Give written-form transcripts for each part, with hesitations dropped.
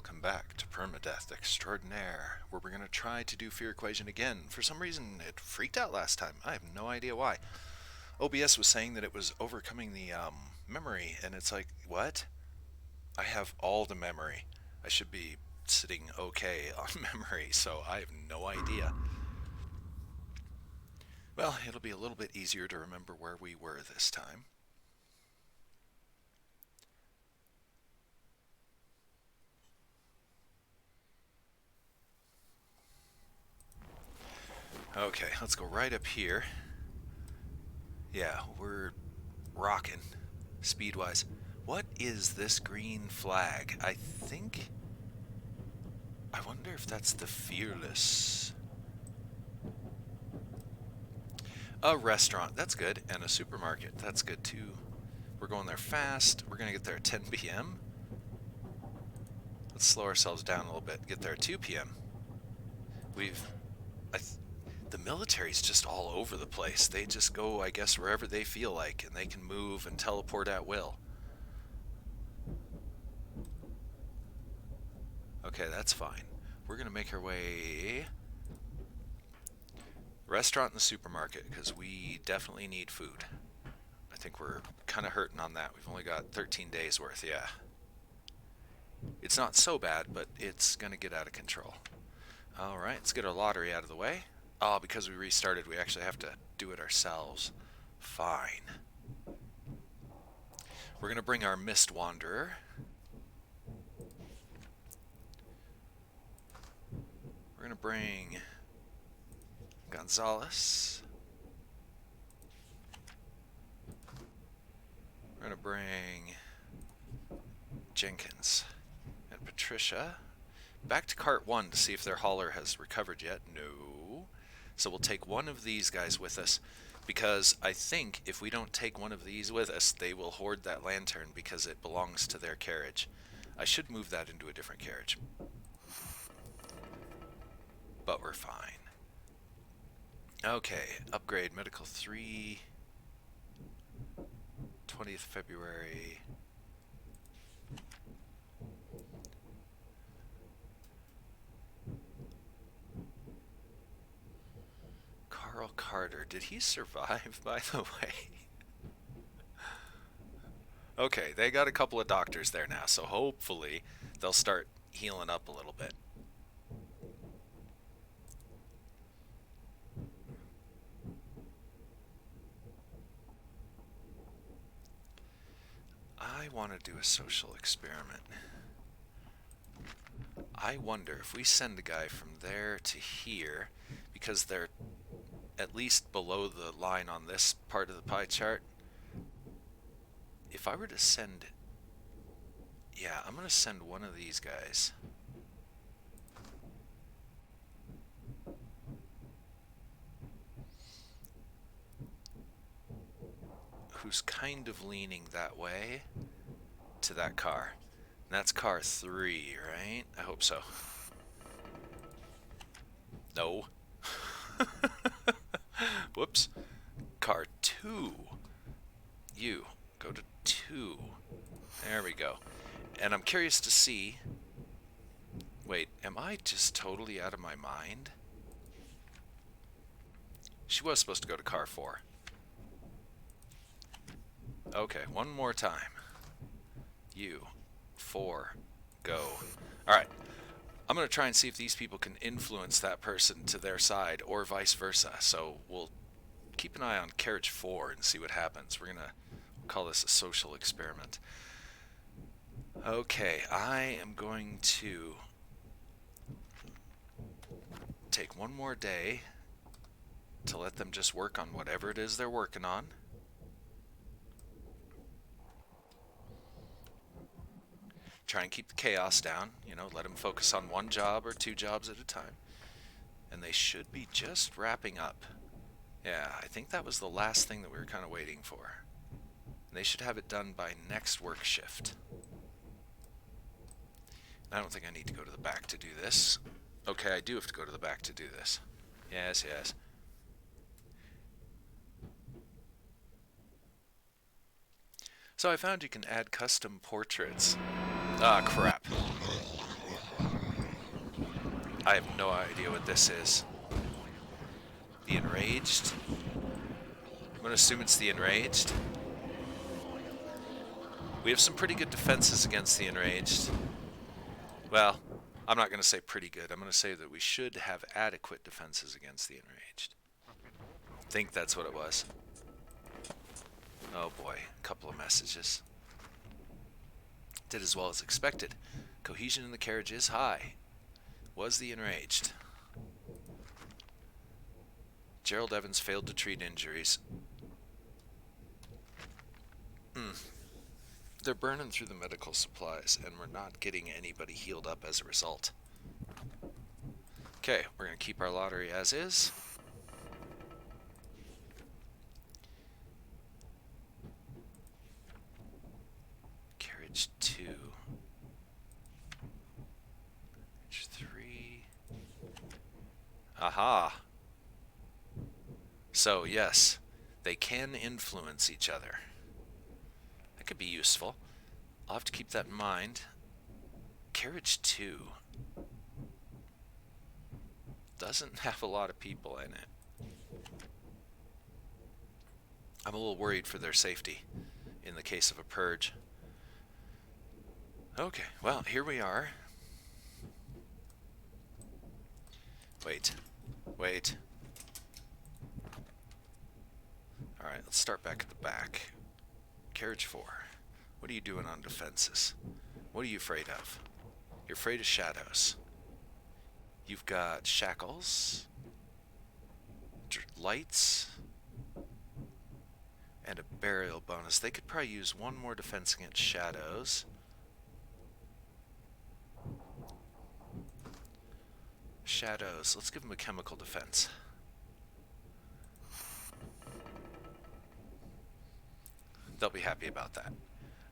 welcome back to Permadeath Extraordinaire, where we're going to try to do Fear Equation again. For some reason, it freaked out last time. I have no idea why. OBS was saying that it was overcoming the memory, and it's like, what? I have all the memory. I should be sitting okay on memory, so I have no idea. Well, it'll be a little bit easier to remember where we were this time. Okay, let's go right up here. Yeah, we're rocking, speed-wise. What is this green flag? I wonder if that's the Fearless. A restaurant, that's good, and a supermarket, that's good too. We're going there fast. We're going to get there at 10 p.m. Let's slow ourselves down a little bit. Get there at 2 p.m. The military's just all over the place. They just go, I guess, wherever they feel like, and they can move and teleport at will. Okay, that's fine. We're going to make our way... Restaurant and the supermarket, because we definitely need food. I think we're kind of hurting on that. We've only got 13 days worth, yeah. It's not so bad, but it's going to get out of control. Alright, let's get our lottery out of the way. Oh, because we restarted, we actually have to do it ourselves. Fine. We're going to bring our Mist Wanderer. We're going to bring Gonzalez. We're going to bring Jenkins and Patricia. Back to cart 1 to see if their hauler has recovered yet. No. So we'll take one of these guys with us, because I think if we don't take one of these with us, they will hoard that lantern because it belongs to their carriage. I should move that into a different carriage. But we're fine. Okay, upgrade medical 3, 20th February. Carl Carter, did he survive, by the way? Okay, they got a couple of doctors there now, so hopefully they'll start healing up a little bit. I want to do a social experiment. I wonder if we send a guy from there to here, because they're at least below the line on this part of the pie chart. If I were to send... Yeah, I'm going to send one of these guys. Who's kind of leaning that way to that car. And that's car 3, right? I hope so. No. Whoops. Car 2. You. Go to 2. There we go. And I'm curious to see... Wait, am I just totally out of my mind? She was supposed to go to car 4. Okay, one more time. You. 4. Go. Alright. I'm going to try and see if these people can influence that person to their side, or vice versa. So we'll keep an eye on carriage 4 and see what happens. We're going to call this a social experiment. Okay, I am going to take one more day to let them just work on whatever it is they're working on. Try and keep the chaos down, you know, let them focus on one job or 2 jobs at a time. And they should be just wrapping up. Yeah, I think that was the last thing that we were kind of waiting for. And they should have it done by next work shift. I don't think I need to go to the back to do this. Okay, I do have to go to the back to do this. Yes, yes. So I found you can add custom portraits. Ah, crap. I have no idea what this is. The Enraged? I'm gonna assume it's the Enraged. We have some pretty good defenses against the Enraged. Well, I'm not gonna say pretty good. I'm gonna say that we should have adequate defenses against the Enraged. I think that's what it was. Oh boy, a couple of messages. Did as well as expected. Cohesion in the carriage is high. Was the Enraged. Gerald Evans failed to treat injuries. They're burning through the medical supplies, and we're not getting anybody healed up as a result. Okay, we're going to keep our lottery as is. Carriage 2. Carriage 3. Aha! So, yes, they can influence each other. That could be useful. I'll have to keep that in mind. Carriage 2 doesn't have a lot of people in it. I'm a little worried for their safety in the case of a purge. Okay, well, here we are. Wait. Alright, let's start back at the back. Carriage 4. What are you doing on defenses? What are you afraid of? You're afraid of shadows. You've got shackles, lights, and a burial bonus. They could probably use one more defense against shadows. Shadows. Let's give them a chemical defense. They'll be happy about that.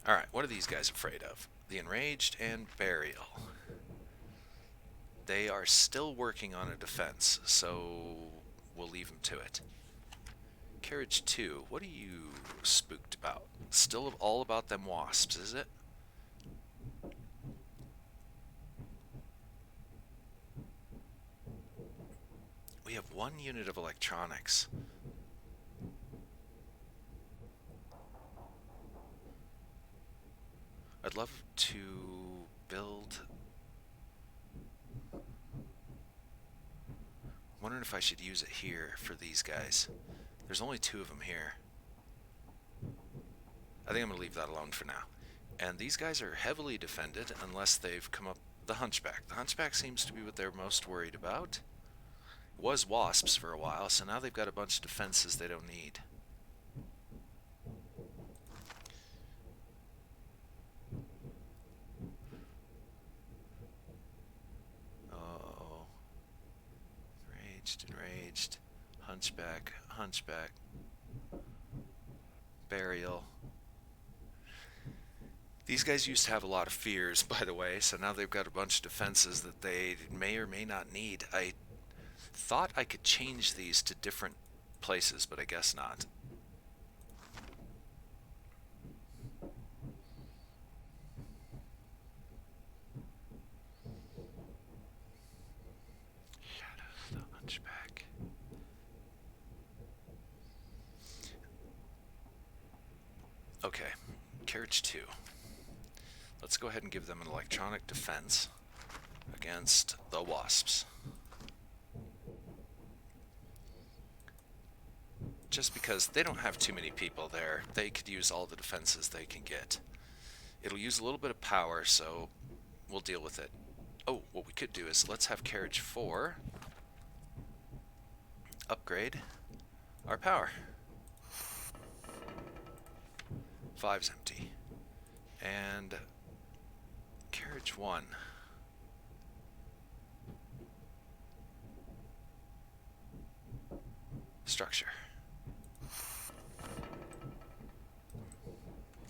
Alright, what are these guys afraid of? The Enraged and Burial. They are still working on a defense, so we'll leave them to it. Carriage 2, what are you spooked about? Still all about them wasps, is it? We have one unit of electronics. I'd love to build... I'm wondering if I should use it here for these guys. There's only 2 of them here. I think I'm going to leave that alone for now. And these guys are heavily defended unless they've come up... The Hunchback. The Hunchback seems to be what they're most worried about. It was wasps for a while, so now they've got a bunch of defenses they don't need. Oh. Enraged. Hunchback. Burial. These guys used to have a lot of fears, by the way, so now they've got a bunch of defenses that they may or may not need. I thought I could change these to different places, but I guess not. Shadows, the Hunchback. Okay, Carriage 2. Let's go ahead and give them an electronic defense against the wasps. Just because they don't have too many people there, they could use all the defenses they can get. It'll use a little bit of power, so we'll deal with it. Oh, what we could do is let's have Carriage 4 upgrade our power. 5's empty. And Carriage 1. Structure.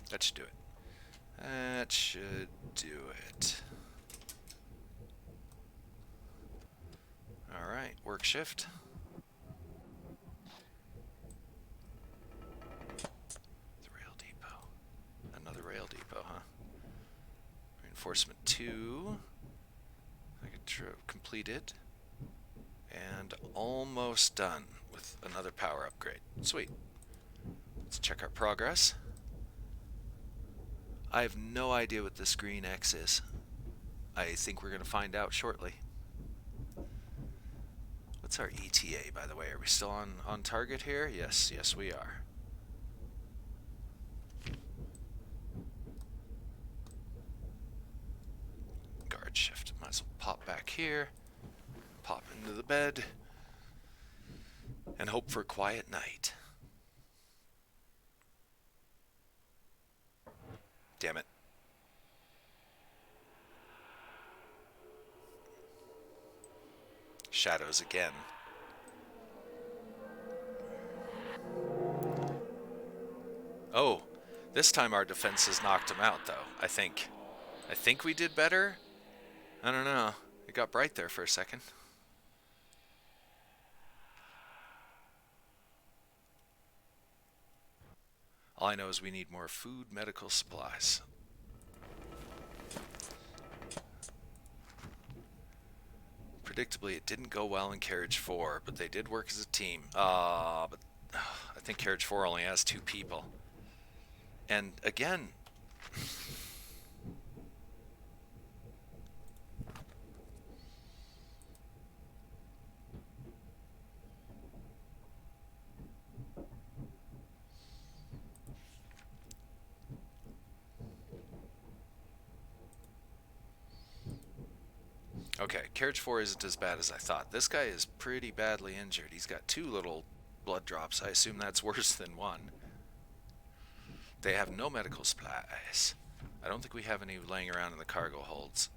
That should do it. That should do it. Alright, work shift. The rail depot. Another rail depot, huh? Reinforcement 2. I could completed. And almost done with another power upgrade. Sweet. Let's check our progress. I have no idea what this green X is. I think we're going to find out shortly. What's our ETA, by the way? Are we still on target here? Yes, we are. Guard shift. Might as well pop back here. Pop into the bed. And hope for a quiet night. Damn it. Shadows again. Oh, this time our defenses knocked him out, though, I think. I think we did better? I don't know. It got bright there for a second. All I know is we need more food, medical supplies. Predictably, it didn't go well in Carriage 4, but they did work as a team. But I think Carriage 4 only has 2 people. And again... Okay, Carriage 4 isn't as bad as I thought. This guy is pretty badly injured. He's got 2 little blood drops. I assume that's worse than 1. They have no medical supplies. I don't think we have any laying around in the cargo holds.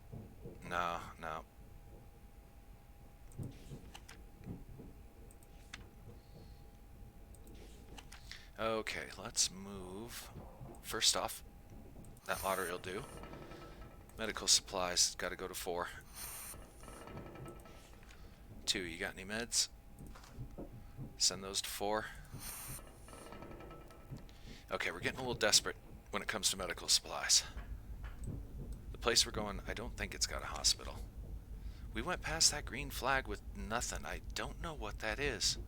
No. Okay, let's move. First off, that lottery will do. Medical supplies, gotta go to 4. 2, you got any meds? Send those to 4. Okay, we're getting a little desperate when it comes to medical supplies. The place we're going, I don't think it's got a hospital. We went past that green flag with nothing. I don't know what that is.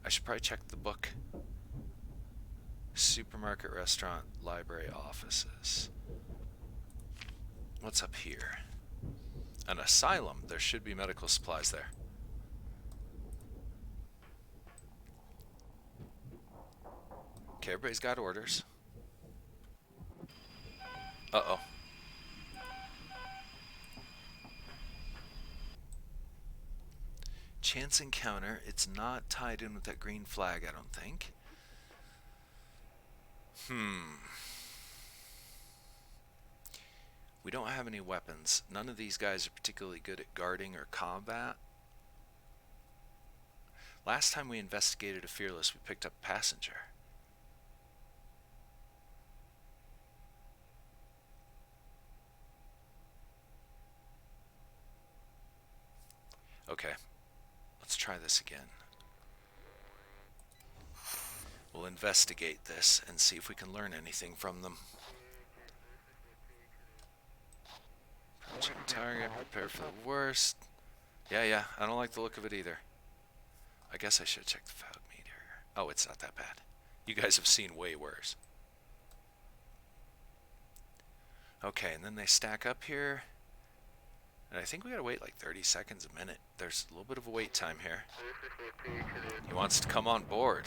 I should probably check the book. Supermarket, restaurant, library, offices. What's up here? An asylum. There should be medical supplies there. Okay, everybody's got orders. Uh-oh. Chance encounter. It's not tied in with that green flag, I don't think. We don't have any weapons. None of these guys are particularly good at guarding or combat. Last time we investigated a Fearless, we picked up a passenger. Okay, let's try this again. We'll investigate this and see if we can learn anything from them. Check target, prepare for the worst. Yeah, I don't like the look of it either. I guess I should check the fog meter. Oh, it's not that bad. You guys have seen way worse. Okay, and then they stack up here. And I think we gotta wait like 30 seconds a minute. There's a little bit of a wait time here. He wants to come on board.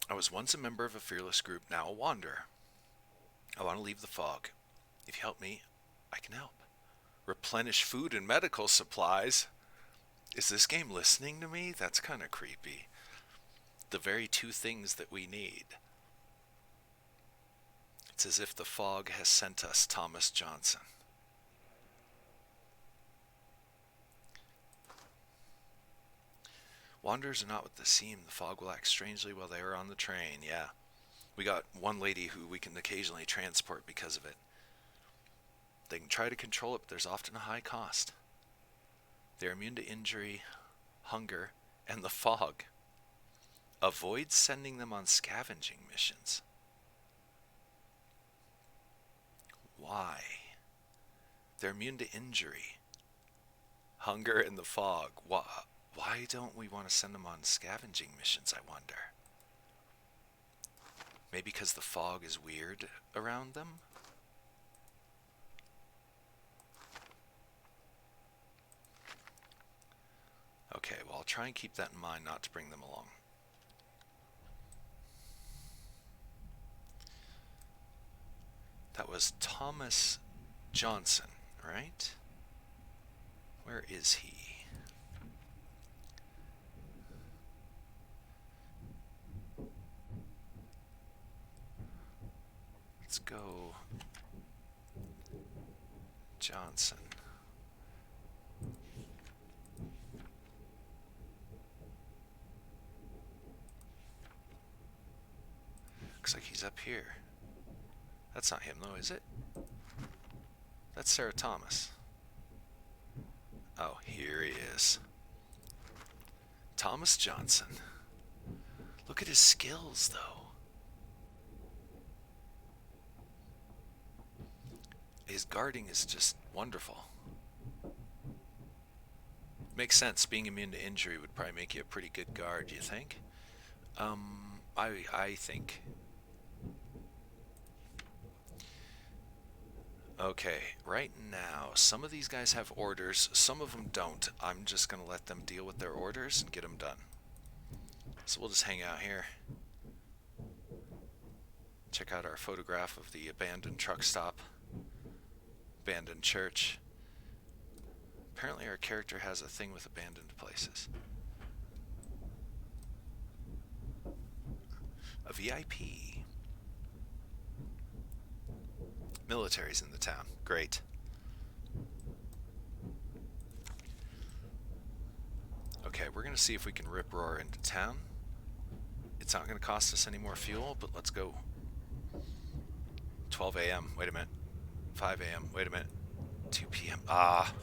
I was once a member of a Fearless group, now a wanderer. I want to leave the fog. If you help me, I can help. Replenish food and medical supplies? Is this game listening to me? That's kind of creepy. The very 2 things that we need. It's as if the fog has sent us Thomas Johnson. Wanderers are not what they seem. The fog will act strangely while they are on the train. Yeah. We got one lady who we can occasionally transport because of it. They can try to control it, but there's often a high cost. They're immune to injury, hunger, and the fog. Avoid sending them on scavenging missions. Why? They're immune to injury, hunger, and the fog. Why don't we want to send them on scavenging missions, I wonder? Maybe because the fog is weird around them? Okay, well, I'll try and keep that in mind not to bring them along. That was Thomas Johnson, right? Where is he? Let's go Johnson. Looks like he's up here. That's not him though, is it? That's Sarah Thomas. Oh, here he is. Thomas Johnson. Look at his skills though. His guarding is just wonderful. Makes sense. Being immune to injury would probably make you a pretty good guard, do you think? I think. Okay, right now, some of these guys have orders, some of them don't. I'm just going to let them deal with their orders and get them done. So we'll just hang out here. Check out our photograph of the abandoned truck stop. Abandoned church. Apparently our character has a thing with abandoned places. A VIP. Military's in the town. Great. Okay, we're going to see if we can rip roar into town. It's not going to cost us any more fuel, but let's go. 12 a.m. Wait a minute. 5 a.m. Wait a minute. 2 p.m. Ah.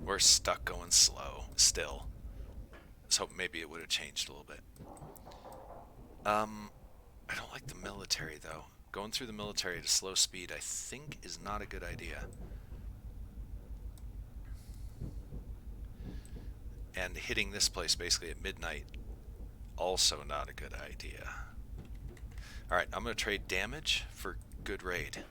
We're stuck going slow still. Let's hope maybe it would have changed a little bit. I don't like the military though. Going through the military at a slow speed I think is not a good idea. And hitting this place basically at midnight, also not a good idea. Alright, I'm going to trade damage for good raid.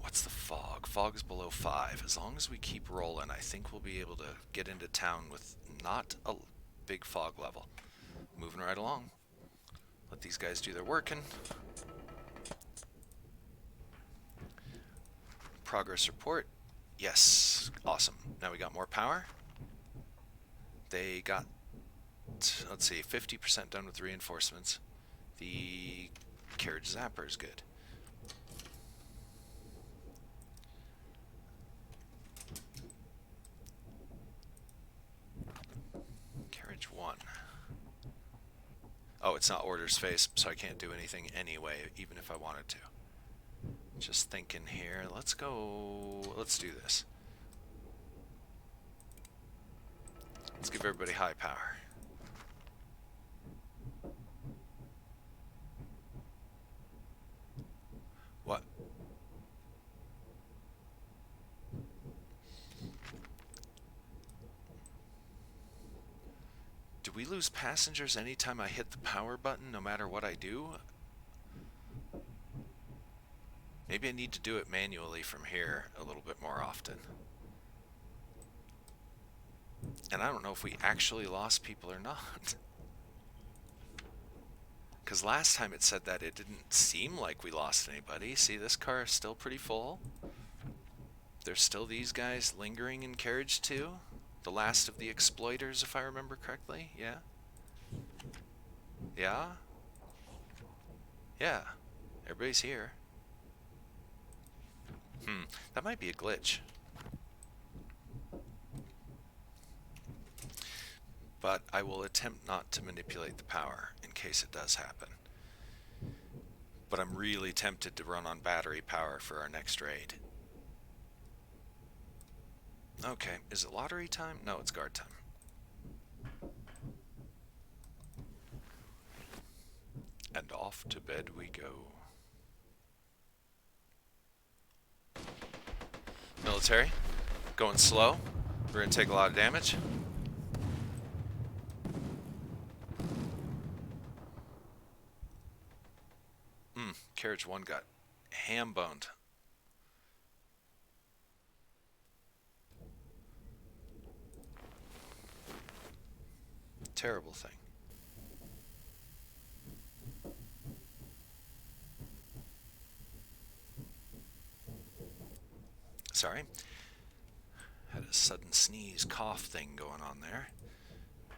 What's the fog? Fog is below 5. As long as we keep rolling, I think we'll be able to get into town with not a big fog level. Moving right along. Let these guys do their working. Progress report. Yes, awesome. Now we got more power. They got, let's see, 50% done with reinforcements. The carriage zapper is good. Carriage 1. Oh, it's not orders phase, so I can't do anything anyway, even if I wanted to. Just thinking here. Let's go. Let's do this. Let's give everybody high power. What? Do we lose passengers anytime I hit the power button, no matter what I do? Maybe I need to do it manually from here a little bit more often. And I don't know if we actually lost people or not. Because last time it said that it didn't seem like we lost anybody. See, this car is still pretty full. There's still these guys lingering in carriage 2. The last of the exploiters, if I remember correctly. Yeah? Yeah? Yeah. Everybody's here. That might be a glitch. But I will attempt not to manipulate the power in case it does happen. But I'm really tempted to run on battery power for our next raid. Okay, is it lottery time? No, it's guard time. And off to bed we go. Military, going slow. We're going to take a lot of damage. Carriage 1 got ham-boned. Terrible thing. Sorry. Had a sudden sneeze, cough thing going on there.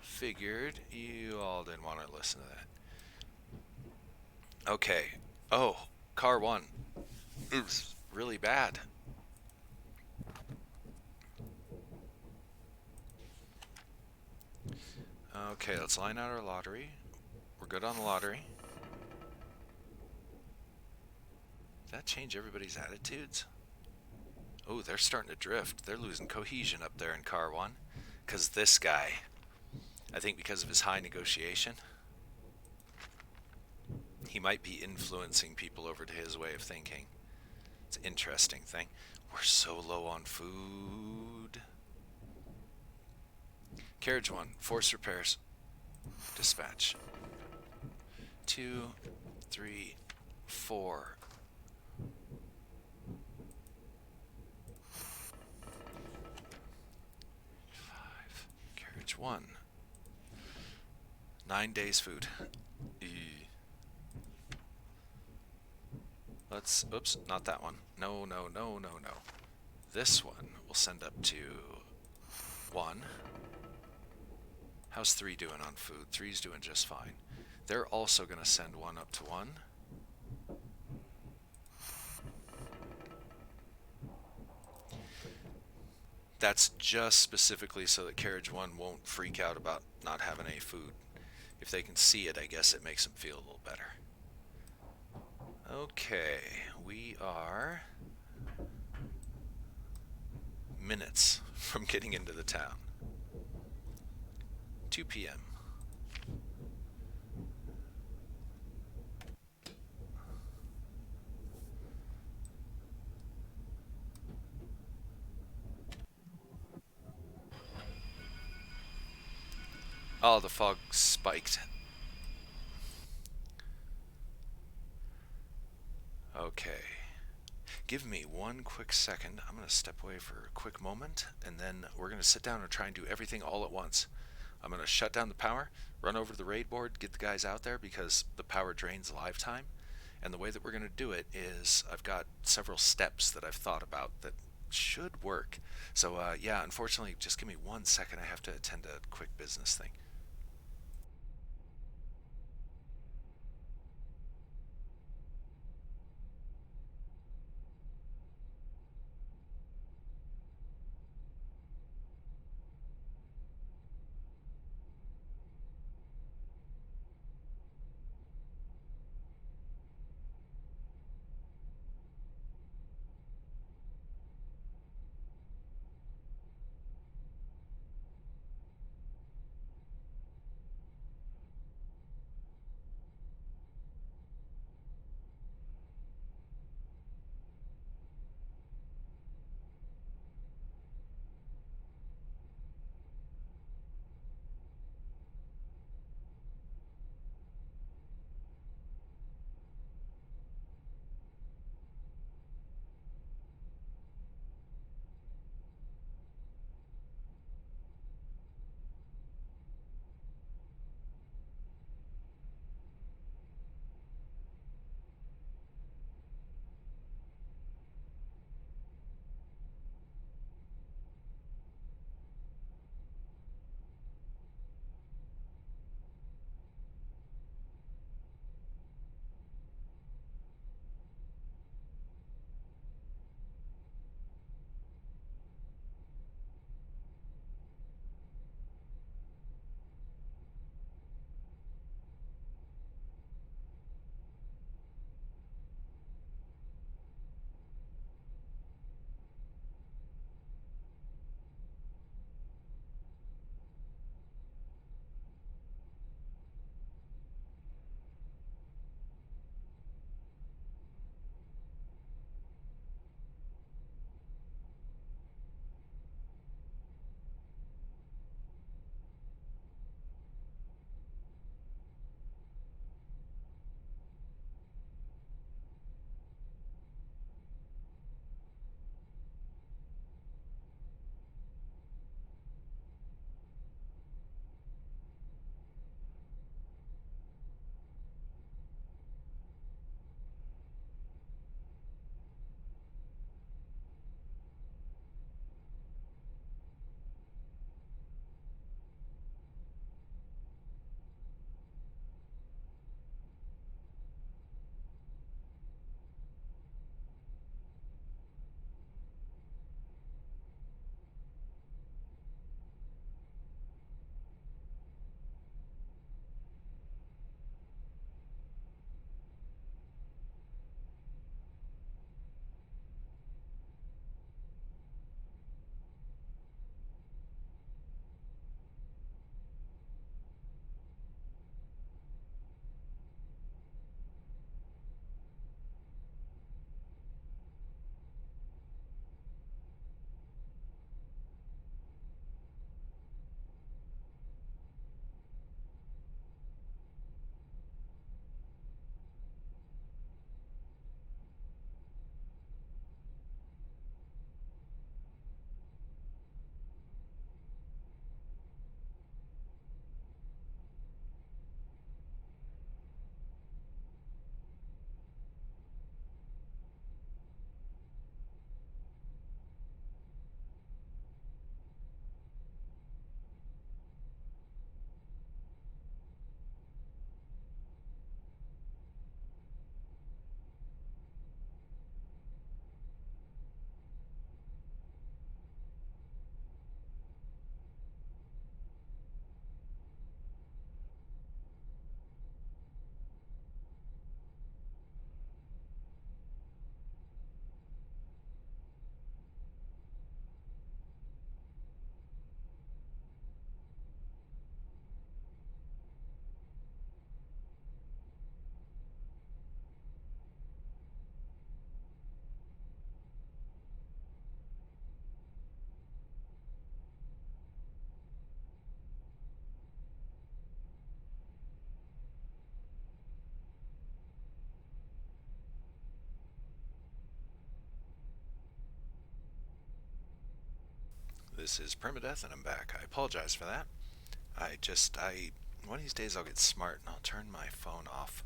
Figured you all didn't want to listen to that. Okay. Oh, car 1. Oops, really bad. Okay, let's line out our lottery. We're good on the lottery. Did that change everybody's attitudes? Oh, they're starting to drift. They're losing cohesion up there in car 1. Because this guy, I think because of his high negotiation, he might be influencing people over to his way of thinking. It's an interesting thing. We're so low on food. Carriage 1, force repairs. Dispatch. 2, 3, 4. 5. Carriage 1. 9 days food. Let's, oops, not that one. No. This one we'll send up to 1. How's 3 doing on food? 3's doing just fine. They're also going to send 1 up to 1. That's just specifically so that Carriage 1 won't freak out about not having any food. If they can see it, I guess it makes them feel a little better. Okay, we are minutes from getting into the town. 2 p.m. Oh, the fog spiked. Okay. Give me one quick second. I'm going to step away for a quick moment, and then we're going to sit down and try and do everything all at once. I'm going to shut down the power, run over to the raid board, get the guys out there because the power drains live time. And the way that we're going to do it is I've got several steps that I've thought about that should work. So, yeah, unfortunately, just give me 1 second. I have to attend a quick business thing. this is Permadeath, and I'm back. I apologize for that. One of these days I'll get smart and I'll turn my phone off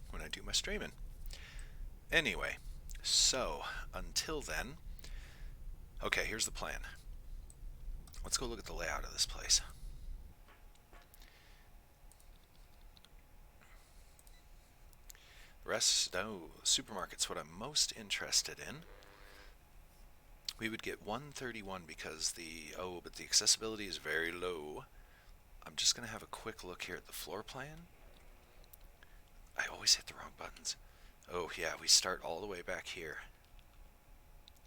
when I do my streaming. Anyway, so until then, okay, here's the plan. Let's go look at the layout of this place. Supermarket's what I'm most interested in. We would get 131 because but the accessibility is very low. I'm just going to have a quick look here at the floor plan. I always hit the wrong buttons. Oh yeah, we start all the way back here.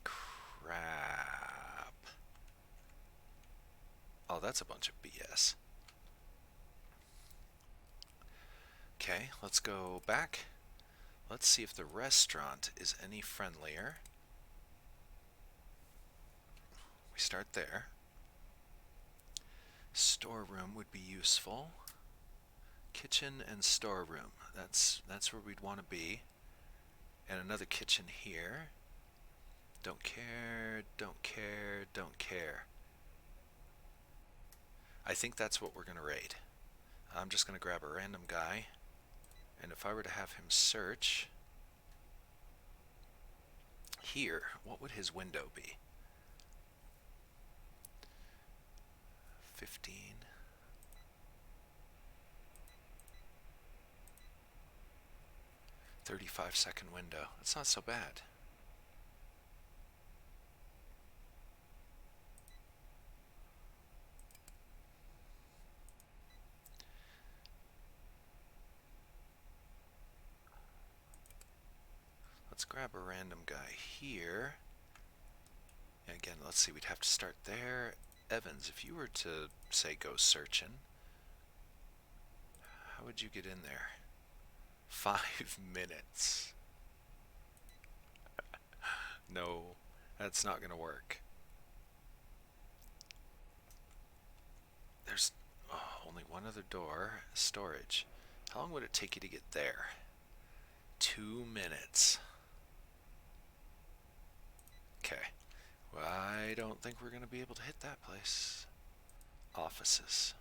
Crap. Oh, that's a bunch of BS. Okay, let's go back. Let's see if the restaurant is any friendlier. We start there. Storeroom would be useful. Kitchen and storeroom. That's where we'd want to be. And another kitchen here. Don't care, don't care, don't care. I think that's what we're going to raid. I'm just going to grab a random guy. And if I were to have him search here, what would his window be? 15. $35-second window. That's not so bad. Let's grab a random guy here. And again, let's see, we'd have to start there. Evans, if you were to, say, go searching, how would you get in there? 5 minutes. No, that's not going to work. There's only one other door. Storage. How long would it take you to get there? 2 minutes. Okay. Well, I don't think we're going to be able to hit that place. Offices.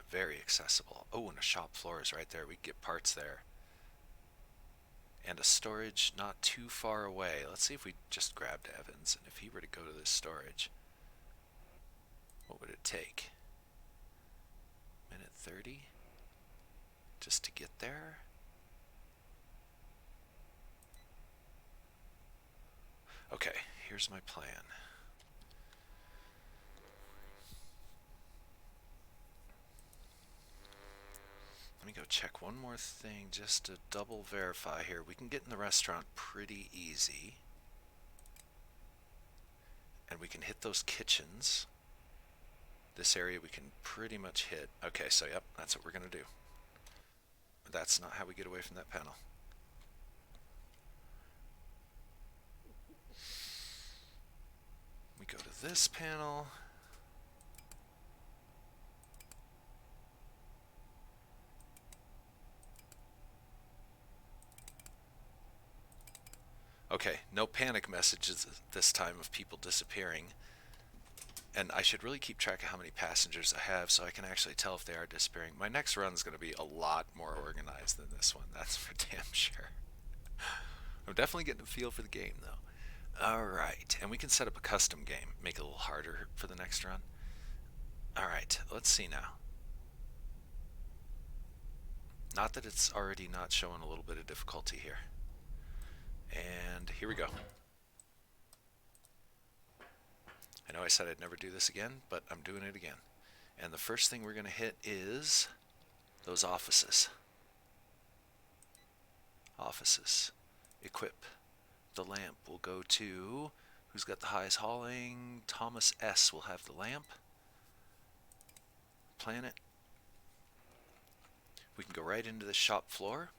Very accessible. Oh, and a shop floor is right there. We can get parts there. And a storage not too far away. Let's see if we just grabbed Evans, and if he were to go to this storage, what would it take? Minute 30? Just to get there? Okay, here's my plan. Let me go check one more thing just to double verify here. We can get in the restaurant pretty easy. And we can hit those kitchens. This area we can pretty much hit. Okay, so yep, that's what we're going to do. But that's not how we get away from that panel. We go to this panel. Okay, no panic messages this time of people disappearing. And I should really keep track of how many passengers I have so I can actually tell if they are disappearing. My next run is going to be a lot more organized than this one, that's for damn sure. I'm definitely getting a feel for the game, though. Alright, and we can set up a custom game, make it a little harder for the next run. Alright, let's see now. Not that it's already not showing a little bit of difficulty here. And here we go. I know I said I'd never do this again, but I'm doing it again. And the first thing we're going to hit is those offices. Offices. Equip. The lamp will go to, who's got the highest hauling? Thomas S. will have the lamp. Planet. We can go right into the shop floor.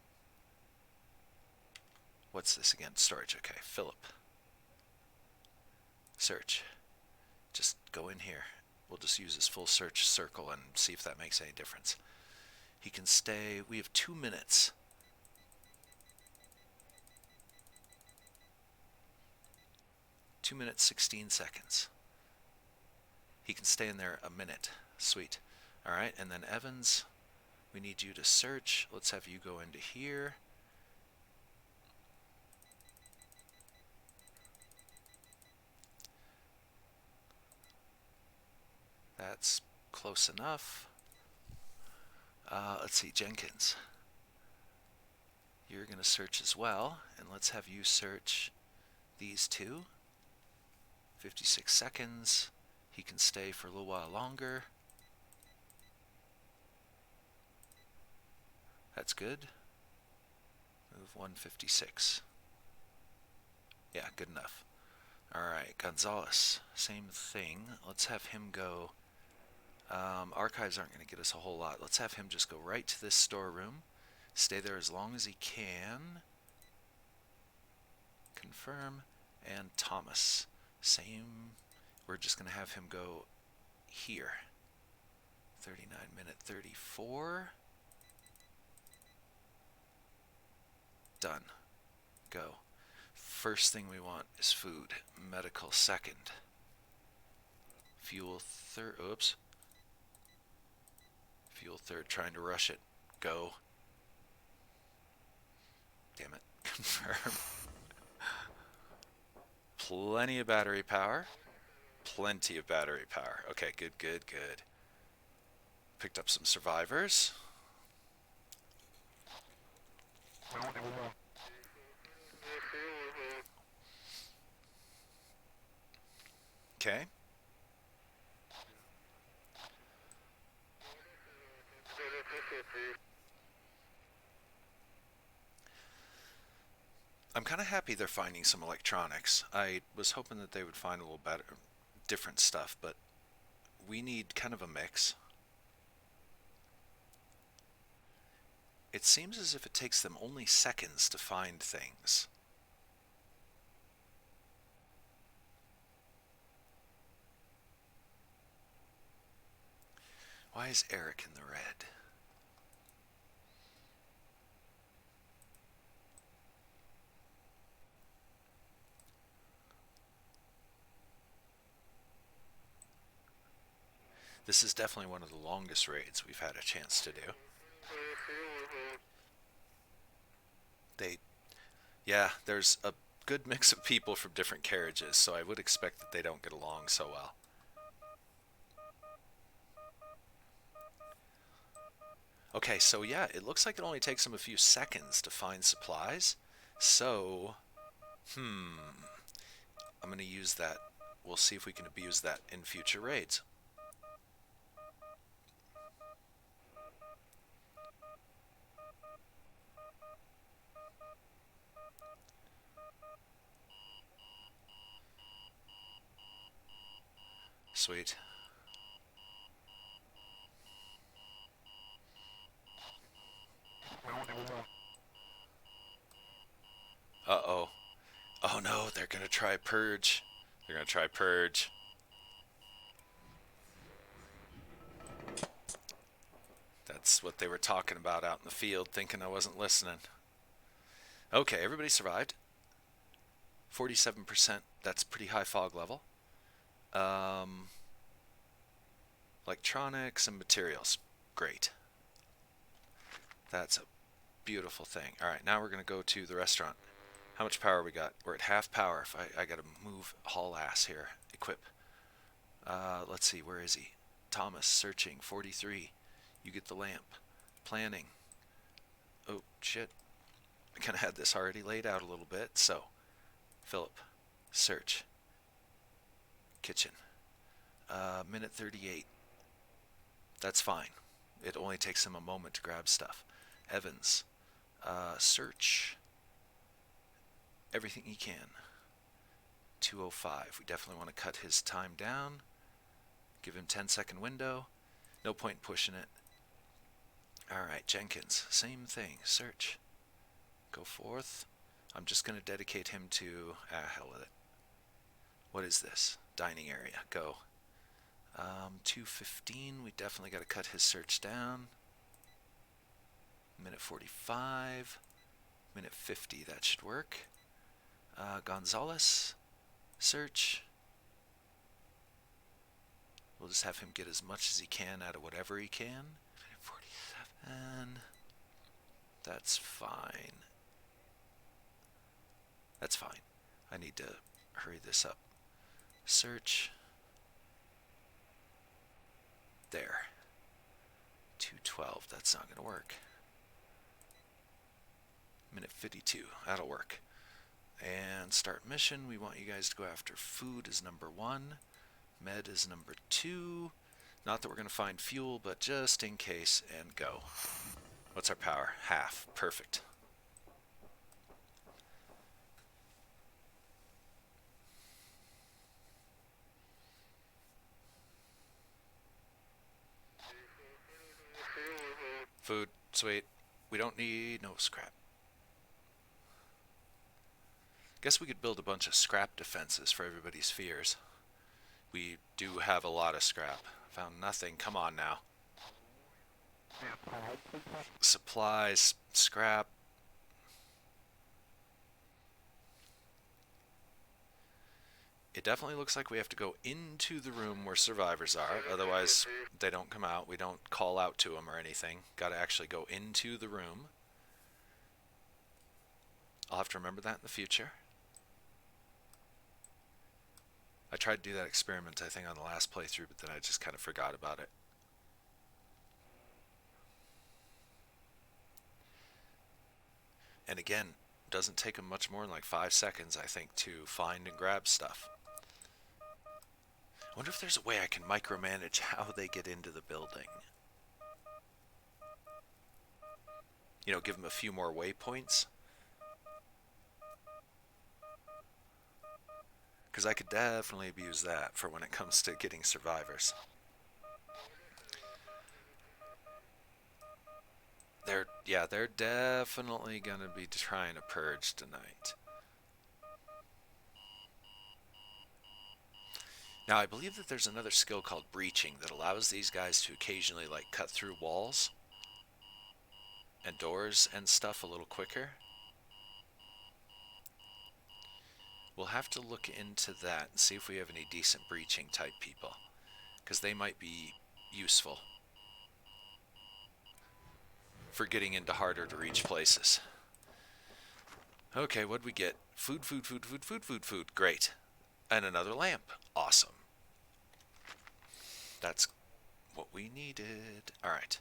What's this again? Storage. Okay, Philip. Search. Just go in here. We'll just use this full search circle and see if that makes any difference. He can stay. We have 2 minutes. 2 minutes, 16 seconds. He can stay in there a minute. Sweet. All right, and then Evans, we need you to search. Let's have you go into here. That's close enough. Let's see, Jenkins. You're going to search as well, and let's have you search these two. 56 seconds. He can stay for a little while longer. That's good. Move 156. Yeah, good enough. Alright, Gonzalez, same thing. Let's have him go. Archives aren't going to get us a whole lot. Let's have him just go right to this storeroom. Stay there as long as he can. Confirm. And Thomas, same. We're just going to have him go here. 39 minute 34. Done. Go. First thing we want is food. Medical second. Fuel third. Oops. Fuel third. Trying to rush it. Go. Damn it. Confirm. Plenty of battery power. Plenty of battery power. Okay, good, good, good. Picked up some survivors. Okay. I'm kind of happy they're finding some electronics. I was hoping that they would find a little better, different stuff, but we need kind of a mix. It seems as if it takes them only seconds to find things. Why is Eric in the red? This is definitely one of the longest raids we've had a chance to do. Yeah, there's a good mix of people from different carriages, so I would expect that they don't get along so well. Okay, so yeah, it looks like it only takes them a few seconds to find supplies. So, I'm going to use that. We'll see if we can abuse that in future raids. Sweet. Uh-oh. Oh no, they're gonna try purge. They're gonna try purge. That's what they were talking about out in the field, thinking I wasn't listening. Okay, everybody survived. 47%, that's pretty high fog level. Electronics and materials, great. That's a beautiful thing. Alright, now we're gonna go to the restaurant. How much power we got? We're at half power. If I gotta move haul ass here. Equip. Let's see, where is he? Thomas, searching, 43. You get the lamp. Planning. Oh, shit. I kinda had this already laid out a little bit, so. Philip, search. Kitchen. Minute 38. That's fine. It only takes him a moment to grab stuff. Evans, search. Everything he can. 2:05. We definitely want to cut his time down. Give him 10-second window. No point pushing it. Alright, Jenkins. Same thing. Search. Go forth. I'm just going to dedicate him to... hell with it. What is this? Dining area. Go. 2:15. We definitely got to cut his search down. Minute 45. Minute 50. That should work. Gonzalez. Search. We'll just have him get as much as he can out of whatever he can. 47. That's fine. That's fine. I need to hurry this up. Search. There. 212. That's not going to work. Minute 52. That'll work. And start mission. We want you guys to go after food as number 1. Med is number 2. Not that we're going to find fuel, but just in case, and go. What's our power? Half. Perfect. Food. Sweet. We don't need no scrap. Guess we could build a bunch of scrap defenses for everybody's fears. We do have a lot of scrap. Found nothing. Come on now. Supplies, scrap. It definitely looks like we have to go into the room where survivors are, otherwise they don't come out. We don't call out to them or anything. Gotta actually go into the room. I'll have to remember that in the future. I tried to do that experiment, I think, on the last playthrough, but then I just kind of forgot about it. And again, doesn't take them much more than like 5 seconds, I think, to find and grab stuff. I wonder if there's a way I can micromanage how they get into the building. You know, give them a few more waypoints. Because I could definitely abuse that for when it comes to getting survivors. They're definitely gonna be trying to purge tonight. Now, I believe that there's another skill called breaching that allows these guys to occasionally, like, cut through walls and doors and stuff a little quicker. We'll have to look into that and see if we have any decent breaching type people, because they might be useful for getting into harder to reach places. Okay, what'd we get? Food, food, food, food, food, food, food. Great. And another lamp. Awesome. That's what we needed. Alright.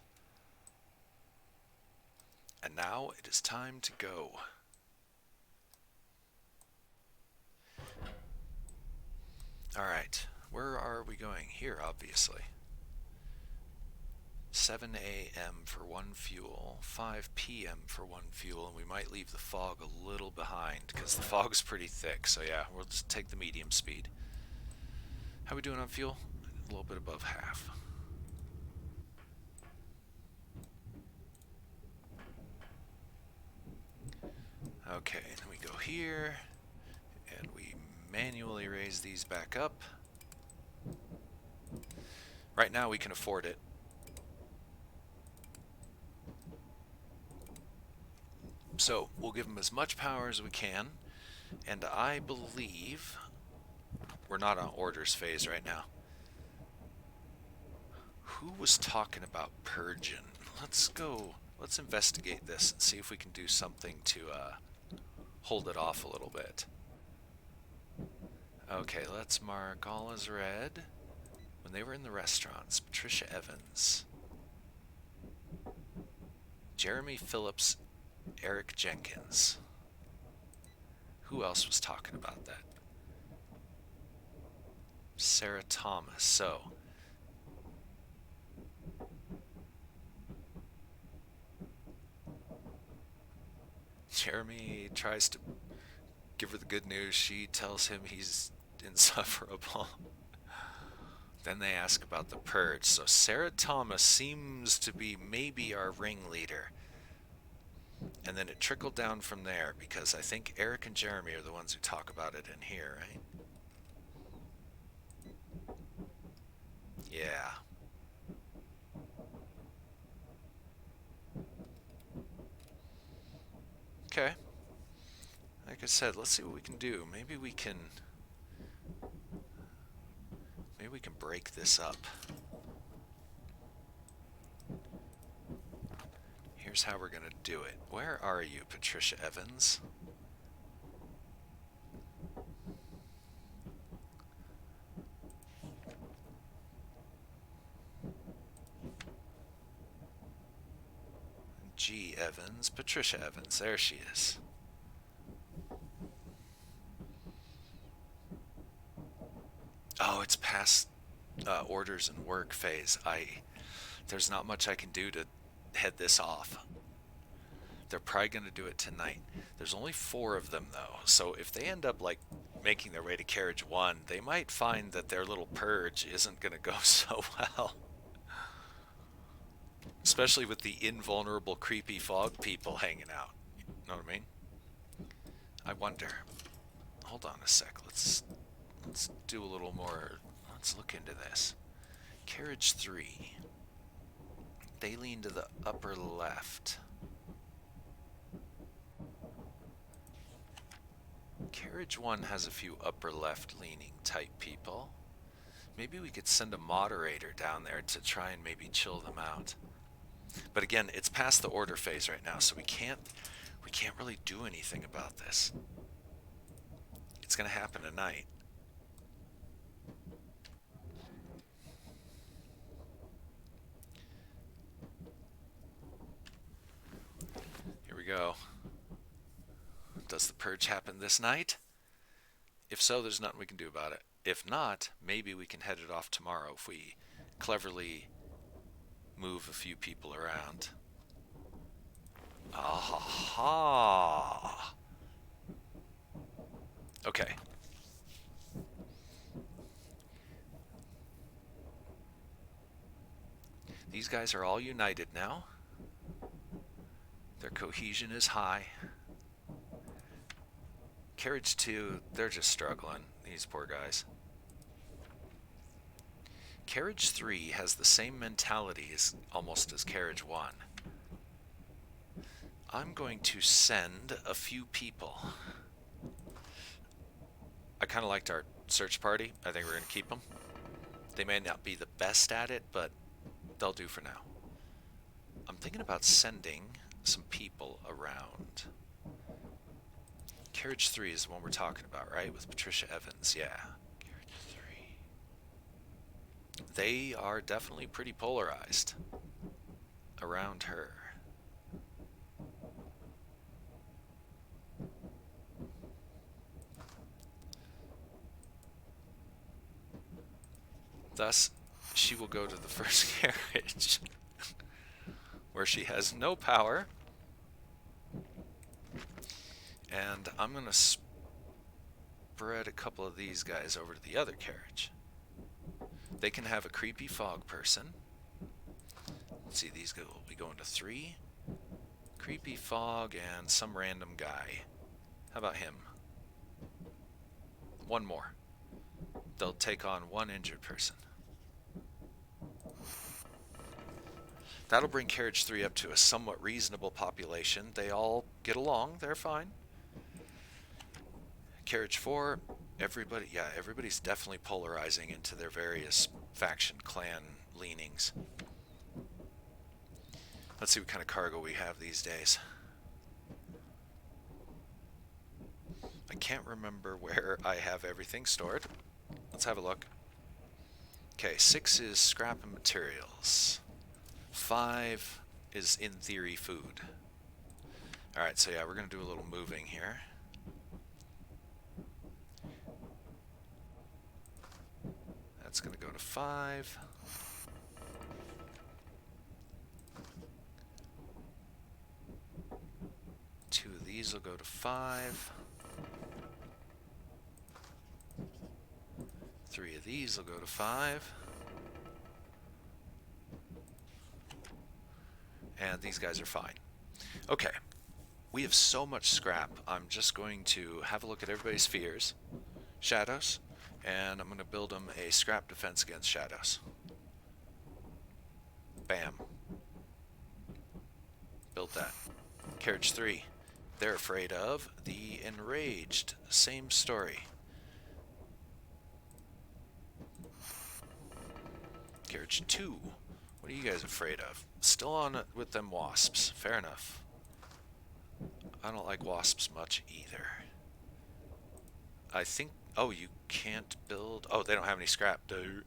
And now it is time to go. Alright, where are we going? Here, obviously. 7 a.m. for 1 fuel, 5 p.m. for 1 fuel, and we might leave the fog a little behind, because the fog's pretty thick, so yeah, we'll just take the medium speed. How we doing on fuel? A little bit above half. Okay, then we go here, and we manually raise these back up. Right now we can afford it. So we'll give them as much power as we can, and I believe we're not on orders phase right now. Who was talking about purging? Let's go, let's investigate this and see if we can do something to hold it off a little bit. Okay, let's mark all as red. When they were in the restaurants, Patricia Evans, Jeremy Phillips, Eric Jenkins. Who else was talking about that? Sarah Thomas. So Jeremy tries to give her the good news. She tells him he's insufferable. Then they ask about the purge. So Sarah Thomas seems to be maybe our ringleader. And then it trickled down from there, because I think Eric and Jeremy are the ones who talk about it in here, right? Yeah. Okay. Like I said, let's see what we can do. Maybe we can Maybe we can break this up. Here's how we're going to do it. Where are you, Patricia Evans? G. Evans, Patricia Evans, there she is. Oh, it's past orders and work phase. There's not much I can do to head this off. They're probably going to do it tonight. There's only 4 of them though, so if they end up like making their way to carriage 1, they might find that their little purge isn't going to go so well. Especially with the invulnerable creepy fog people hanging out. You know what I mean? I wonder. Hold on a sec. Let's do a little more. Let's look into this. Carriage 3. They lean to the upper left. Carriage 1 has a few upper left leaning type people. Maybe we could send a moderator down there to try and maybe chill them out. But again, it's past the order phase right now, so we can't really do anything about this. It's going to happen tonight. Here we go. Does the purge happen this night? If so, there's nothing we can do about it. If not, maybe we can head it off tomorrow if we cleverly move a few people around. Aha! Okay. These guys are all united now. Their cohesion is high. Carriage 2, they're just struggling, these poor guys. Carriage 3 has the same mentality almost as Carriage 1. I'm going to send a few people. I kind of liked our search party. I think we're going to keep them. They may not be the best at it, but they'll do for now. I'm thinking about sending some people around. Carriage 3 is the one we're talking about, right? With Patricia Evans, yeah. Carriage 3. They are definitely pretty polarized around her. Thus, she will go to the first carriage, where she has no power. And I'm going to spread a couple of these guys over to the other carriage. They can have a creepy fog person. Let's see, these will be going to 3. Creepy fog and some random guy. How about him? 1 more. They'll take on 1 injured person. That'll bring Carriage 3 up to a somewhat reasonable population. They all get along. They're fine. Carriage 4, everybody's definitely polarizing into their various faction clan leanings. Let's see what kind of cargo we have these days. I can't remember where I have everything stored. Let's have a look. Okay, 6 is scrap and materials. 5 is, in theory, food. Alright, so yeah, we're going to do a little moving here. That's going to go to 5. Two of these will go to 5. 3 of these will go to 5. And these guys are fine. Okay. We have so much scrap. I'm just going to have a look at everybody's fears. Shadows. And I'm going to build them a scrap defense against shadows. Bam. Built that. Carriage 3. They're afraid of the enraged. Same story. Carriage 2. What are you guys afraid of? Still on it with them wasps. Fair enough. I don't like wasps much either. I think... Oh, you can't build... Oh, they don't have any scrap, dude.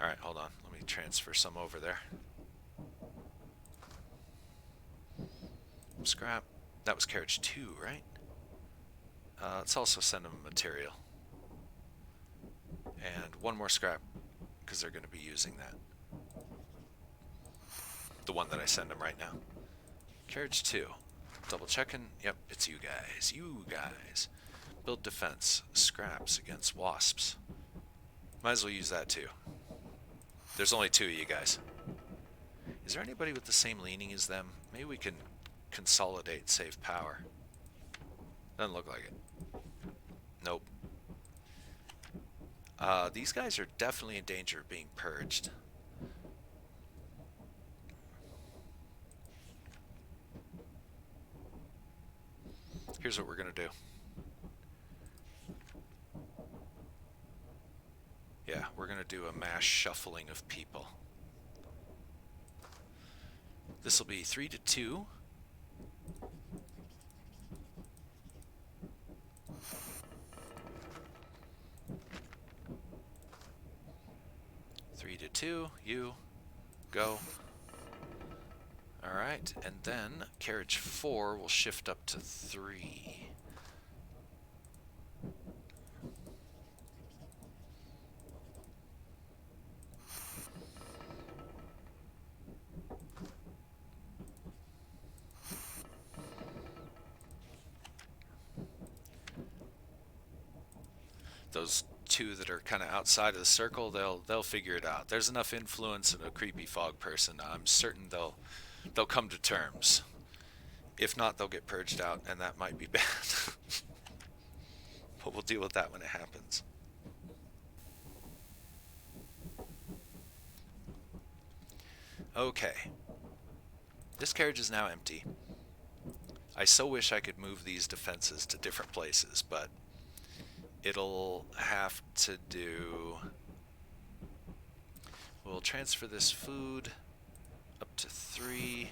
Alright, hold on. Let me transfer some over there. Scrap. That was carriage 2, right? Let's also send them material. And one more scrap, because they're going to be using that. The one that I send them right now. Carriage 2. Double checking. Yep, it's you guys. You guys. Build defense. Scraps against wasps. Might as well use that too. There's only 2 of you guys. Is there anybody with the same leaning as them? Maybe we can consolidate, save power. Doesn't look like it. Nope. These guys are definitely in danger of being purged. Here's what we're going to do. Yeah, we're going to do a mass shuffling of people. This will be 3 to 2. You go. Alright, and then carriage 4 will shift up to 3. Those 2 that are kind of outside of the circle, they'll figure it out. There's enough influence in a creepy fog person. I'm certain they'll come to terms. If not, they'll get purged out, and that might be bad. But we'll deal with that when it happens. Okay. This carriage is now empty. I so wish I could move these defenses to different places, but it'll have to do... We'll transfer this food up to 3.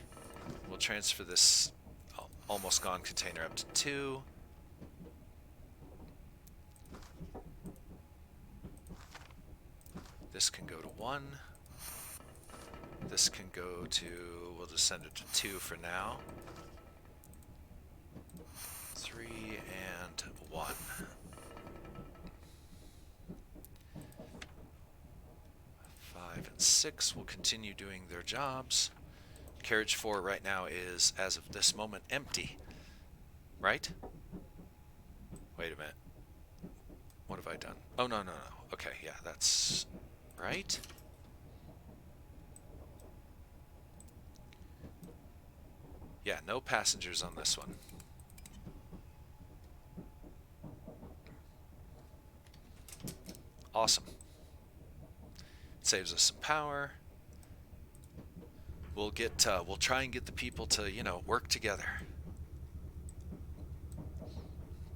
We'll transfer this almost gone container up to 2. This can go to 1. This can go to... We'll just send it to 2 for now. 3 and 1. 5 and 6 will continue doing their jobs. Carriage 4 right now is, as of this moment, empty. Right? Wait a minute. What have I done? Oh, no. Okay, yeah, that's... right? Yeah, no passengers on this one. Awesome. Saves us some power. We'll try and get the people to, work together.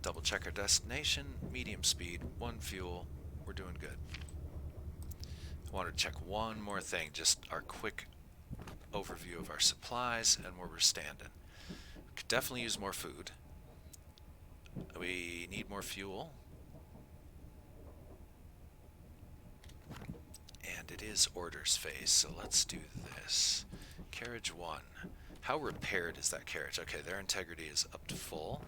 Double check our destination. Medium speed, 1 fuel. We're doing good. I wanted to check one more thing, just our quick overview of our supplies and where we're standing. We could definitely use more food. We need more fuel. And it is orders phase, so let's do this. Carriage 1. How repaired is that carriage? Okay, their integrity is up to full.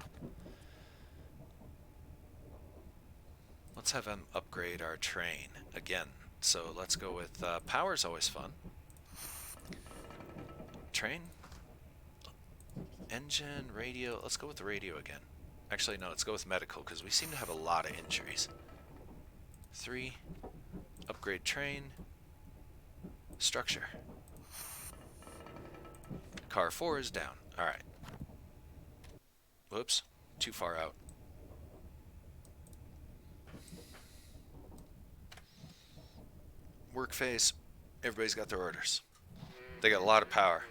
Let's have them upgrade our train again. So let's go with power's always fun. Train. Engine, radio. Let's go with the radio again. Actually, no, let's go with medical because we seem to have a lot of injuries. 3. Upgrade train. Structure. Car 4 is down. Alright. Whoops. Too far out. Work phase. Everybody's got their orders. They got a lot of power.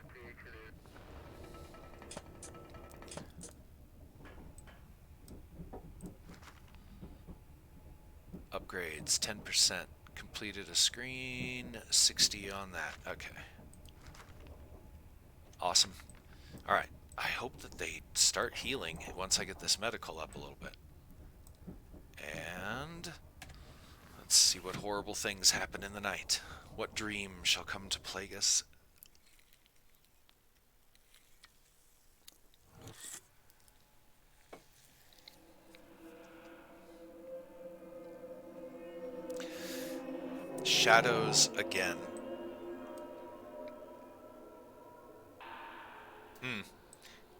Upgrades, 10%. Completed a screen, 60 on that. Okay. Awesome. Alright, I hope that they start healing once I get this medical up a little bit. And let's see what horrible things happen in the night. What dream shall come to plague us? Shadows again.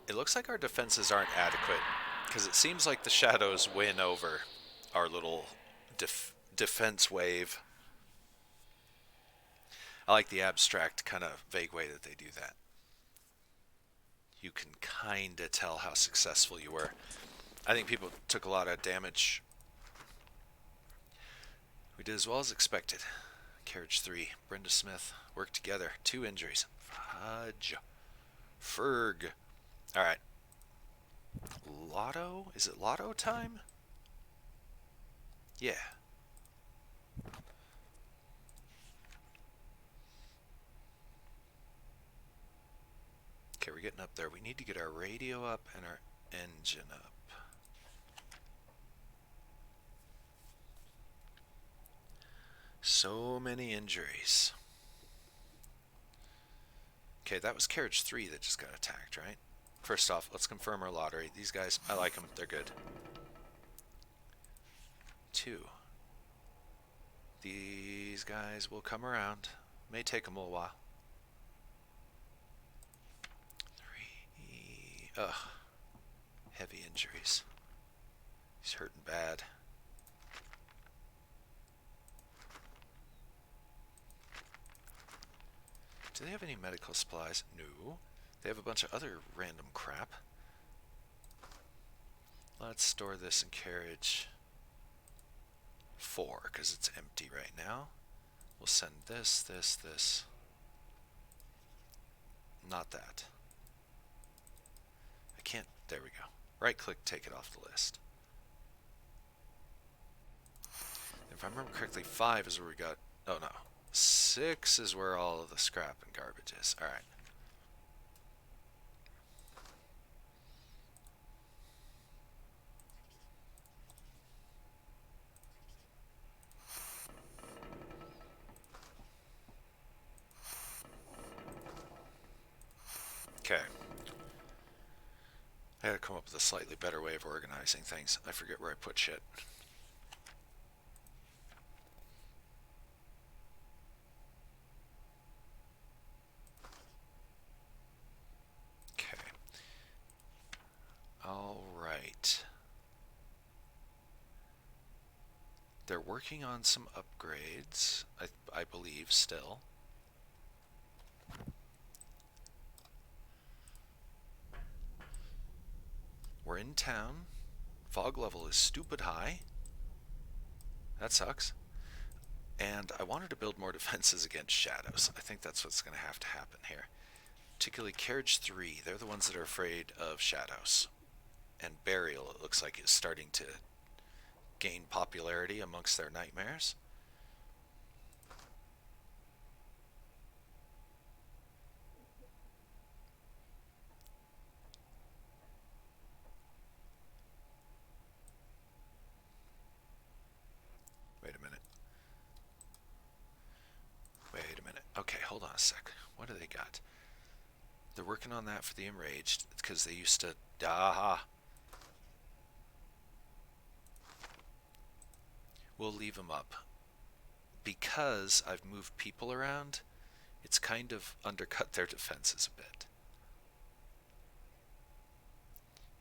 It looks like our defenses aren't adequate, because it seems like the shadows win over our little defense wave. I like the abstract, kind of vague way that they do that. You can kind of tell how successful you were. I think people took a lot of damage. We did as well as expected. Carriage 3, Brenda Smith, worked together. 2 injuries. Fudge. Ferg. Alright. Lotto? Is it lotto time? Yeah. Okay, we're getting up there. We need to get our radio up and our engine up. So many injuries. Okay, that was Carriage 3 that just got attacked, right? First off, let's confirm our lottery. These guys, I like them. They're good. 2. These guys will come around. May take them a little while. 3. Ugh. Heavy injuries. He's hurting bad. Do they have any medical supplies? No. They have a bunch of other random crap. Let's store this in carriage 4, because it's empty right now. We'll send this, this, this. Not that. I can't, there we go. Right click, take it off the list. If I remember correctly, 5 is where we got, oh no. 6 is where all of the scrap and garbage is. Alright. Okay. I gotta come up with a slightly better way of organizing things. I forget where I put shit. Okay. Alright. They're working on some upgrades, I believe, still. We're in town. Fog level is stupid high. That sucks. And I wanted to build more defenses against shadows. I think that's what's going to happen here. Particularly Carriage 3. They're the ones that are afraid of shadows. And Burial, it looks like, is starting to gain popularity amongst their nightmares. Wait a minute. Wait a minute. Okay, hold on a sec. What do they got? They're working on that for the Enraged, because they used to... Aha! We'll leave them up. Because I've moved people around, it's kind of undercut their defenses a bit.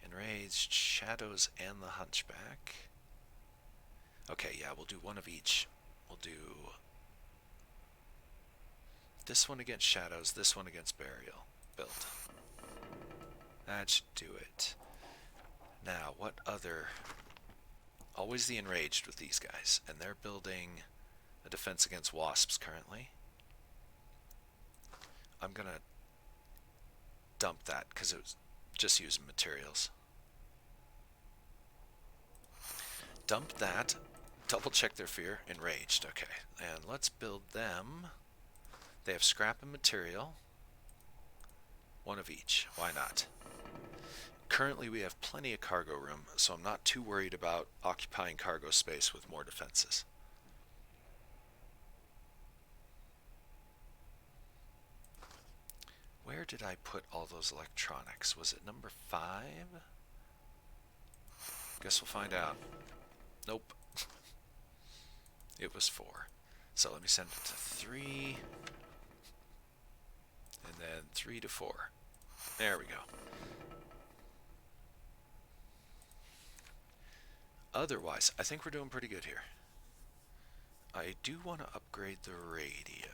Enraged, Shadows, and the Hunchback. Okay, yeah, we'll do one of each. We'll do this one against Shadows, this one against Burial. Build. That should do it. Now, what other... Always the Enraged with these guys, and they're building a defense against wasps currently. I'm gonna dump that because it was just using materials. Dump that. Double check their fear. Enraged. Okay. And let's build them. They have scrap and material. One of each. Why not? Currently we have plenty of cargo room, so I'm not too worried about occupying cargo space with more defenses. Where did I put all those electronics? Was it number 5? Guess we'll find out. Nope. It was 4. So let me send it to 3. And then 3 to 4. There we go. Otherwise, I think we're doing pretty good here. I do want to upgrade the radio.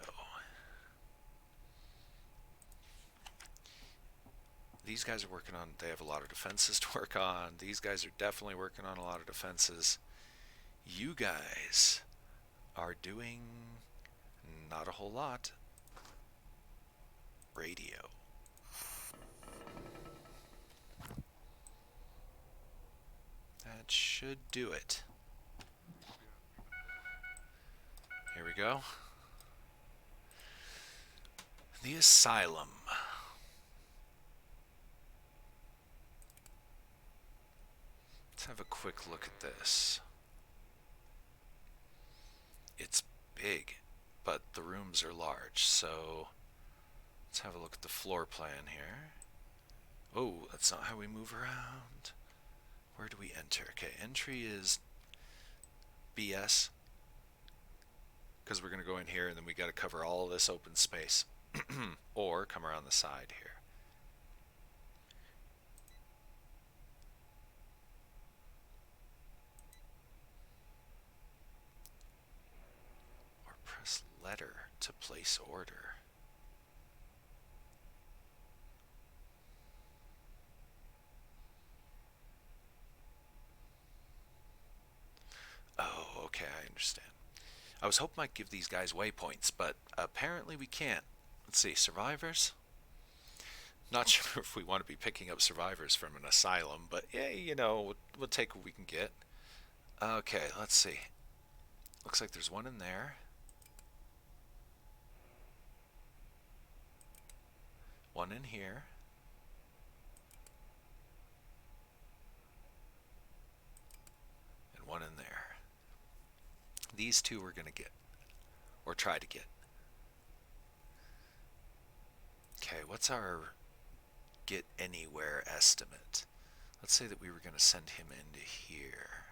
These guys are working on, they have a lot of defenses to work on. These guys are definitely working on a lot of defenses. You guys are doing not a whole lot. Radio. That should do it. Here we go. The Asylum. Let's have a quick look at this. It's big, but the rooms are large, so let's have a look at the floor plan here. Oh, that's not how we move around. Where do we enter? Okay, entry is BS, because we're going to go in here and then we got to cover all of this open space. Or come around the side here. Or press letter to place order. Oh, okay, I understand. I was hoping I'd give these guys waypoints, but apparently we can't. Let's see, survivors? Not sure if we want to be picking up survivors from an asylum, but yeah, you know, we'll take what we can get. Okay, let's see. Looks like there's one in there. One in here. And one in there. These two we're going to get. Or try to get. Okay, what's our get anywhere estimate? Let's say that we were going to send him into here.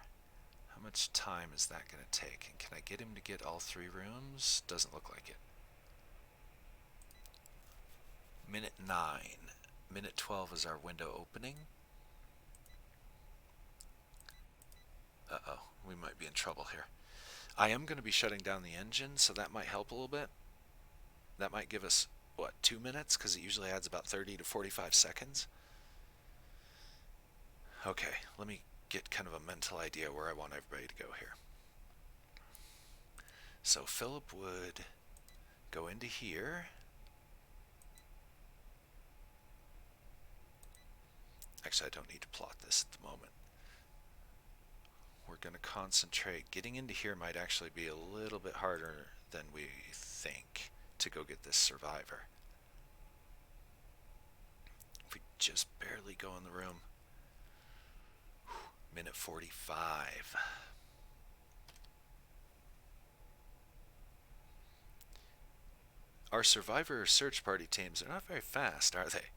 How much time is that going to take? And can I get him to get all 3 rooms? Doesn't look like it. Minute 9. Minute 12 is our window opening. Uh-oh, we might be in trouble here. I am going to be shutting down the engine, so that might help a little bit. That might give us, what, 2 minutes? Because it usually adds about 30 to 45 seconds. Okay, let me get kind of a mental idea where I want everybody to go here. So Philip would go into here. Actually, I don't need to plot this at the moment. We're going to concentrate. Getting into here might actually be a little bit harder than we think to go get this survivor. If we just barely go in the room. Minute 45. Our survivor search party teams are not very fast, are they?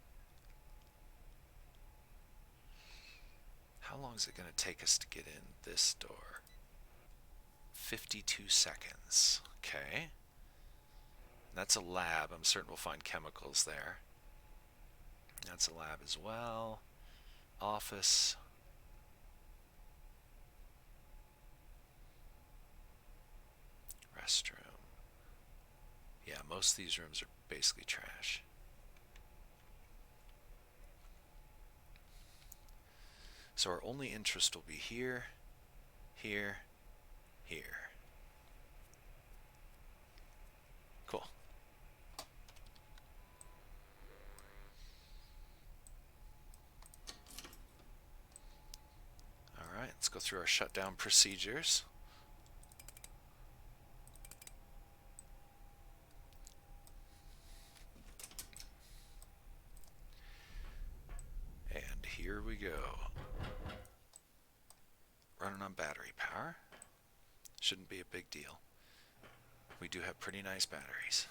How long is it going to take us to get in this door? 52 seconds. Okay. That's a lab. I'm certain we'll find chemicals there. That's a lab as well. Office. Restroom. Yeah, most of these rooms are basically trash. So our only interest will be here, here, here. Cool. Alright, let's go through our shutdown procedures. Shouldn't be a big deal. We do have pretty nice batteries.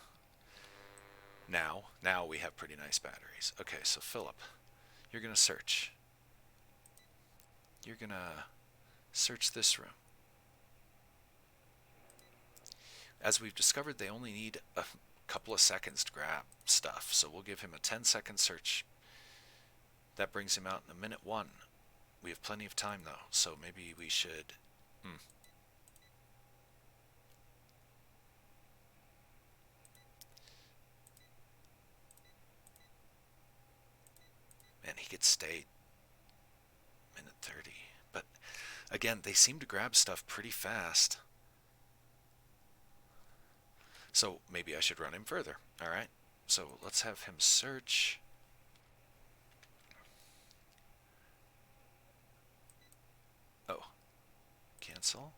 Now we have pretty nice batteries. Okay, so Philip, you're going to search. You're going to search this room. As we've discovered, they only need a couple of seconds to grab stuff, so we'll give him a 10-second search. That brings him out in a minute 1. We have plenty of time, though, so maybe we should... Man, he could stay minute 30. But, again, they seem to grab stuff pretty fast. So maybe I should run him further. Alright, so let's have him search. Oh. Cancel.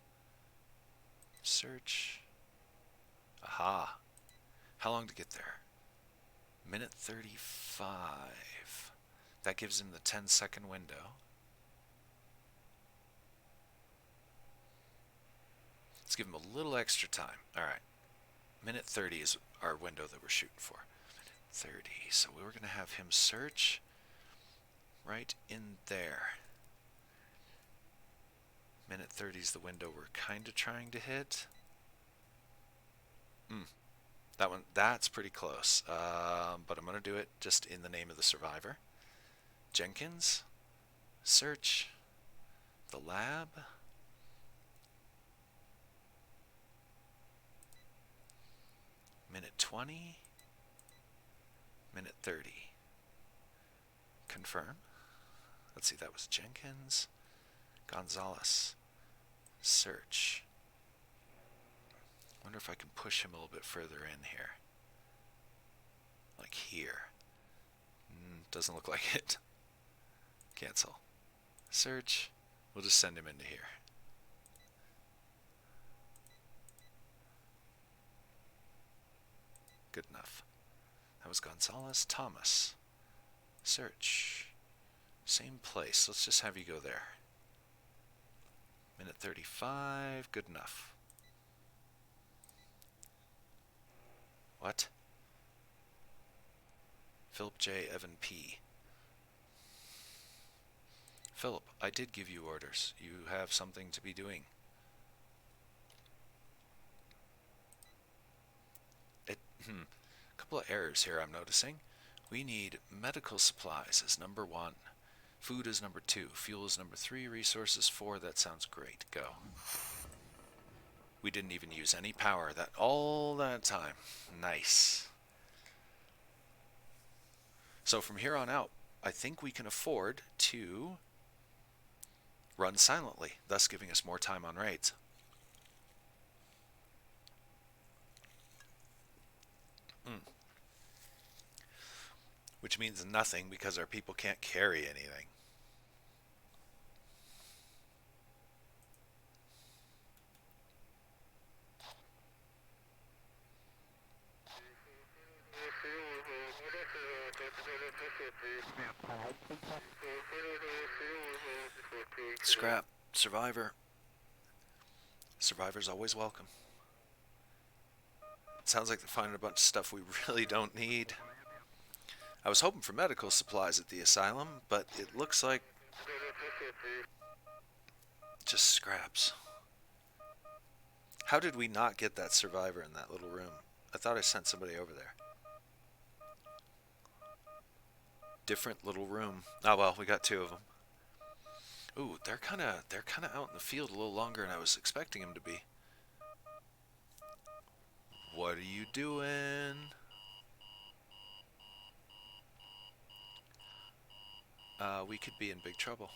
Search. Aha. How long to get there? Minute 35. That gives him the 10-second window. Let's give him a little extra time. Alright. Minute 30 is our window that we're shooting for. Minute 30. So we were going to have him search right in there. Minute 30 is the window we're kind of trying to hit. That's pretty close. But I'm going to do it just in the name of the survivor. Jenkins, search the lab. Minute 20, minute 30. Confirm. Let's see, that was Jenkins. Gonzalez, search. Wonder if I can push him a little bit further in here. Like here. Doesn't look like it. Cancel. Search. We'll just send him into here. Good enough. That was Gonzalez. Thomas. Search. Same place. Let's just have you go there. Minute 35. Good enough. What? Philip J. Evan P. Philip, I did give you orders. You have something to be doing. A couple of errors here I'm noticing. We need medical supplies as number 1. Food is number 2. Fuel is number 3. Resources 4. That sounds great. Go. We didn't even use any power all that time. Nice. So from here on out, I think we can afford to run silently, thus giving us more time on raids. Which means nothing because our people can't carry anything. Scrap. Survivor. Survivor's always welcome. It sounds like they're finding a bunch of stuff we really don't need. I was hoping for medical supplies at the asylum, but it looks like just scraps. How did we not get that survivor in that little room? I thought I sent somebody over there. Different little room. Oh well, we got 2 of them. Ooh, they're kind of out in the field a little longer than I was expecting them to be. What are you doing? We could be in big trouble.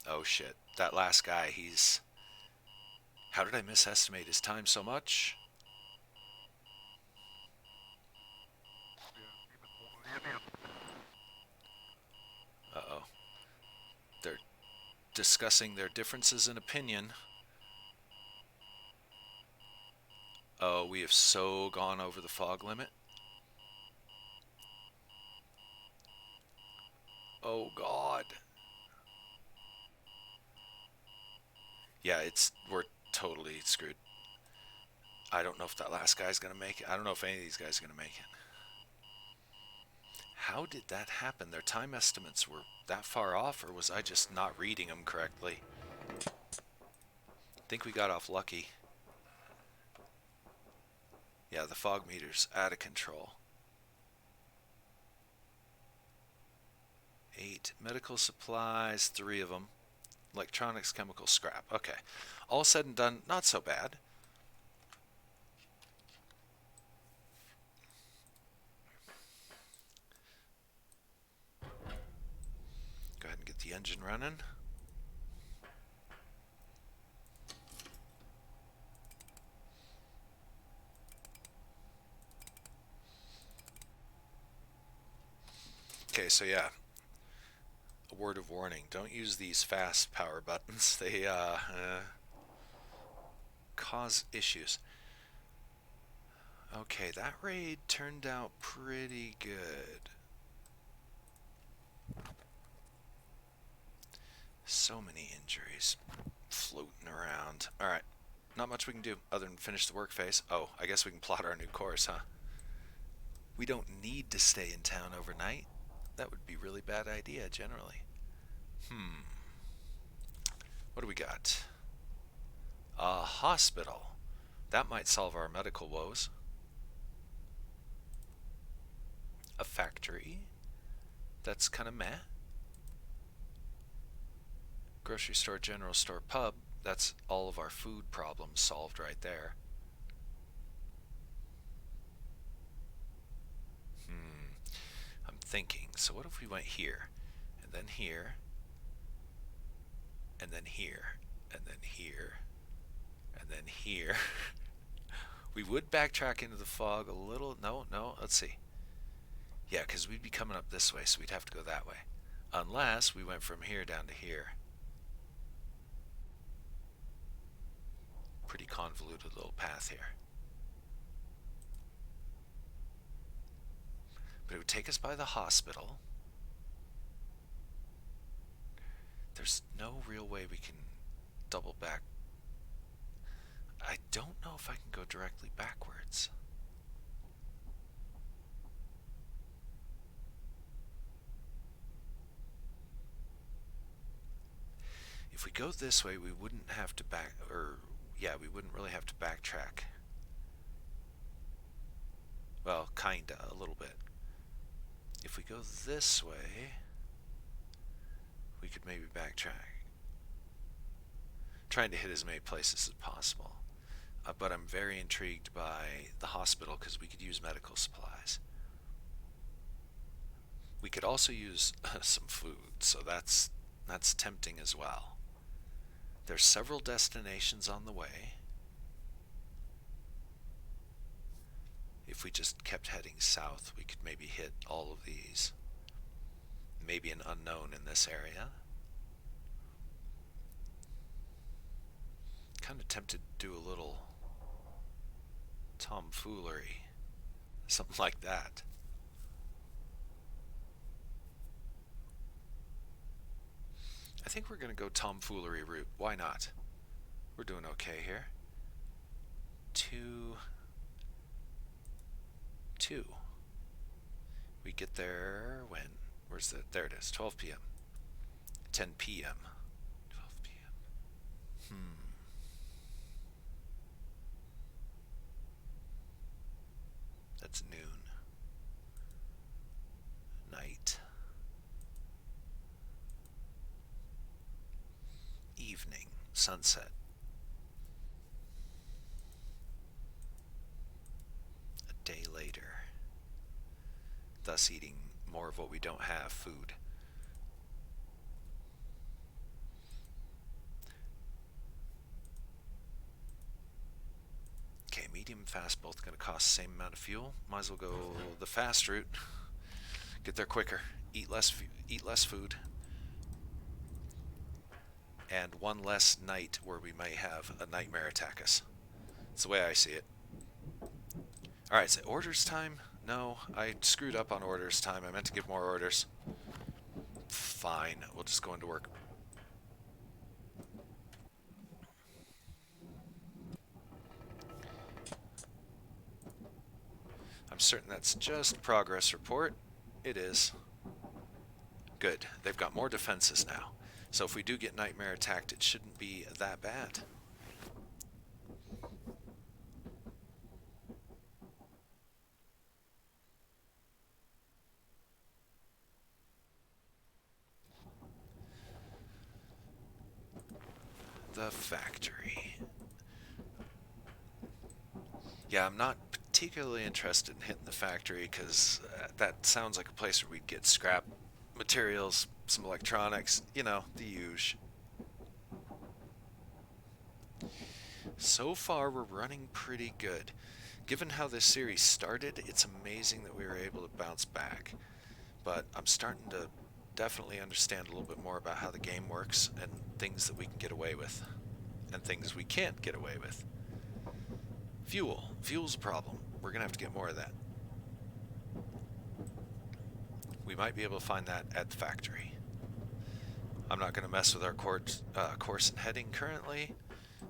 Oh shit, that last guy, he's... How did I misestimate his time so much? Uh-oh. They're discussing their differences in opinion. Oh, we have so gone over the fog limit. Oh, God. Yeah, we're totally screwed. I don't know if that last guy's gonna make it. I don't know if any of these guys are gonna make it. How did that happen? Their time estimates were that far off, or was I just not reading them correctly? I think we got off lucky. Yeah, the fog meter's out of control. 8 medical supplies, 3 of them. Electronics, chemical, scrap. Okay. All said and done, not so bad. Go ahead and get the engine running. Okay, so yeah, a word of warning. Don't use these fast power buttons. They cause issues. Okay, that raid turned out pretty good. So many injuries floating around. Alright, not much we can do other than finish the work phase. Oh, I guess we can plot our new course, huh? We don't need to stay in town overnight. That would be a really bad idea, generally. What do we got? A hospital. That might solve our medical woes. A factory. That's kind of meh. Grocery store, general store, pub. That's all of our food problems solved right there. I'm thinking. So what if we went here, and then here, and then here, and then here, and then here? We would backtrack into the fog a little. No, let's see. Yeah, because we'd be coming up this way, so we'd have to go that way. Unless we went from here down to here. Pretty convoluted little path here. But it would take us by the hospital. There's no real way we can double back. I don't know if I can go directly backwards. If we go this way, we wouldn't have to we wouldn't really have to backtrack. Well, kinda, a little bit. If we go this way, we could maybe backtrack. Trying to hit as many places as possible. But I'm very intrigued by the hospital because we could use medical supplies. We could also use some food, so that's tempting as well. There's several destinations on the way. If we just kept heading south, we could maybe hit all of these. Maybe an unknown in this area. Kind of tempted to do a little tomfoolery. Something like that. I think we're going to go tomfoolery route. Why not? We're doing okay here. 2. We get there when? Where's the? There it is. 12 p.m. 10 p.m. 12 p.m. That's noon. Night. Evening. Sunset. A day later. Thus eating more of what we don't have, food. Okay, medium and fast both going to cost the same amount of fuel. Might as well go the fast route. Get there quicker. Eat less food. And one less night where we may have a nightmare attack us. That's the way I see it. Alright, so orders time? No, I screwed up on orders time. I meant to give more orders. Fine, we'll just go into work. I'm certain that's just a progress report. It is. Good. They've got more defenses now. So if we do get Nightmare attacked, it shouldn't be that bad. The factory. Yeah, I'm not particularly interested in hitting the factory because that sounds like a place where we'd get scrap materials, some electronics, you know, the usual. So far, we're running pretty good. Given how this series started, it's amazing that we were able to bounce back. But I'm starting to definitely understand a little bit more about how the game works and things that we can get away with and things we can't get away with. Fuel. Fuel's a problem. We're going to have to get more of that. We might be able to find that at the factory. I'm not going to mess with our course and heading currently.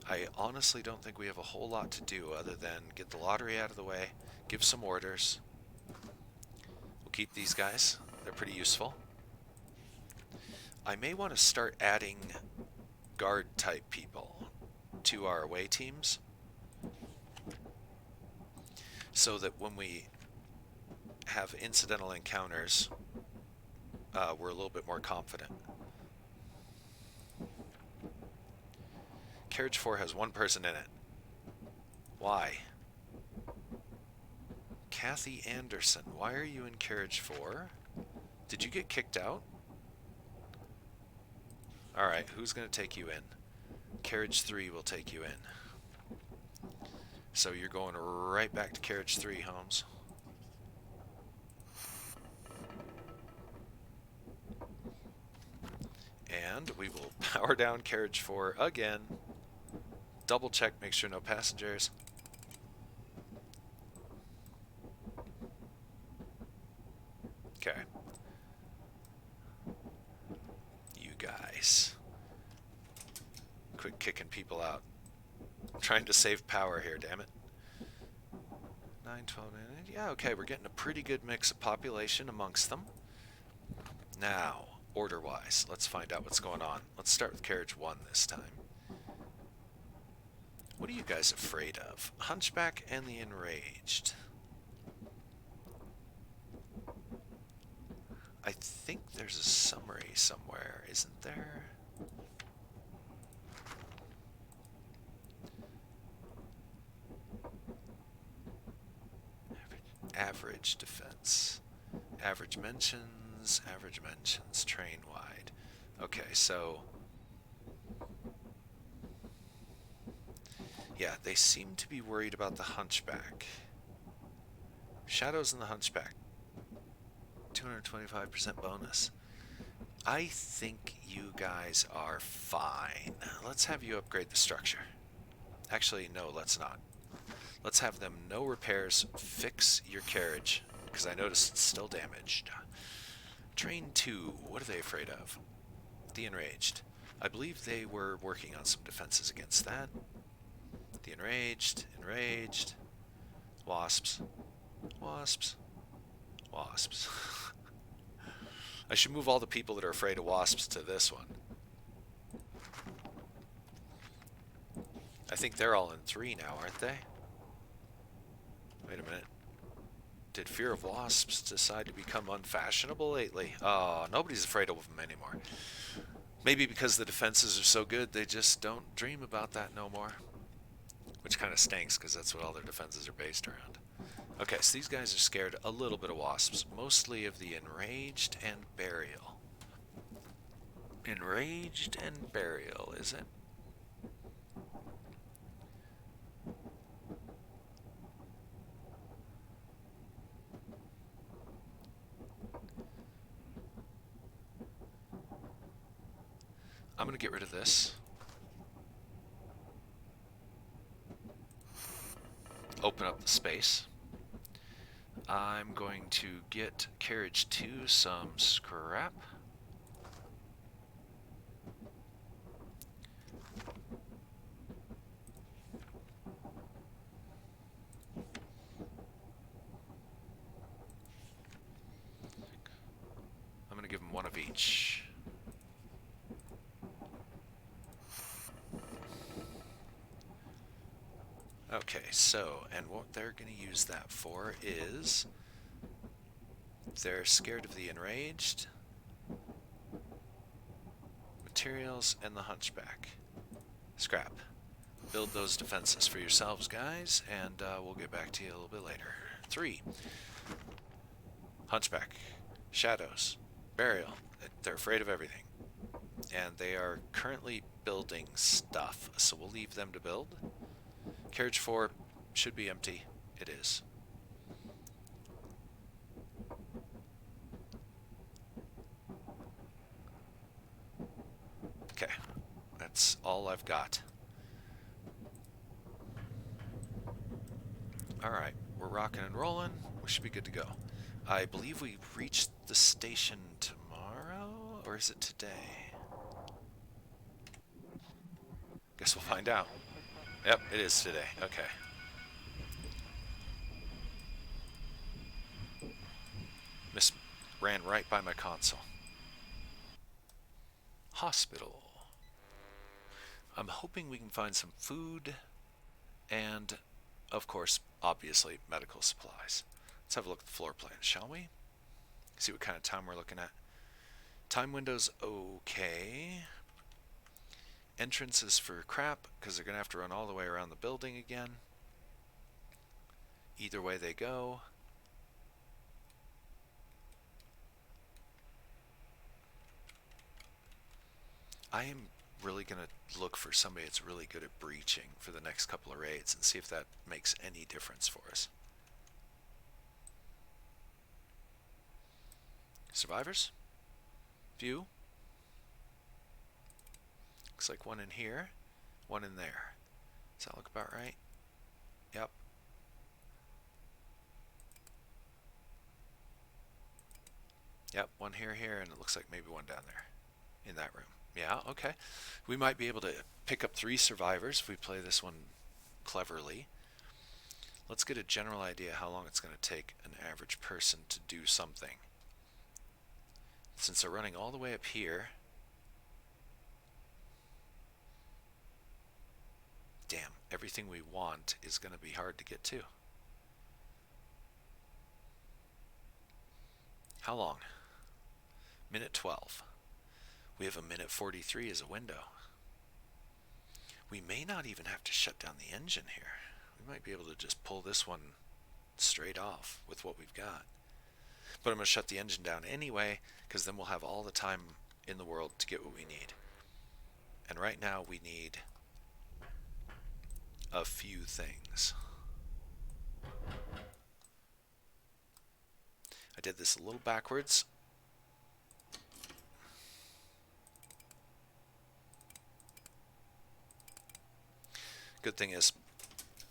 I honestly don't think we have a whole lot to do other than get the lottery out of the way, give some orders. We'll keep these guys. They're pretty useful. I may want to start adding guard-type people to our away teams so that when we have incidental encounters, we're a little bit more confident. Carriage 4 has one person in it. Why? Kathy Anderson, why are you in Carriage 4? Did you get kicked out? Alright, who's going to take you in? Carriage 3 will take you in. So you're going right back to Carriage 3, Holmes. And we will power down Carriage 4 again. Double check, make sure no passengers. Okay. You guys. Quit kicking people out. I'm trying to save power here, damn it. 9, 12, 9, yeah, okay, we're getting a pretty good mix of population amongst them. Now, order-wise, let's find out what's going on. Let's start with Carriage 1 this time. What are you guys afraid of? Hunchback and the Enraged. I think there's a summary somewhere, isn't there? Average defense. Average mentions, train wide. Okay, so... yeah, they seem to be worried about the Hunchback. Shadows in the Hunchback. 225% bonus. I think you guys are fine. Let's have you upgrade the structure. Actually, no, let's not. Let's have them no repairs, fix your carriage, because I noticed it's still damaged. Train 2, what are they afraid of? The Enraged. I believe they were working on some defenses against that. The Enraged, Enraged, Wasps, Wasps, Wasps. I should move all the people that are afraid of wasps to this one. I think they're all in 3 now, aren't they? Wait a minute. Did fear of wasps decide to become unfashionable lately? Oh, nobody's afraid of them anymore. Maybe because the defenses are so good, they just don't dream about that no more. Which kind of stinks, because that's what all their defenses are based around. Okay, so these guys are scared a little bit of wasps, mostly of the Enraged and Burial. Enraged and Burial, is it? I'm going to get rid of this. Open up the space. I'm going to get Carriage 2 some scrap. breach. Okay, so, and what they're going to use that for is they're scared of the enraged, materials, and the hunchback. Scrap. Build those defenses for yourselves, guys, and we'll get back to you a little bit later. 3. Hunchback. Shadows. Burial. They're afraid of everything. And they are currently building stuff, so we'll leave them to build. Carriage 4 should be empty. It is. Okay. That's all I've got. Alright, we're rocking and rolling. We should be good to go. I believe we reached the station tomorrow, or is it today? Guess we'll find out. Yep, it is today. Okay. Miss ran right by my console. Hospital. I'm hoping we can find some food and, of course, obviously, medical supplies. Let's have a look at the floor plan, shall we? See what kind of time we're looking at. Time window's okay. Entrance is for crap, because they're going to have to run all the way around the building again. Either way they go. I am really going to look for somebody that's really good at breaching for the next couple of raids and see if that makes any difference for us. Survivors? Few. Looks like one in here, one in there. Does that look about right? Yep. Yep, one here, and it looks like maybe one down there in that room. Yeah, okay. We might be able to pick up 3 survivors if we play this one cleverly. Let's get a general idea how long it's going to take an average person to do something. Since they're running all the way up here, damn, everything we want is going to be hard to get to. How long? Minute 12. We have a minute 43 as a window. We may not even have to shut down the engine here. We might be able to just pull this one straight off with what we've got. But I'm going to shut the engine down anyway, because then we'll have all the time in the world to get what we need. And right now we need a few things. I did this a little backwards. Good thing is,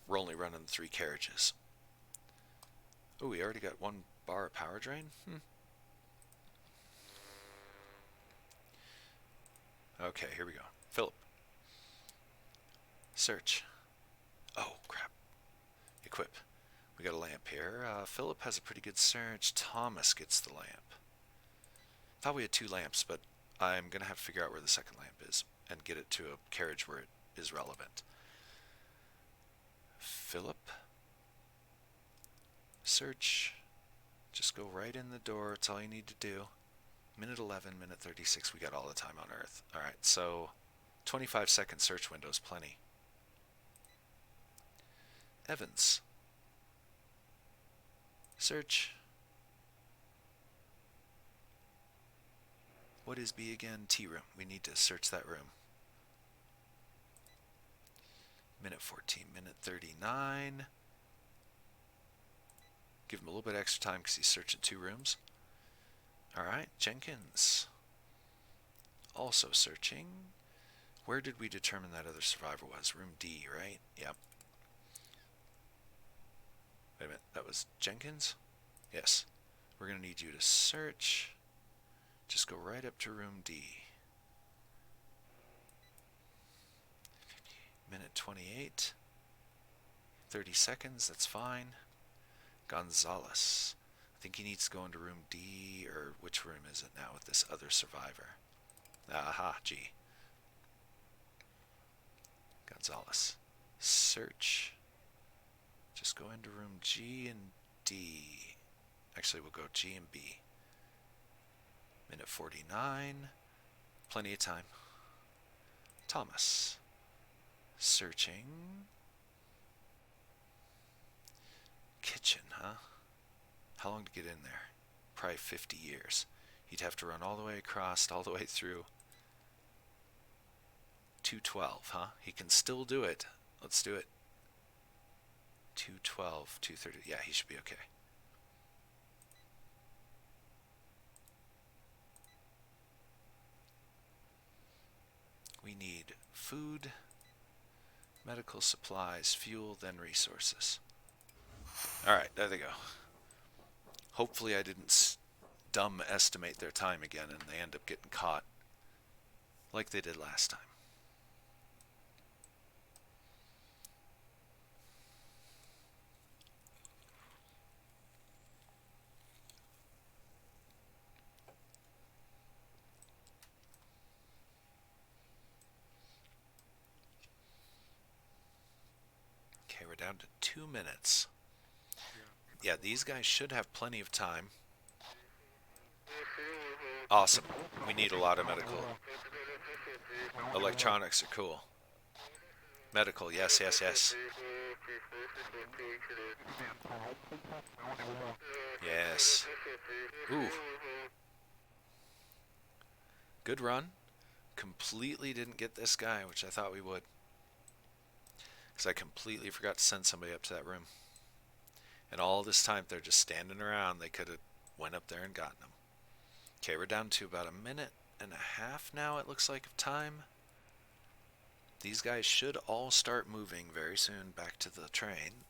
we're only running 3 carriages. Oh, we already got 1 bar of power drain? Okay, here we go. Philip. Search. Oh, crap. Equip. We got a lamp here. Philip has a pretty good search. Thomas gets the lamp. Thought we had 2 lamps, but I'm going to have to figure out where the second lamp is and get it to a carriage where it is relevant. Philip. Search. Just go right in the door. It's all you need to do. Minute 11, minute 36. We got all the time on Earth. Alright, so 25-second search window is plenty. Evans. Search. What is B again? Tea room. We need to search that room. Minute 14, minute 39. Give him a little bit extra time because he's searching 2 rooms. Alright, Jenkins. Also searching. Where did we determine that other survivor was? Room D, right? Yep. Wait a minute, that was Jenkins? Yes. We're going to need you to search. Just go right up to room D. Minute 28. 30 seconds, that's fine. Gonzalez. I think he needs to go into room D, or which room is it now with this other survivor? Aha, G. Gonzalez. Search. Just go into room G and D. Actually, we'll go G and B. Minute 49. Plenty of time. Thomas. Searching. Kitchen, huh? How long to get in there? Probably 50 years. He'd have to run all the way across, all the way through. 212, huh? He can still do it. Let's do it. 212, 230. Yeah, he should be okay. We need food, medical supplies, fuel, then resources. Alright, there they go. Hopefully I didn't dumb estimate their time again and they end up getting caught like they did last time. Okay, we're down to 2 minutes. Yeah, these guys should have plenty of time. Awesome. We need a lot of medical. Electronics are cool. Medical, yes, yes, yes. Yes. Ooh. Good run. Completely didn't get this guy, which I thought we would. Because I completely forgot to send somebody up to that room. And all this time, if they're just standing around, they could have went up there and gotten them. Okay, we're down to about 1.5 minutes now, it looks like, of time. These guys should all start moving very soon back to the train.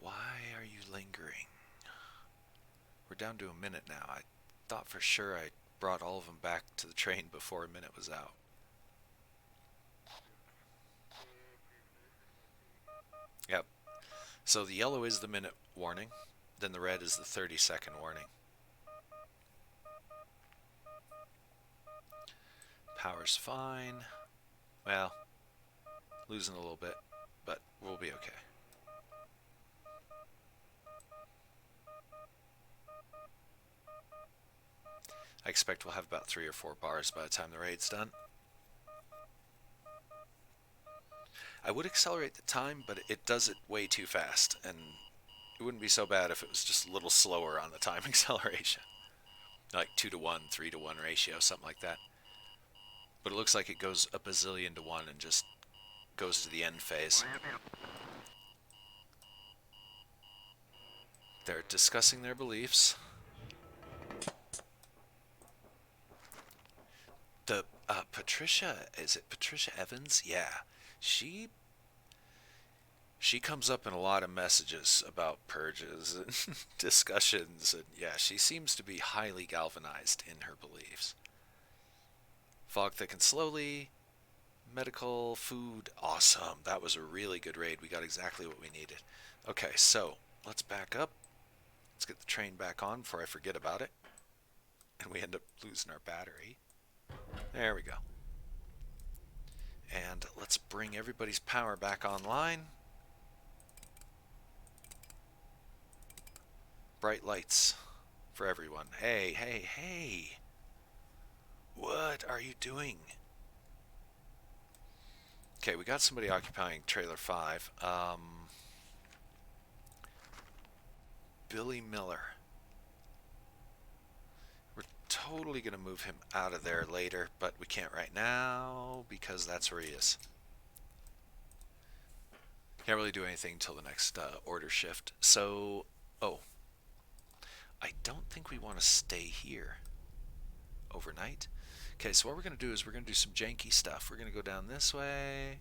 Why are you lingering? We're down to 1 minute now. I thought for sure I brought all of them back to the train before 1 minute was out. Yep. So the yellow is the minute warning, then the red is the 30-second warning. Power's fine. Well, losing a little bit, but we'll be okay. I expect we'll have about 3 or 4 bars by the time the raid's done. I would accelerate the time, but it does it way too fast, and it wouldn't be so bad if it was just a little slower on the time acceleration. Like 2 to 1, 3 to 1 ratio, something like that. But it looks like it goes a bazillion to 1 and just goes to the end phase. They're discussing their beliefs. The Patricia, is it Patricia Evans? Yeah. She comes up in a lot of messages about purges and discussions, and yeah, she seems to be highly galvanized in her beliefs. Fog thickens slowly. Medical, food, awesome. That was a really good raid. We got exactly what we needed. Okay, so let's back up. Let's get the train back on before I forget about it. And we end up losing our battery. There we go. And let's bring everybody's power back online. Bright lights for everyone. Hey, hey, hey. What are you doing? Okay, we got somebody occupying trailer 5. Billy Miller. We're totally going to move him out of there later, but we can't right now because that's where he is. Can't really do anything until the next order shift. So, oh, I don't think we want to stay here overnight. Okay, so what we're going to do is we're going to do some janky stuff. We're going to go down this way,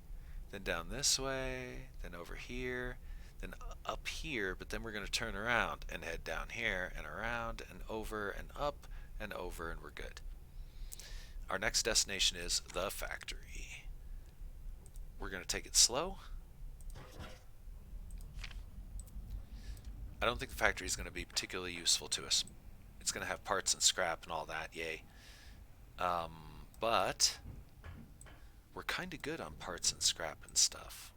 then down this way, then over here, then up here, but then we're going to turn around and head down here and around and over and up and over, and we're good. Our next destination is the factory. We're going to take it slow. I don't think the factory is going to be particularly useful to us. It's going to have parts and scrap and all that, yay. Um, but we're kind of good on parts and scrap and stuff.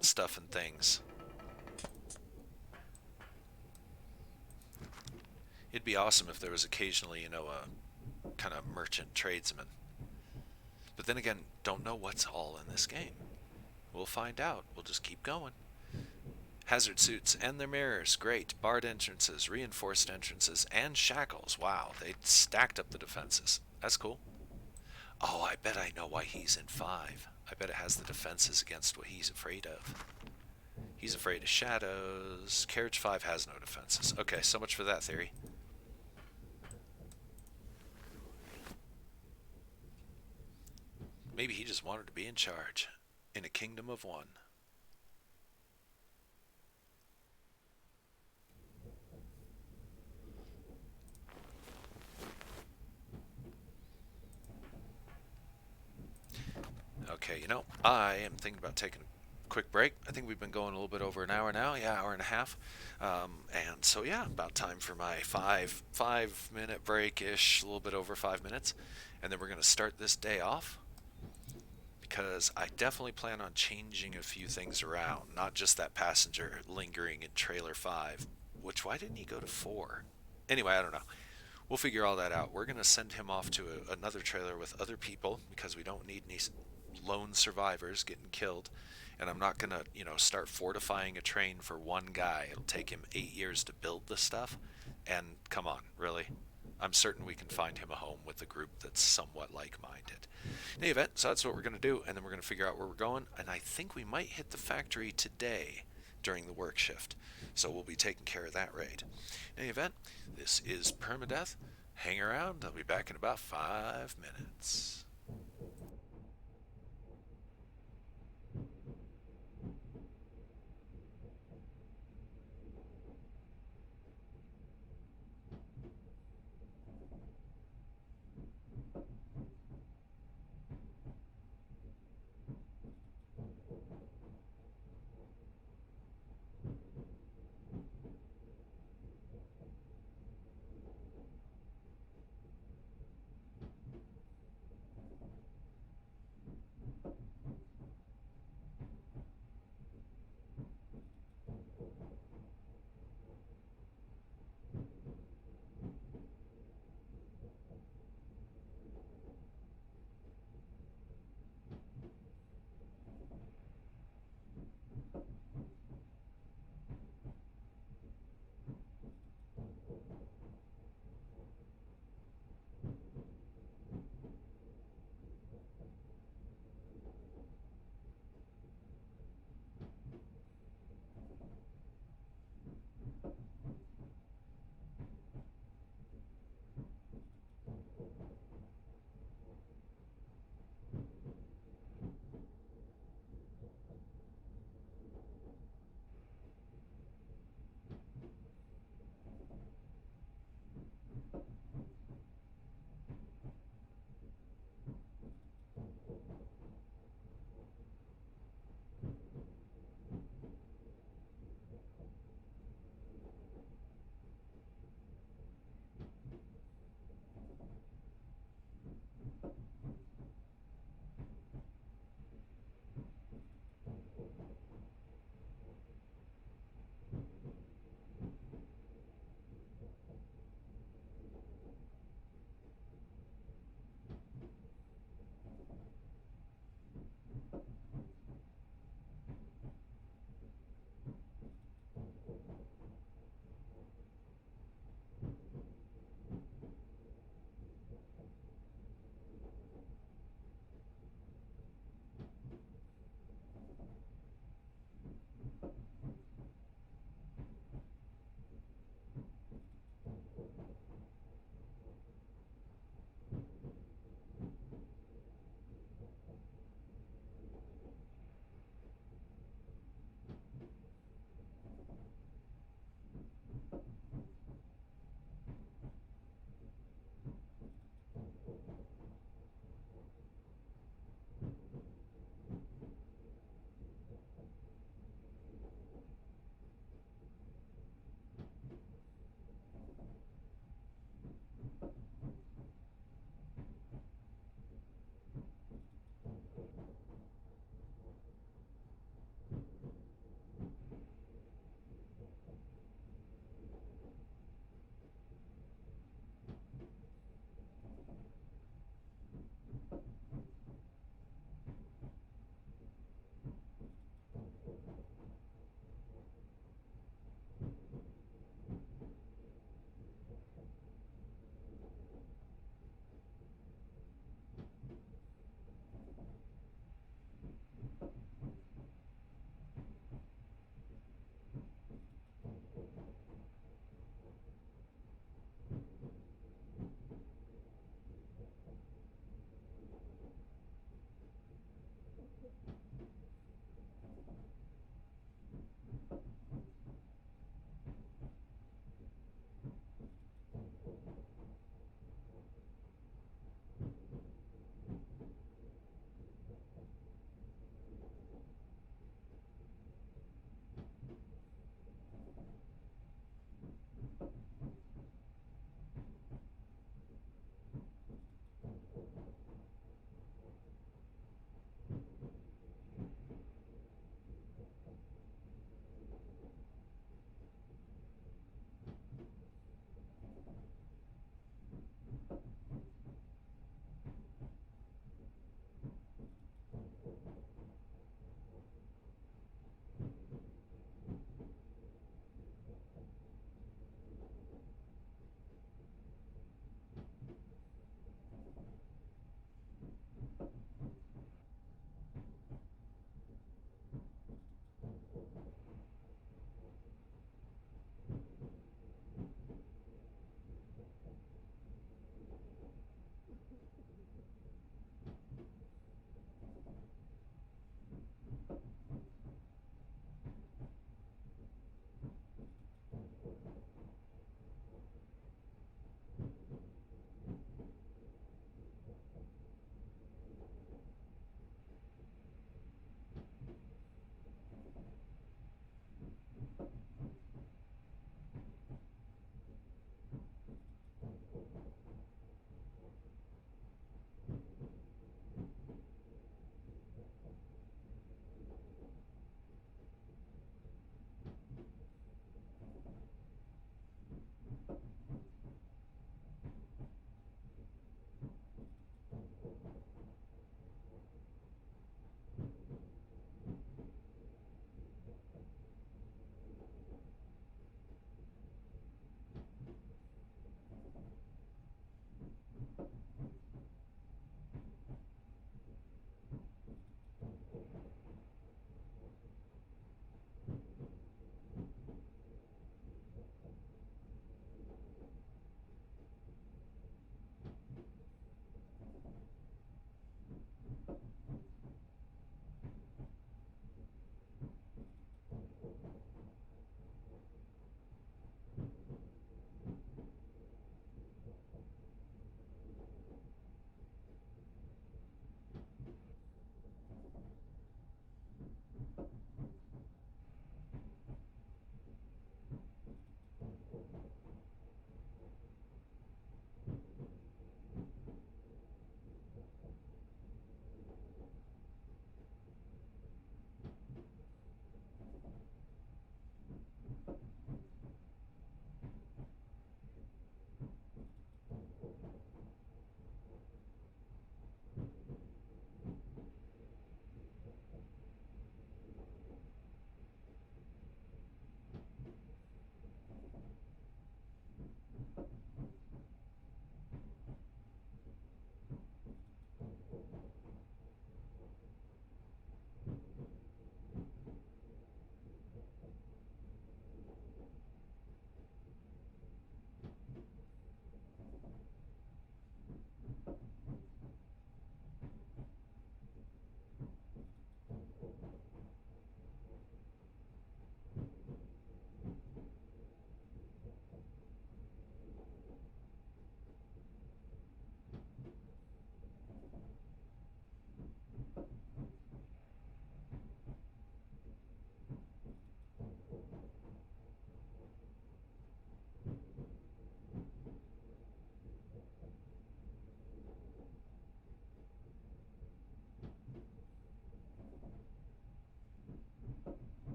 Stuff and things. It'd be awesome if there was occasionally, a kind of merchant tradesman. But then again, don't know what's all in this game. We'll find out. We'll just keep going. Hazard suits and their mirrors, great. Barred entrances, reinforced entrances, and shackles. Wow, they stacked up the defenses. That's cool. Oh, I bet I know why he's in 5. I bet it has the defenses against what he's afraid of. He's afraid of shadows. Carriage 5 has no defenses. Okay, so much for that theory. Maybe he just wanted to be in charge in a kingdom of one. Okay, I am thinking about taking a quick break. I think we've been going a little bit over an hour now. Yeah, hour and a half. And so yeah, about time for my 5 minute break ish, a little bit over 5 minutes, and then we're gonna start this day off because I definitely plan on changing a few things around. Not just that passenger lingering in trailer 5. Which why didn't he go to 4? Anyway, I don't know. We'll figure all that out. We're going to send him off to another trailer with other people because we don't need any lone survivors getting killed. And I'm not going to, start fortifying a train for one guy. It'll take him 8 years to build the stuff. And come on, really? I'm certain we can find him a home with a group that's somewhat like-minded. In any event, so that's what we're going to do, and then we're going to figure out where we're going. And I think we might hit the factory today during the work shift. So we'll be taking care of that raid. In any event, this is Permadeath. Hang around. I'll be back in about 5 minutes.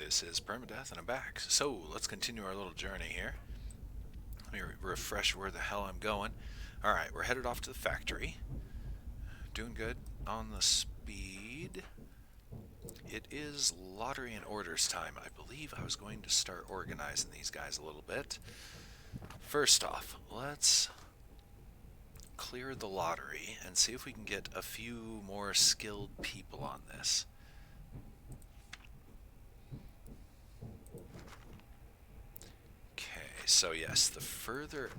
This is Permadeath, and I'm back. So, let's continue our little journey here. Let me refresh where the hell I'm going. Alright, we're headed off to the factory. Doing good on the speed. It is lottery and orders time. I believe I was going to start organizing these guys a little bit. First off, let's clear the lottery and see if we can get a few more skilled people on this. Okay, so yes, the further...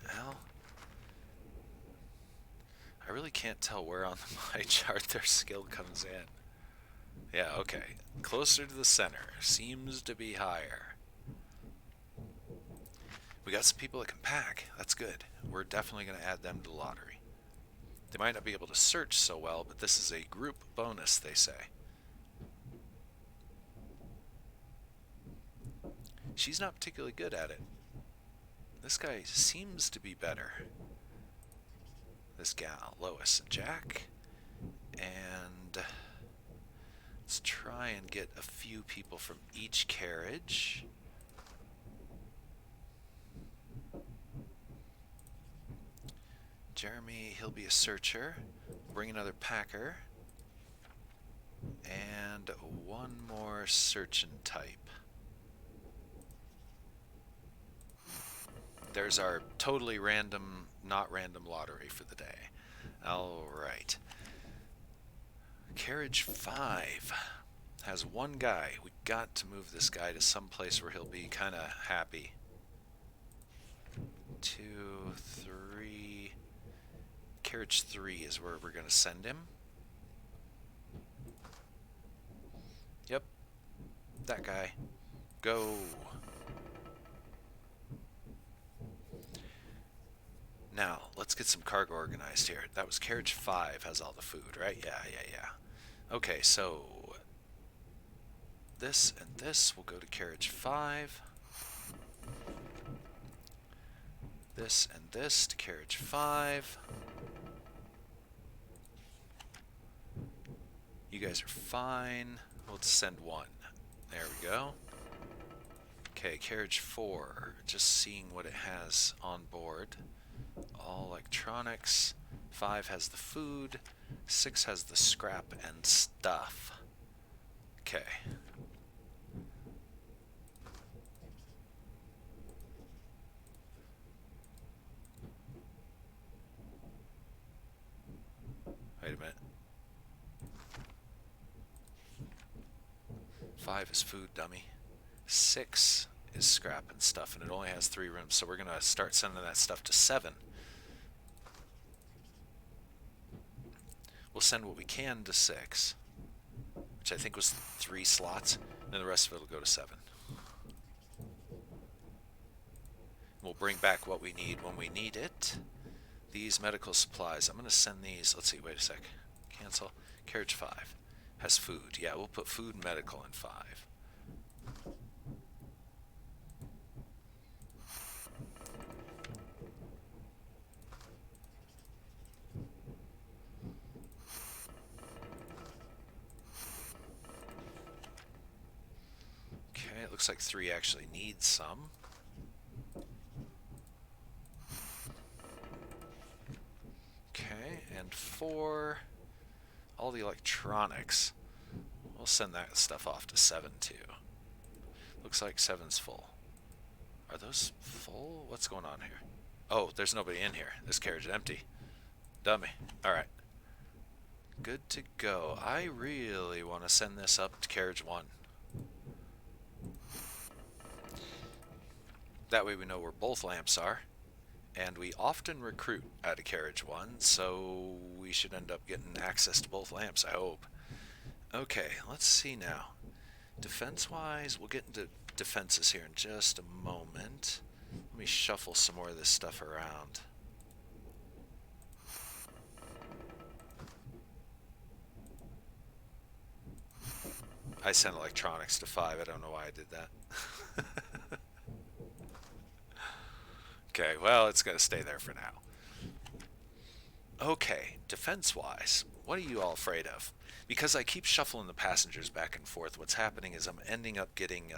Well, I really can't tell where on the pie chart their skill comes in. Yeah, okay. Closer to the center. Seems to be higher. We got some people that can pack. That's good. We're definitely going to add them to the lottery. They might not be able to search so well, but this is a group bonus, they say. She's not particularly good at it. This guy seems to be better. This gal, Lois and Jack. And let's try and get a few people from each carriage. Jeremy, he'll be a searcher. Bring another packer. And one more searching type. There's our totally random, not random lottery for the day. Alright. Carriage 5 has one guy. We got to move this guy to some place where he'll be kind of happy. 2, 3. Carriage 3 is where we're going to send him. Yep. That guy. Go. Now, let's get some cargo organized here. That was carriage 5 has all the food, right? Yeah. Okay, so this and this will go to carriage 5. This and this to carriage 5. You guys are fine. We'll just send one. There we go. Okay, carriage 4. Just seeing what it has on board. All electronics. 5 has the food. 6 has the scrap and stuff. Okay. Wait a minute. 5 is food, dummy. 6 is scrap and stuff, and it only has 3 rooms, so we're going to start sending that stuff to 7. We'll send what we can to 6, which I think was 3 slots, and then the rest of it will go to 7. We'll bring back what we need when we need it. These medical supplies, I'm going to send these, let's see, wait a sec, cancel. Carriage 5 has food. Yeah, we'll put food and medical in 5. Okay, it looks like 3 actually needs some. Okay, and 4, all the electronics. We'll send that stuff off to 7 too. Looks like 7's full. Are those full? What's going on here? Oh, there's nobody in here. This carriage is empty. Dummy. Alright. Good to go. I really want to send this up to carriage 1. That way we know where both lamps are. And we often recruit out of carriage 1, so we should end up getting access to both lamps, I hope. Okay, let's see now. Defense-wise, we'll get into defenses here in just a moment. Let me shuffle some more of this stuff around. I sent electronics to 5. I don't know why I did that. Okay, well, it's going to stay there for now. Okay, defense-wise, what are you all afraid of? Because I keep shuffling the passengers back and forth, what's happening is I'm ending up getting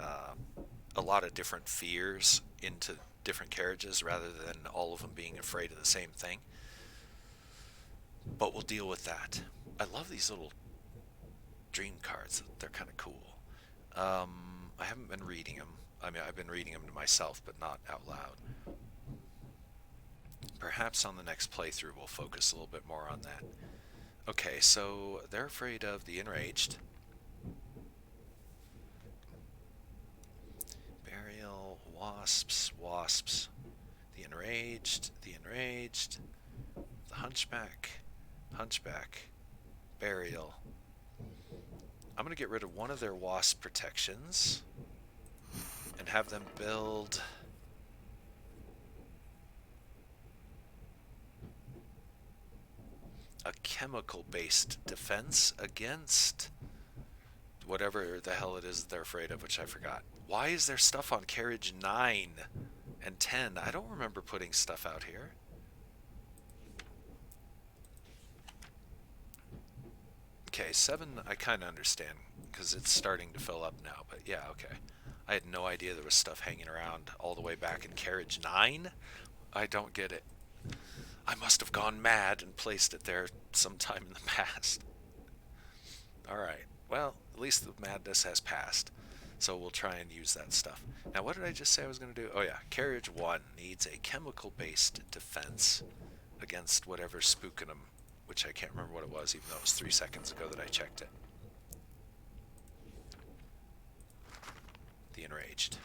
a lot of different fears into different carriages rather than all of them being afraid of the same thing. But we'll deal with that. I love these little dream cards. They're kind of cool. I haven't been reading them. I mean, I've been reading them to myself, but not out loud. Perhaps on the next playthrough we'll focus a little bit more on that. Okay, so they're afraid of the enraged. Burial, wasps, wasps. The enraged, the hunchback, hunchback, burial. I'm going to get rid of one of their wasp protections and have them build a chemical-based defense against whatever the hell it is they're afraid of, which I forgot. Why is there stuff on carriage 9 and 10? I don't remember putting stuff out here. Okay, 7 I kind of understand because it's starting to fill up now, but yeah, okay. I had no idea there was stuff hanging around all the way back in carriage 9. I don't get it. I must have gone mad and placed it there sometime in the past. Alright, well, at least the madness has passed. So we'll try and use that stuff. Now, what did I just say I was going to do? Oh yeah, carriage 1 needs a chemical-based defense against whatever's spooking them, which I can't remember what it was, even though it was 3 seconds ago that I checked it. The enraged.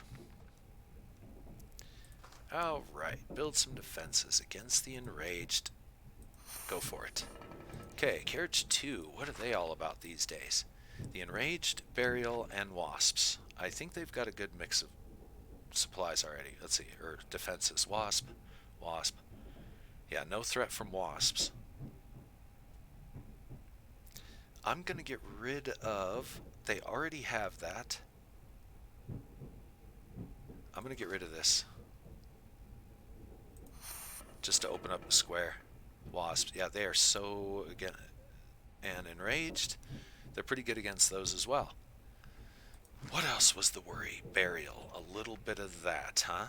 Alright, build some defenses against the enraged. Go for it. Okay, carriage 2, what are they all about these days? The enraged, burial, and wasps. I think they've got a good mix of supplies already. Let's see, or defenses. Wasp, wasp. Yeah, no threat from wasps. I'm going to get rid of... They already have that. I'm going to get rid of this. Just to open up a square. Wasps. Yeah, they are so... Again, and enraged. They're pretty good against those as well. What else was the worry? Burial. A little bit of that, huh?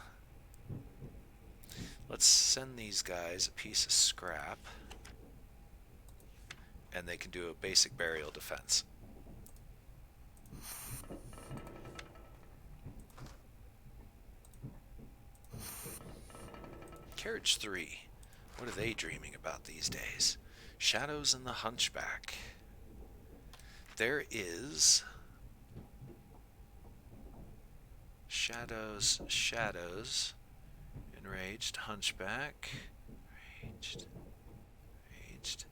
Let's send these guys a piece of scrap. And they can do a basic burial defense. Carriage 3. What are they dreaming about these days? Shadows and the Hunchback. There is... Shadows, shadows. Enraged, Hunchback. Enraged. Enraged.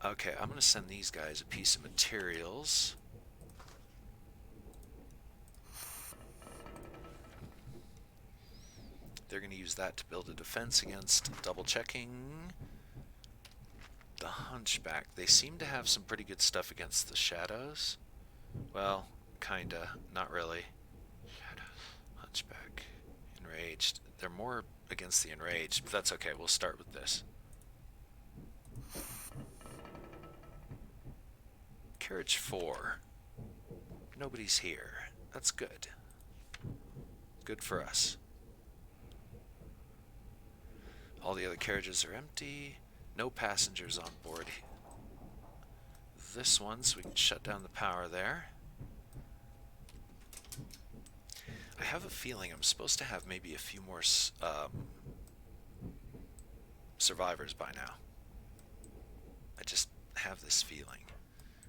Okay, I'm going to send these guys a piece of materials. They're going to use that to build a defense against double checking. The Hunchback. They seem to have some pretty good stuff against the shadows. Well, kinda. Not really. Shadows. Hunchback. Enraged. They're more against the enraged, but that's okay. We'll start with this. Carriage 4. Nobody's here. That's good. Good for us. All the other carriages are empty. No passengers on board. This one, so we can shut down the power there. I have a feeling I'm supposed to have maybe a few more survivors by now. I just have this feeling.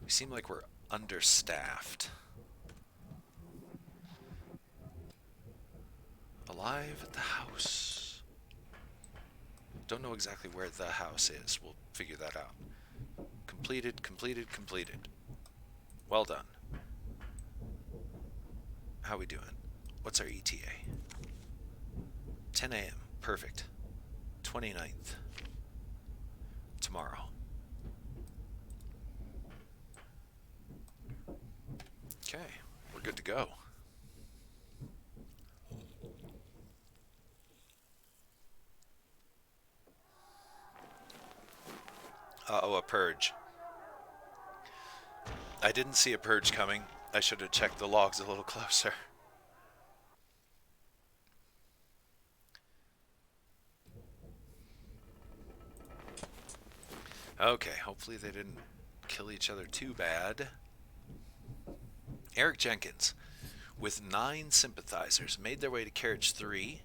We seem like we're understaffed. Alive at the house. Don't know exactly where the house is. We'll figure that out. Completed, completed, completed. Well done. How we doing? What's our ETA? 10 a.m. Perfect. 29th. Tomorrow. Okay, we're good to go. Uh-oh, a purge. I didn't see a purge coming. I should have checked the logs a little closer. Okay, hopefully they didn't kill each other too bad. Eric Jenkins, with 9 sympathizers, made their way to carriage 3.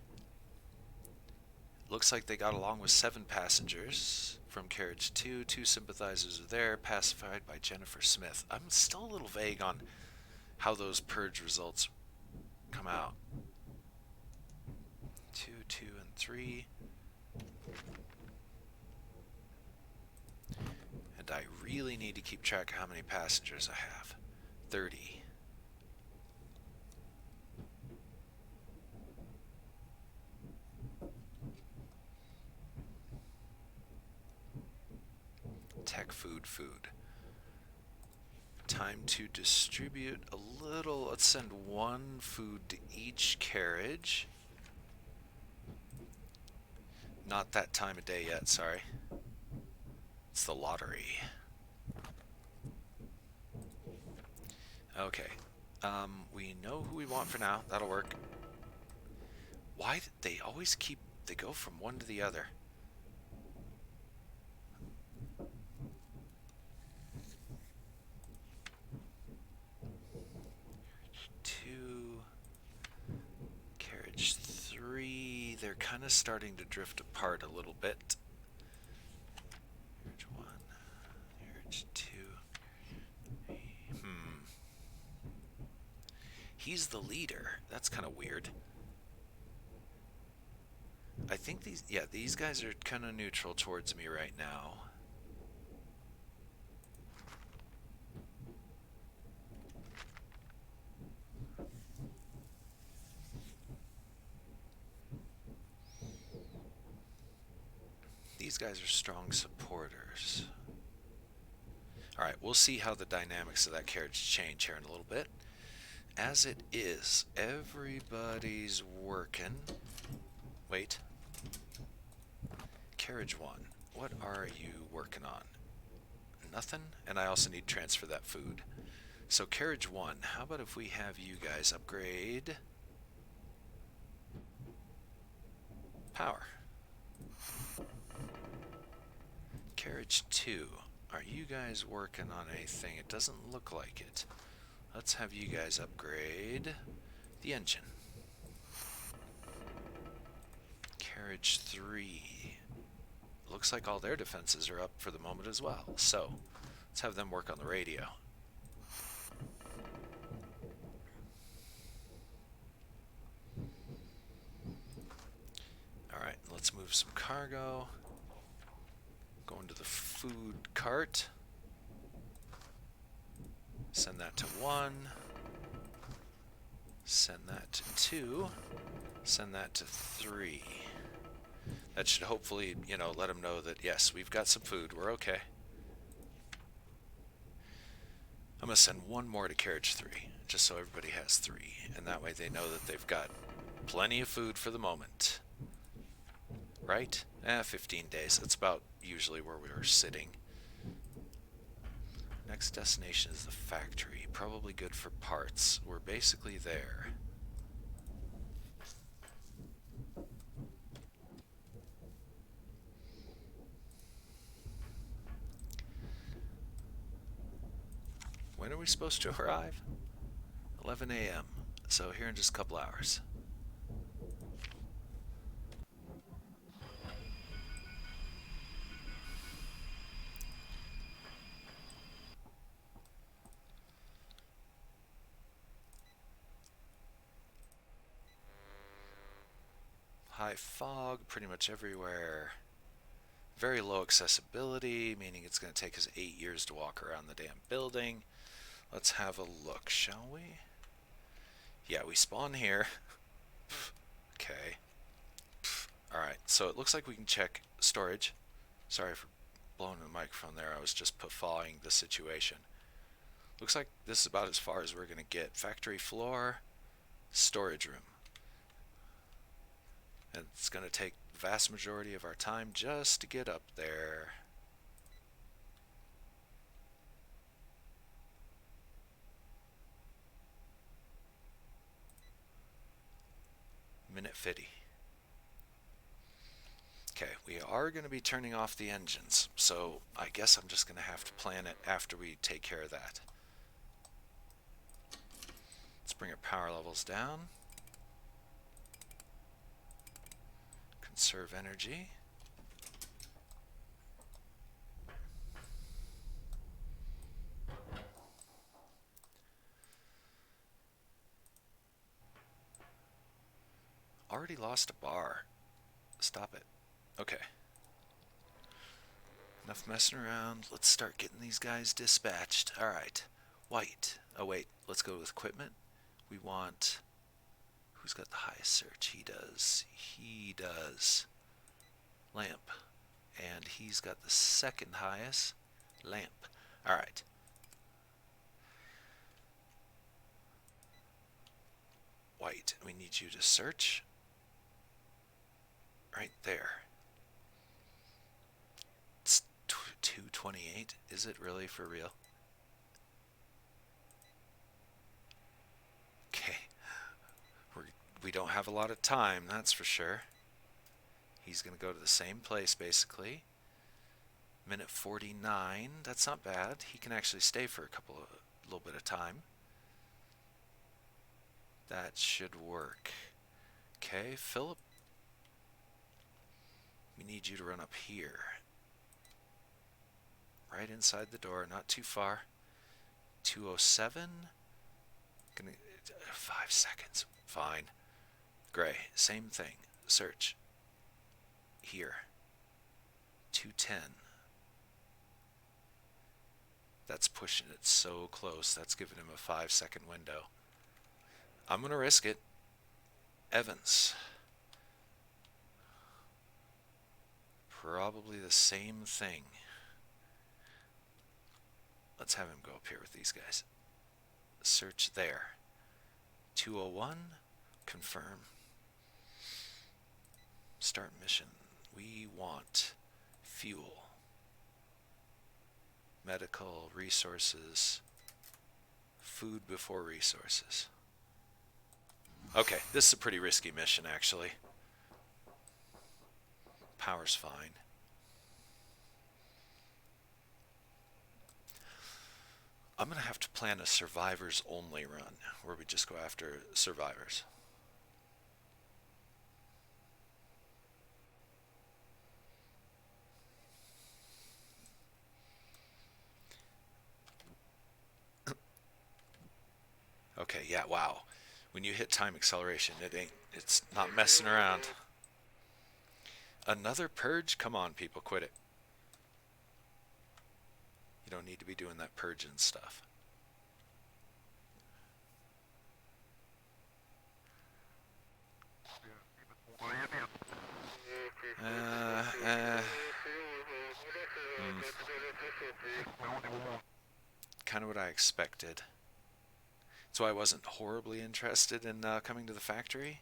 Looks like they got along with 7 passengers from carriage 2. 2 sympathizers are there, pacified by Jennifer Smith. I'm still a little vague on how those purge results come out. 2, 2, and 3. And I really need to keep track of how many passengers I have. 30. Tech food. Time to distribute a little. Let's send 1 food to each carriage. Not that time of day yet, sorry. It's the lottery. Okay. We know who we want for now. That'll work. Why did they always keep... They go from one to the other. Carriage 3, they're kind of starting to drift apart a little bit. Carriage 1, carriage 2. He's the leader. That's kind of weird. I think these guys are kind of neutral towards me right now. These guys are strong supporters. Alright, we'll see how the dynamics of that carriage change here in a little bit. As it is, everybody's working. Wait. Carriage 1, what are you working on? Nothing? And I also need to transfer that food. So carriage 1, how about if we have you guys upgrade power? Carriage 2, are you guys working on anything? It doesn't look like it. Let's have you guys upgrade the engine. Carriage 3, looks like all their defenses are up for the moment as well. So let's have them work on the radio. Alright, let's move some cargo. Going to the food cart. Send that to 1. Send that to 2. Send that to 3. That should hopefully, let them know that, yes, we've got some food. We're okay. I'm going to send 1 more to carriage 3, just so everybody has 3. And that way they know that they've got plenty of food for the moment. Right? 15 days. That's about usually where we were sitting. Next destination is the factory. Probably good for parts. We're basically there. When are we supposed to arrive? 11 a.m. So here in just a couple hours. High fog pretty much everywhere. Very low accessibility, meaning it's going to take us 8 years to walk around the damn building. Let's have a look, shall we? Yeah, we spawn here. Okay. Alright, so it looks like we can check storage. Sorry for blowing the microphone there, I was just following the situation. Looks like this is about as far as we're going to get. Factory floor, storage room. And it's going to take the vast majority of our time just to get up there. fitty. Okay, we are going to be turning off the engines, so I guess I'm just going to have to plan it after we take care of that. Let's bring our power levels down. Conserve energy. Already lost a bar. Stop it. Okay. Enough messing around. Let's start getting these guys dispatched. Alright. White. Oh wait, let's go with equipment. We want... Who's got the highest search? He does. He does. Lamp. And he's got the second highest. Lamp. Alright. White. We need you to search. Right there. It's 228. Is it really for real? Okay. We don't have a lot of time, that's for sure. He's going to go to the same place, basically. Minute 49. That's not bad. He can actually stay for a little bit of time. That should work. Okay, Philip. We need you to run up here. Right inside the door, not too far. 207. Gonna 5 seconds. Fine. Gray, same thing. Search. Here. 210. That's pushing it so close. That's giving him a 5-second window. I'm going to risk it. Evans. Probably the same thing. Let's have him go up here with these guys. Search there. 201. Confirm. Start mission. We want fuel. Medical, resources. Food before resources. Okay, this is a pretty risky mission, actually. Power's fine. I'm going to have to plan a survivors only run, where we just go after survivors. Okay, yeah, wow. When you hit time acceleration, it's not messing around. Another purge? Come on, people, quit it. You don't need to be doing that purging stuff. Kind of what I expected. That's why I wasn't horribly interested in coming to the factory.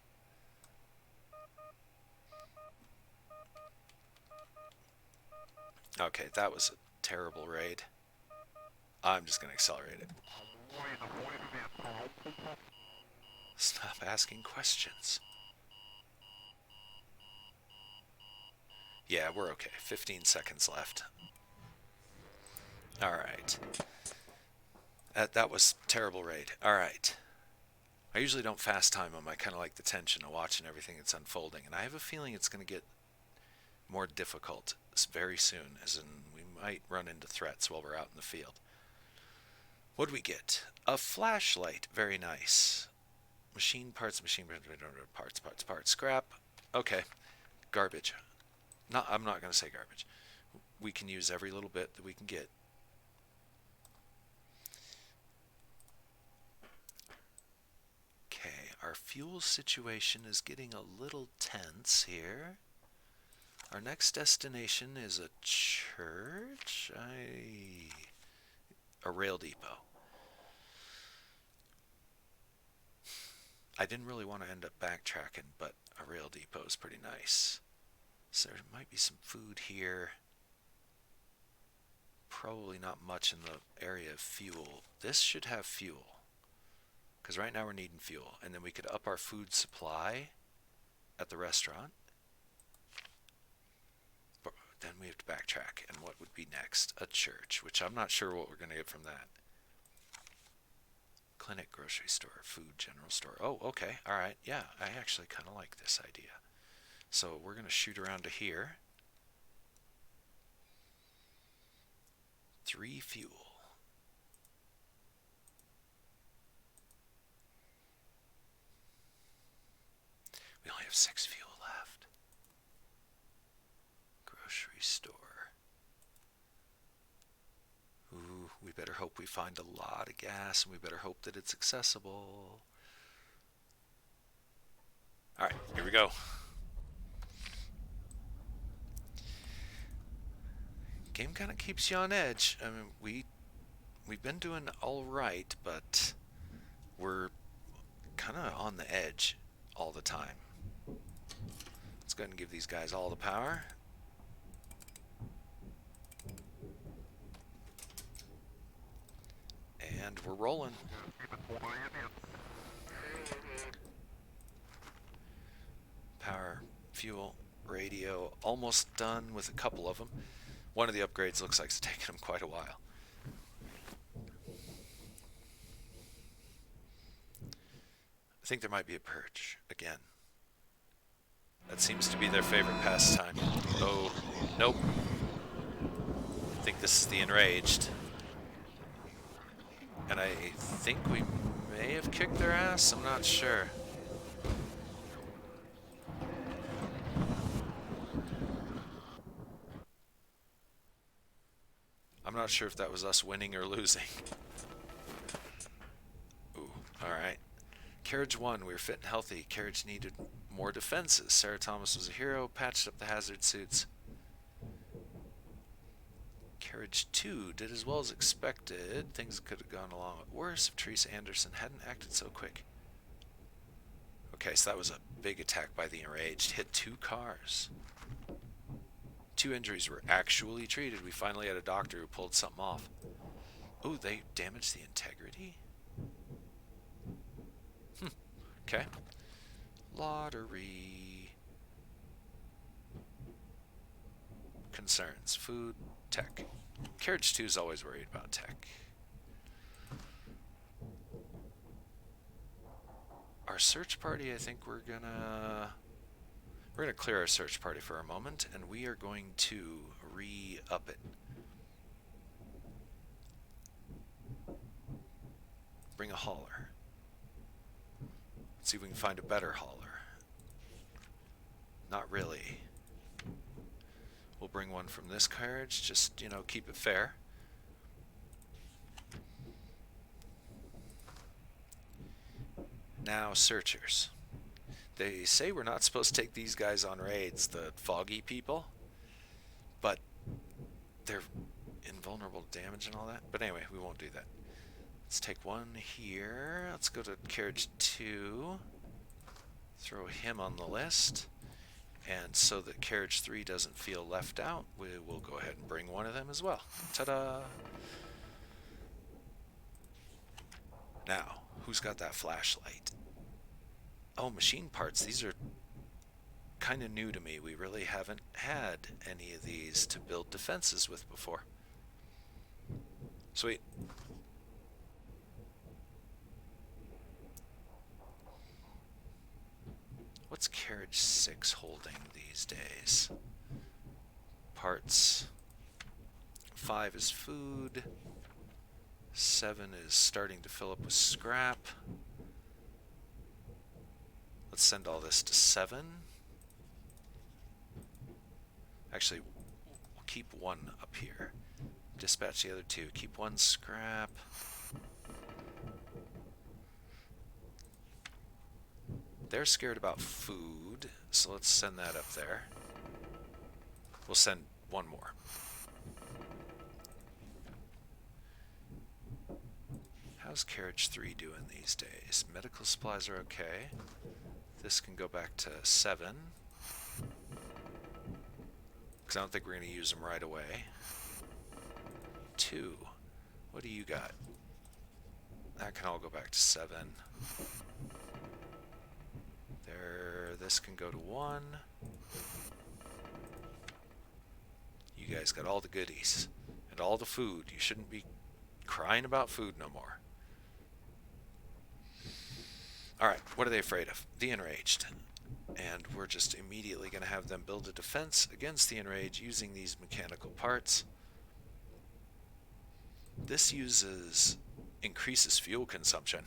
Okay, that was a terrible raid. I'm just going to accelerate it. Stop asking questions. Yeah, we're okay. 15 seconds left. Alright. That was terrible raid. Alright. I usually don't fast time them. I kind of like the tension of watching everything that's unfolding. And I have a feeling it's going to get more difficult very soon, as in we might run into threats while we're out in the field. What do we get? A flashlight. Very nice. Machine parts, parts, scrap. Okay. Garbage. No, I'm not going to say garbage. We can use every little bit that we can get. Okay, our fuel situation is getting a little tense here. Our next destination is a church? A rail depot. I didn't really want to end up backtracking, but a rail depot is pretty nice. So there might be some food here. Probably not much in the area of fuel. This should have fuel, because right now we're needing fuel. And then we could up our food supply at the restaurant. But then we have to backtrack, and what would be next? A church, which I'm not sure what we're going to get from that. Clinic, grocery store, food, general store. Oh, okay, all right, yeah, I actually kind of like this idea. So we're going to shoot around to here. 3 fuel. We only have 6 fuel left. Grocery store. Ooh, we better hope we find a lot of gas, and we better hope that it's accessible. Alright, here we go. Game kind of keeps you on edge. I mean, we've been doing all right, but we're kind of on the edge all the time. Let's go ahead and give these guys all the power. And we're rolling. Power, fuel, radio, almost done with a couple of them. One of the upgrades looks like it's taken them quite a while. I think there might be a purge again. That seems to be their favorite pastime. Oh, nope. I think this is the enraged. And I think we may have kicked their ass, I'm not sure. I'm not sure if that was us winning or losing. Ooh, alright. Carriage 1, we were fit and healthy. Carriage needed more defenses. Sarah Thomas was a hero, patched up the hazard suits. Carriage 2 did as well as expected. Things could have gone along worse if Teresa Anderson hadn't acted so quick. Okay, so that was a big attack by the enraged. Hit 2 cars. 2 injuries were actually treated. We finally had a doctor who pulled something off. Ooh, they damaged the integrity? Okay. Lottery. Concerns. Food. Tech. Carriage 2 is always worried about tech. Our search party, I think we're gonna clear our search party for a moment, and we are going to re-up it. Bring a hauler. Let's see if we can find a better hauler. Not really. We'll bring one from this carriage, just, you know, keep it fair. Now, searchers. They say we're not supposed to take these guys on raids, the foggy people, but they're invulnerable to damage and all that. But anyway, we won't do that. Let's take one here. Let's go to carriage 2. Throw him on the list. And so that carriage 3 doesn't feel left out, we will go ahead and bring one of them as well. Ta-da! Now, who's got that flashlight? Oh, machine parts. These are kind of new to me. We really haven't had any of these to build defenses with before. Sweet. What's carriage 6 holding these days? Parts. 5 is food. 7 is starting to fill up with scrap. Let's send all this to 7. Actually, we'll keep 1 up here. Dispatch the other 2. Keep 1 scrap. They're scared about food, so let's send that up there. We'll send 1 more. How's carriage 3 doing these days? Medical supplies are okay. This can go back to 7. Because I don't think we're going to use them right away. 2. What do you got? That can all go back to 7. This can go to 1. You guys got all the goodies and all the food. You shouldn't be crying about food no more. Alright, what are they afraid of? The Enraged. And we're just immediately going to have them build a defense against the Enraged using these mechanical parts. This increases fuel consumption.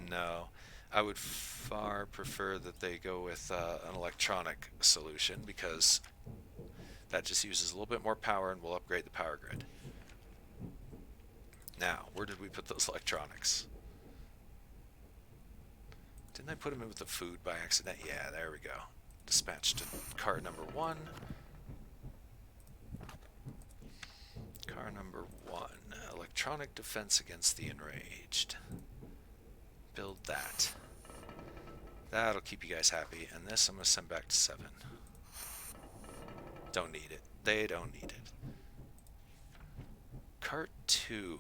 No. I would far prefer that they go with an electronic solution, because that just uses a little bit more power and will upgrade the power grid. Now, where did we put those electronics? Didn't I put them in with the food by accident? Yeah, there we go. Dispatch to car number 1. Car number 1. Electronic defense against the Enraged. Build that. That'll keep you guys happy. And this I'm going to send back to 7. Don't need it. They don't need it. Cart 2.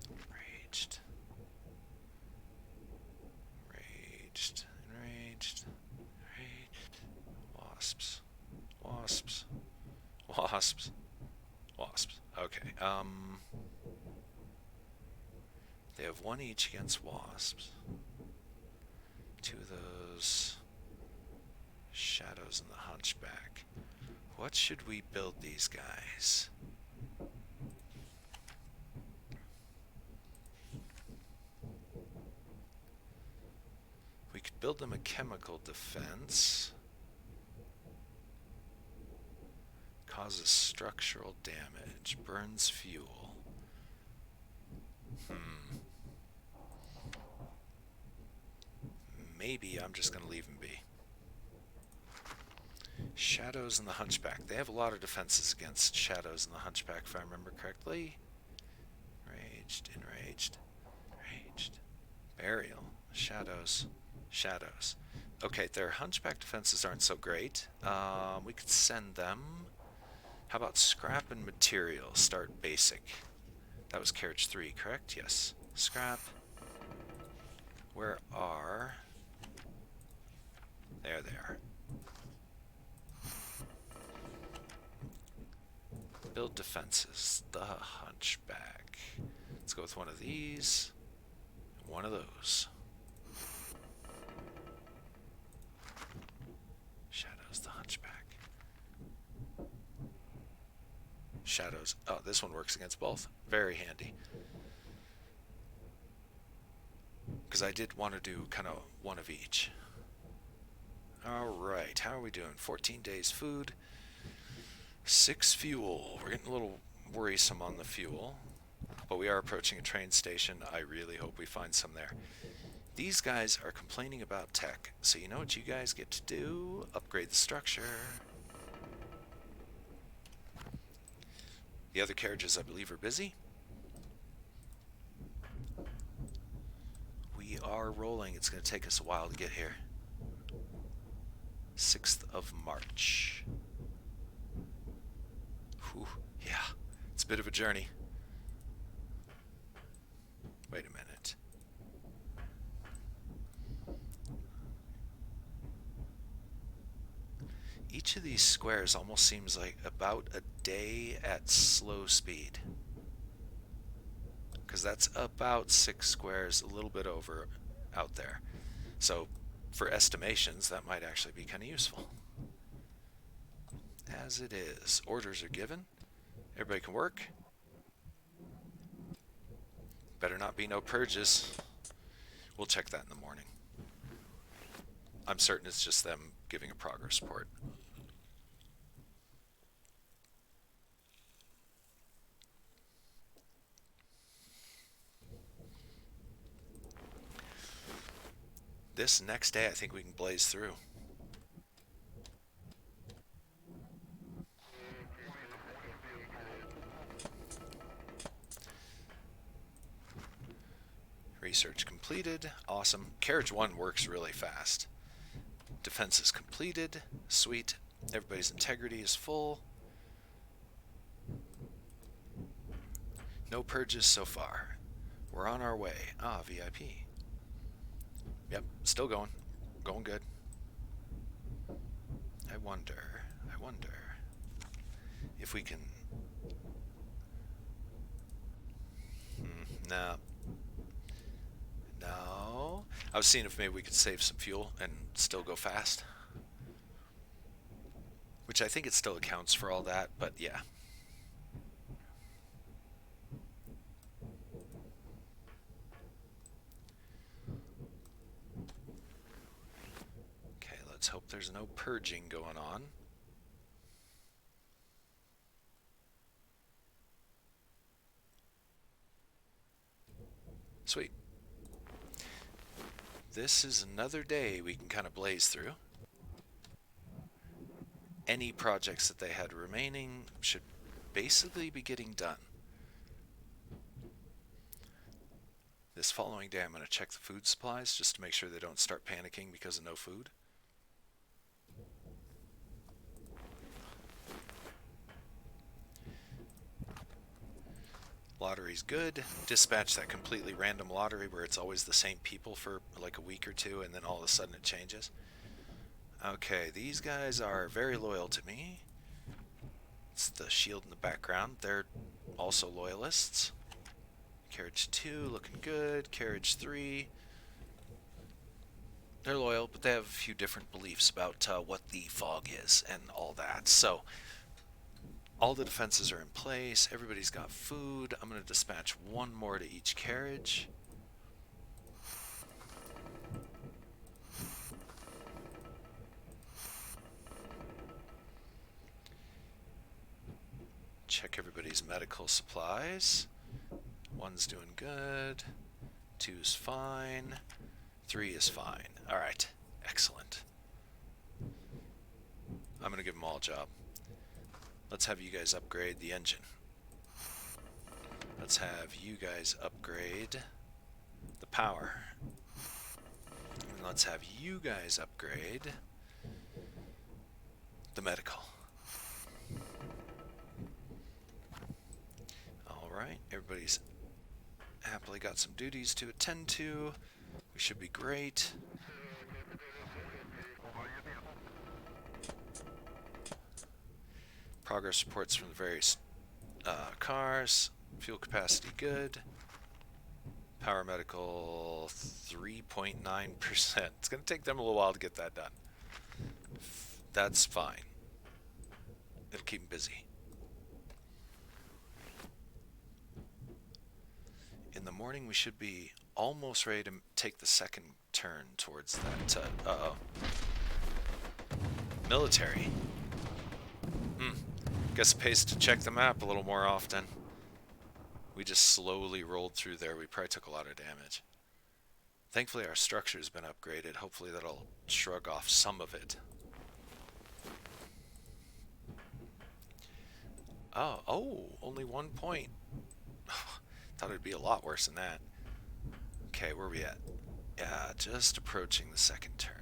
Enraged. Enraged. Enraged. Enraged. Wasps. Wasps. Wasps. Wasps. Okay, they have 1 each against wasps. 2 of those shadows and the hunchback. What should we build these guys? We could build them a chemical defense. Causes structural damage. Burns fuel. Maybe I'm just going to leave him be. Shadows and the Hunchback. They have a lot of defenses against Shadows and the Hunchback, if I remember correctly. Enraged, Enraged, Enraged. Burial. Shadows. Shadows. Okay, their Hunchback defenses aren't so great. We could send them. How about Scrap and Material? Start basic. That was Carriage 3, correct? Yes. Scrap. Where are... There they are. Build defenses. The Hunchback. Let's go with one of these. One of those. Shadows, the Hunchback. Shadows. Oh, this one works against both. Very handy. Because I did want to do kind of one of each. Alright, how are we doing? 14 days food. 6 fuel. We're getting a little worrisome on the fuel. But we are approaching a train station. I really hope we find some there. These guys are complaining about tech. So you know what you guys get to do? Upgrade the structure. The other carriages, I believe, are busy. We are rolling. It's going to take us a while to get here. 6th of March. Whew, yeah, it's a bit of a journey. Wait a minute. Each of these squares almost seems like about a day at slow speed. Because that's about 6 squares, a little bit over out there. So for estimations, that might actually be kind of useful. As it is, orders are given. Everybody can work. Better not be no purges. We'll check that in the morning. I'm certain it's just them giving a progress report. This next day, I think we can blaze through. Research completed. Awesome. Carriage 1 works really fast. Defense is completed. Sweet. Everybody's integrity is full. No purges so far. We're on our way. Ah, VIP. Yep, still going. Going good. I wonder if we can... No. No. I was seeing if maybe we could save some fuel and still go fast. Which I think it still accounts for all that, but yeah. Okay, let's hope there's no purging going on. Sweet. This is another day we can kind of blaze through. Any projects that they had remaining should basically be getting done. This following day I'm going to check the food supplies just to make sure they don't start panicking because of no food. Lottery's good. Dispatch that completely random lottery where it's always the same people for like a week or two and then all of a sudden it changes. Okay, these guys are very loyal to me. It's the shield in the background. They're also loyalists. Carriage 2 looking good. Carriage 3. They're loyal, but they have a few different beliefs about what the fog is and all that. So all the defenses are in place. Everybody's got food. I'm going to dispatch one more to each carriage. Check everybody's medical supplies. 1's doing good. 2's fine. 3 is fine. Alright, excellent. I'm going to give them all a job. Let's have you guys upgrade the engine. Let's have you guys upgrade the power. And let's have you guys upgrade the medical. Alright, everybody's happily got some duties to attend to. We should be great. Progress reports from the various cars. Fuel capacity good. Power medical 3.9%. It's going to take them a little while to get that done. That's fine. It'll keep them busy. In the morning we should be almost ready to take the second turn towards that military. Guess it pays to check the map a little more often. We just slowly rolled through there. We probably took a lot of damage. Thankfully our structure's been upgraded. Hopefully that'll shrug off some of it. Oh, only 1 point. Thought it'd be a lot worse than that. Okay, where are we at? Yeah, just approaching the second turn.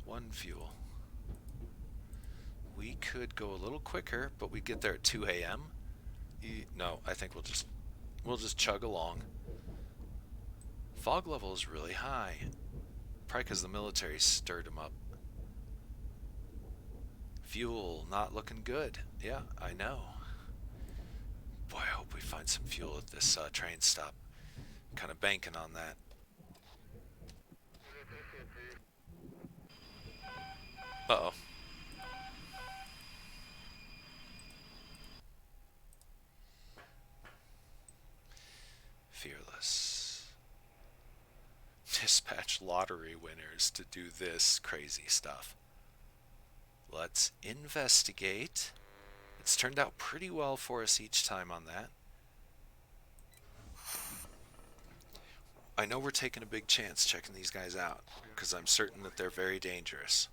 One fuel. We could go a little quicker, but we'd get there at 2 a.m. No, I think we'll just chug along. Fog level is really high. Probably because the military stirred them up. Fuel not looking good. Yeah, I know. Boy, I hope we find some fuel at this train stop. Kind of banking on that. Uh-oh. Fearless. Dispatch lottery winners to do this crazy stuff. Let's investigate. It's turned out pretty well for us each time on that. I know we're taking a big chance checking these guys out, because I'm certain that they're very dangerous.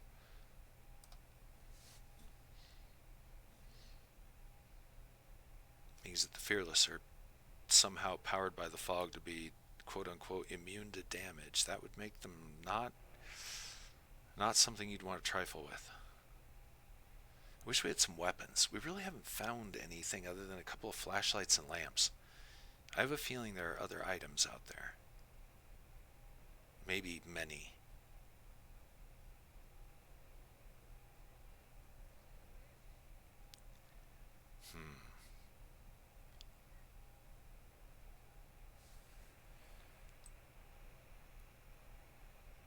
Means that the Fearless are somehow powered by the fog to be quote-unquote immune to damage. That would make them not something you'd want to trifle with. Wish we had some weapons. We really haven't found anything other than a couple of flashlights and lamps. I have a feeling there are other items out there. Maybe many.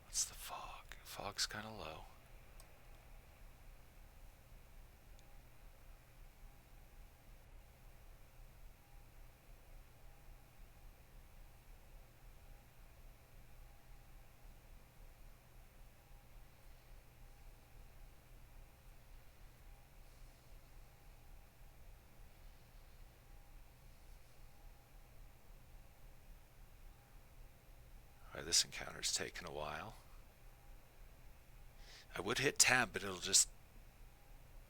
What's the fog? Fog's kind of low. Alright, this encounter's taken a while. I would hit tab, but it'll just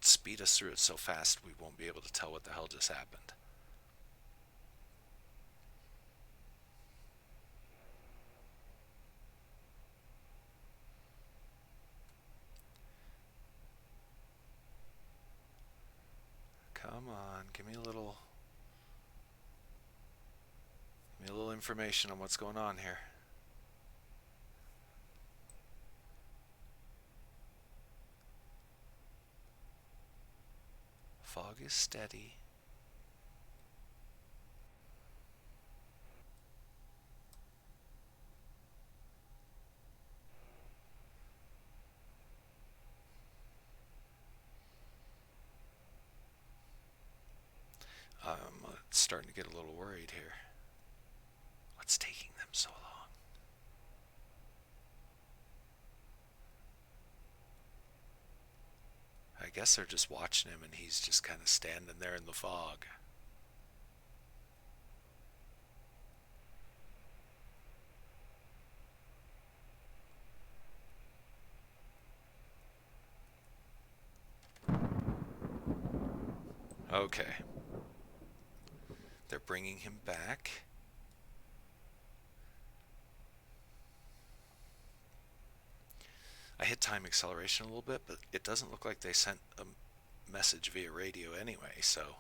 speed us through it so fast we won't be able to tell what the hell just happened. Come on, give me a little information on what's going on here. Fog is steady. I'm starting to get a little worried here. What's taking them so long? I guess they're just watching him and he's just kind of standing there in the fog. Okay. They're bringing him back. I hit time acceleration a little bit, but it doesn't look like they sent a message via radio anyway, so...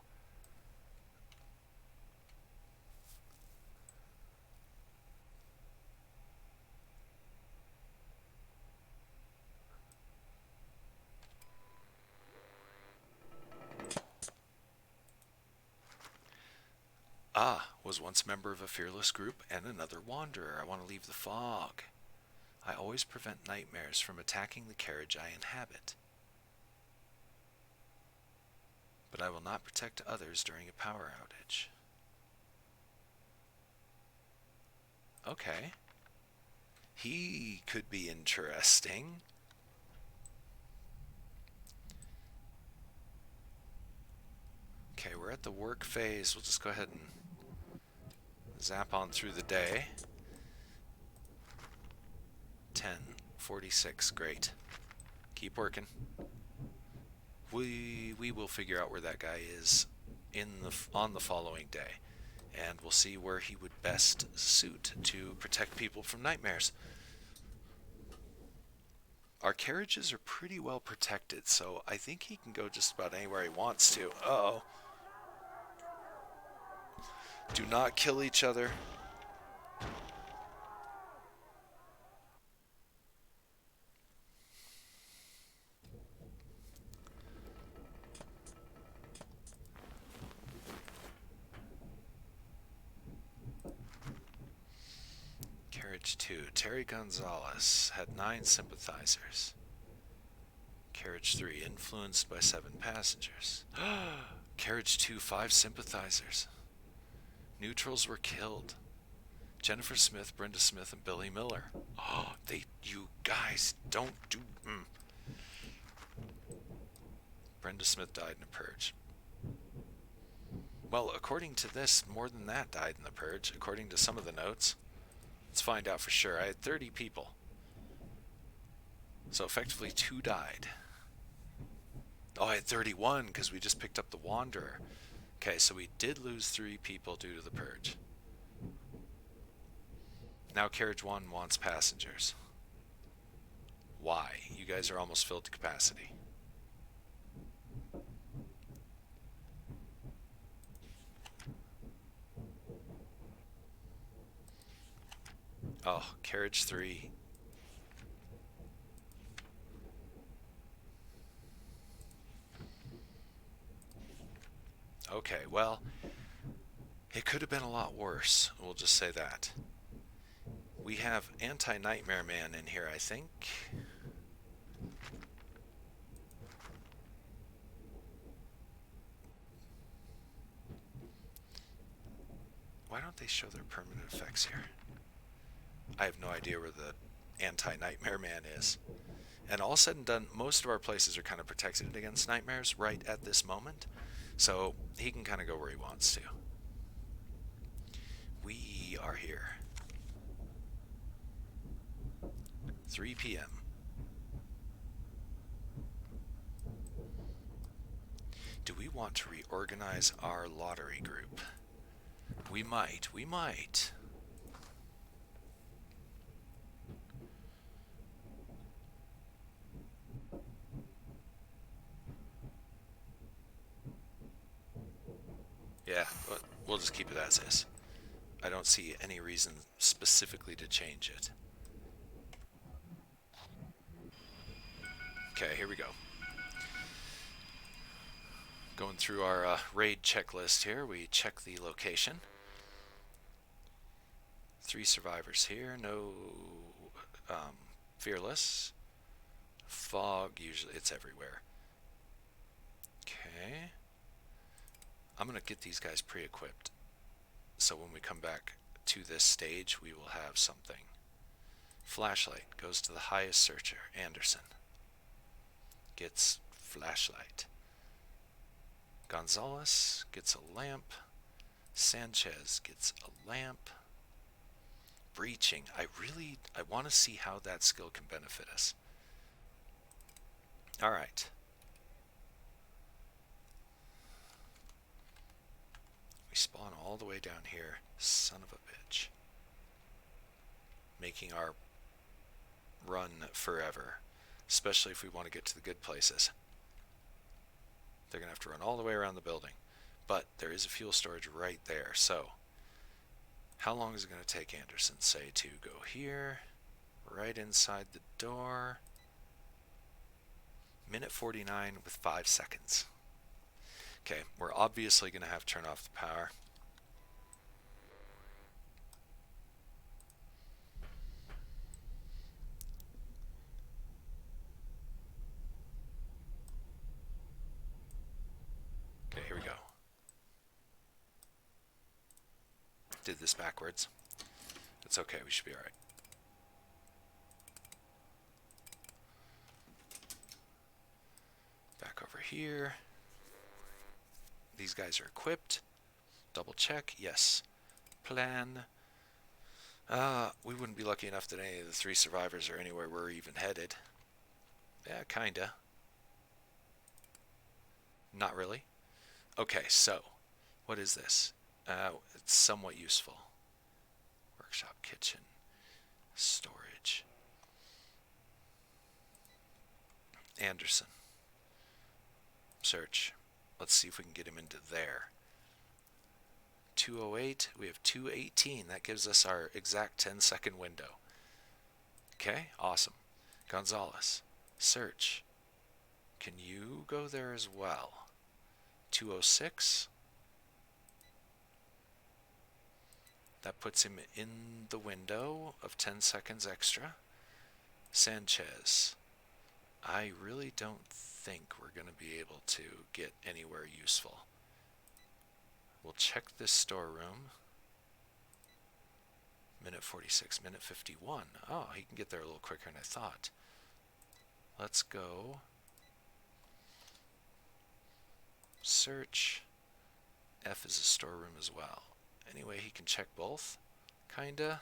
Ah, was once member of a fearless group and another wanderer. I want to leave the fog. I always prevent nightmares from attacking the carriage I inhabit. But I will not protect others during a power outage. Okay. He could be interesting. Okay, we're at the work phase. We'll just go ahead and zap on through the day. 10:46, great. Keep working. We will figure out where that guy is on the following day, and we'll see where he would best suit to protect people from nightmares. Our carriages are pretty well protected, so I think he can go just about anywhere he wants to. Uh-oh. Do not kill each other. Carriage 2. Terry Gonzalez had 9 sympathizers. Carriage 3. Influenced by 7 passengers. Carriage 2. 5 sympathizers. Neutrals were killed. Jennifer Smith, Brenda Smith, and Billy Miller. Oh, you guys don't do... Brenda Smith died in a purge. Well, according to this, more than that died in the purge, according to some of the notes. Let's find out for sure. I had 30 people. So effectively 2 died. Oh, I had 31 because we just picked up the Wanderer. Okay, so we did lose 3 people due to the purge. Now Carriage 1 wants passengers. Why? You guys are almost filled to capacity. Oh, carriage 3. Okay, well, it could have been a lot worse. We'll just say that. We have Anti-Nightmare Man in here, I think. Why don't they show their permanent effects here? I have no idea where the Anti-Nightmare Man is. And all said and done, most of our places are kind of protected against nightmares right at this moment. So he can kind of go where he wants to. We are here. 3 p.m. Do we want to reorganize our lottery group? We might. Yeah, we'll just keep it as is. I don't see any reason specifically to change it. Okay, here we go. Going through our raid checklist here, we check the location. 3 survivors here, no fearless. Fog, usually it's everywhere. Okay. I'm going to get these guys pre-equipped. So when we come back to this stage, we will have something. Flashlight goes to the highest searcher, Anderson. Gets flashlight. Gonzalez gets a lamp. Sanchez gets a lamp. Breaching. I want to see how that skill can benefit us. Alright. We spawn all the way down here. Son of a bitch. Making our run forever. Especially if we want to get to the good places. They're going to have to run all the way around the building. But there is a fuel storage right there. So, how long is it going to take Anderson, say, to go here? Right inside the door. Minute 49 with 5 seconds. Okay, we're obviously going to have to turn off the power. Okay, here we go. Did this backwards. It's okay, we should be alright. Back over here. These guys are equipped. Double check, yes. Plan. We wouldn't be lucky enough that any of the 3 survivors are anywhere we're even headed. Yeah, kinda. Not really. Okay, so, what is this? It's somewhat useful. Workshop, kitchen, storage. Anderson. Search. Let's see if we can get him into there. 208, we have 218. That gives us our exact 10-second window. Okay, awesome. Gonzalez. Search. Can you go there as well? 206. That puts him in the window of 10 seconds extra. Sanchez. I really don't think we're going to be able to get anywhere useful. We'll check this storeroom. Minute 46, minute 51. Oh, he can get there a little quicker than I thought. Let's go. Search. F is a storeroom as well. Anyway, he can check both. Kinda.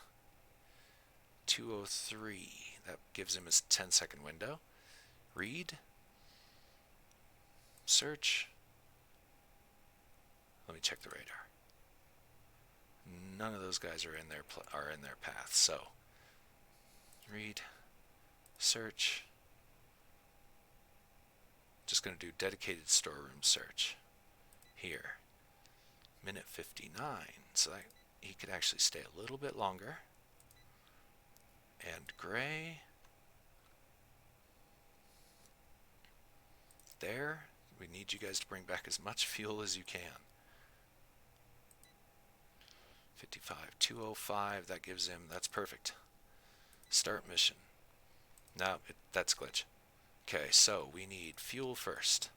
203. That gives him his 10-second window. Read. Search. Let me check the radar. None of those guys are in their path. So, read. Search. Just going to do dedicated storeroom search. Here. Minute 59. So he could actually stay a little bit longer. and gray. There. We need you guys to bring back as much fuel as you can. 55, 205, that gives him, that's perfect. Start mission. No, that's glitch. Okay, so we need fuel first.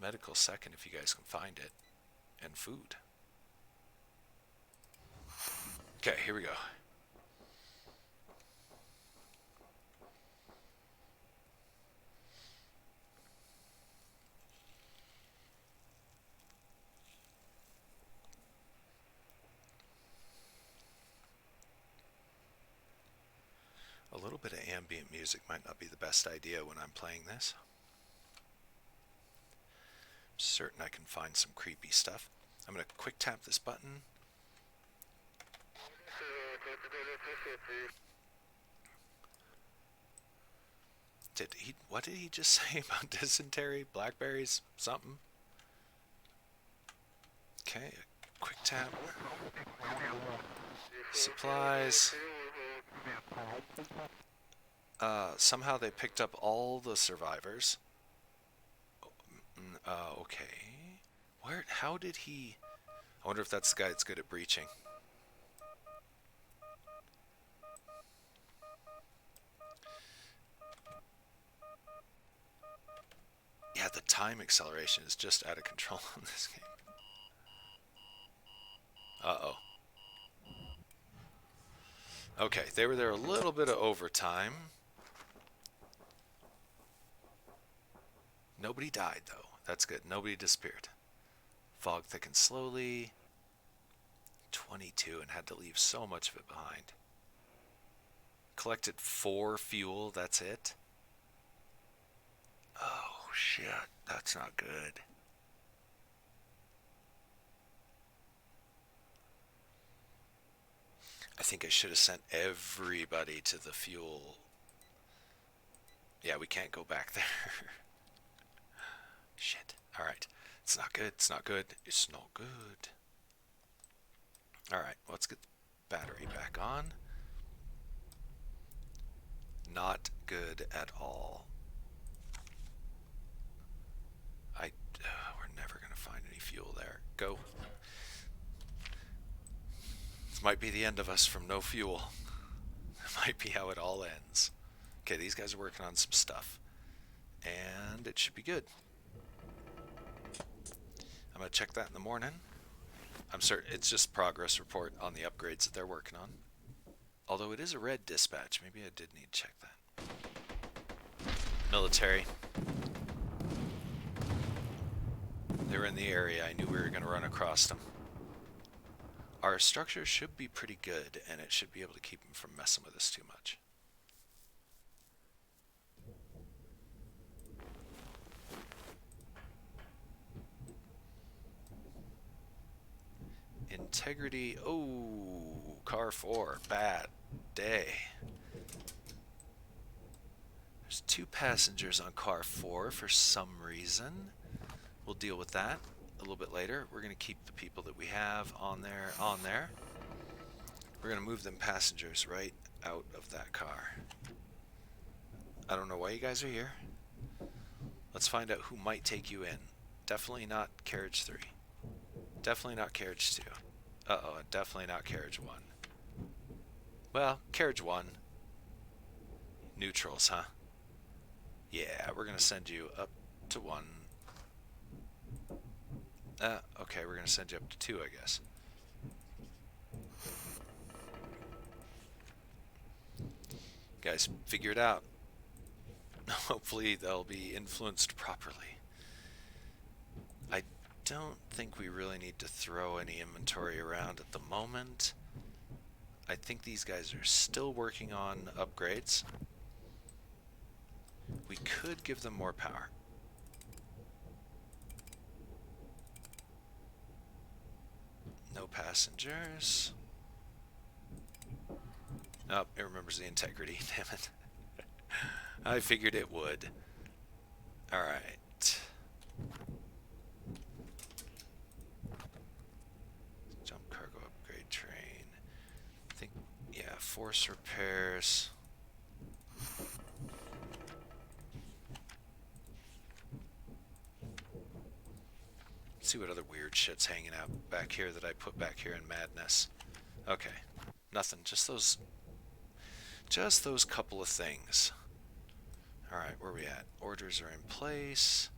Medical second if you guys can find it. And food. Okay, here we go. A little bit of ambient music might not be the best idea when I'm playing this. I'm certain I can find some creepy stuff. I'm going to quick tap this button. What did he just say about dysentery? Blackberries? Something? Okay, a quick tap. Supplies. Somehow they picked up all the survivors. Okay. How did he... I wonder if that's the guy that's good at breaching. Yeah, the time acceleration is just out of control on this game. Uh-oh. Okay, they were there a little bit of overtime. Nobody died, though. That's good. Nobody disappeared. Fog thickened slowly. 22 and had to leave so much of it behind. Collected 4 fuel, that's it. Oh, shit. That's not good. I think I should have sent everybody to the fuel. Yeah, we can't go back there. Shit. Alright. It's not good. It's not good. It's not good. Alright, let's get the battery back on. Not good at all. We're never going to find any fuel there. Go. This might be the end of us from no fuel. It might be how it all ends. Okay, these guys are working on some stuff. And it should be good. I'm going to check that in the morning. I'm certain it's just progress report on the upgrades that they're working on. Although it is a red dispatch. Maybe I did need to check that. Military. They were in the area. I knew we were going to run across them. Our structure should be pretty good, and it should be able to keep them from messing with us too much. Integrity. Oh, car 4. Bad day. There's 2 passengers on car 4 for some reason. We'll deal with that a little bit later. We're going to keep the people that we have on there. We're going to move them passengers right out of that car. I don't know why you guys are here. Let's find out who might take you in. Definitely not carriage 3. Definitely not carriage 2. Uh-oh, definitely not carriage 1. Well, carriage 1. Neutrals, huh? Yeah, we're going to send you up to 1. Okay, we're going to send you up to 2, I guess. Guys, figure it out. Hopefully they'll be influenced properly. I don't think we really need to throw any inventory around at the moment. I think these guys are still working on upgrades. We could give them more power. No passengers. Oh, it remembers the integrity, damn it. I figured it would. Alright. Jump cargo upgrade train. I think, yeah, force repairs. Let's see what other weird shit's hanging out back here that I put back here in Madness. Okay, nothing. Just those couple of things. All right, where are we at? Orders are in place.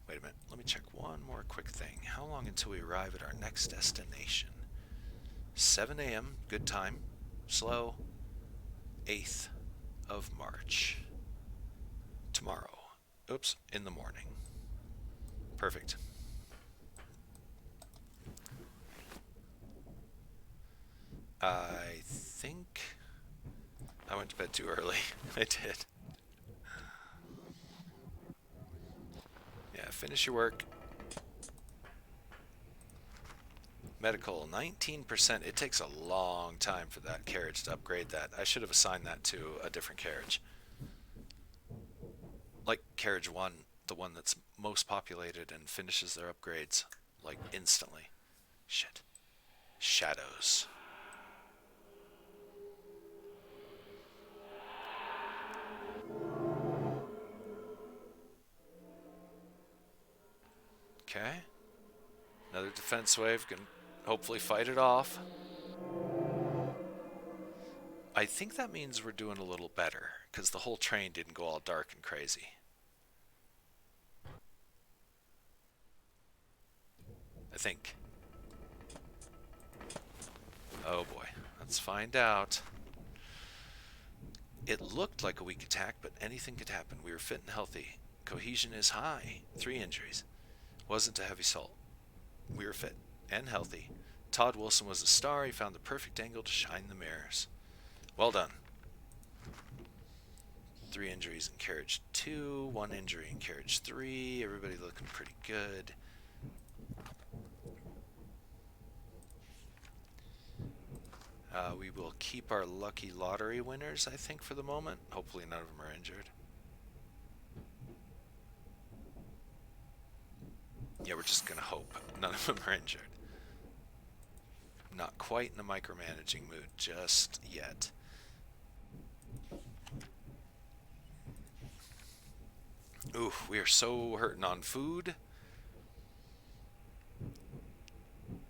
Wait a minute. Let me check one more quick thing. How long until we arrive at our next destination? 7 a.m. Good time. Slow. 8th of March. Tomorrow. Oops, in the morning. Perfect. I think I went to bed too early. I did. Yeah, finish your work. Medical, 19%. It takes a long time for that carriage to upgrade that. I should have assigned that to a different carriage. Like carriage 1, the one that's most populated and finishes their upgrades, like, instantly. Shit. Shadows. Okay. Another defense wave can hopefully fight it off. I think that means we're doing a little better, because the whole train didn't go all dark and crazy. I think. Oh boy. Let's find out. It looked like a weak attack, but anything could happen. We were fit and healthy. Cohesion is high. 3 injuries. Wasn't a heavy assault. We were fit and healthy. Todd Wilson was a star. He found the perfect angle to shine the mirrors. Well done. 3 injuries in carriage 2, 1 injury in carriage 3. Everybody looking pretty good. We will keep our lucky lottery winners, I think, for the moment. Hopefully none of them are injured. Yeah, we're just going to hope none of them are injured. Not quite in a micromanaging mood just yet. Ooh, we are so hurting on food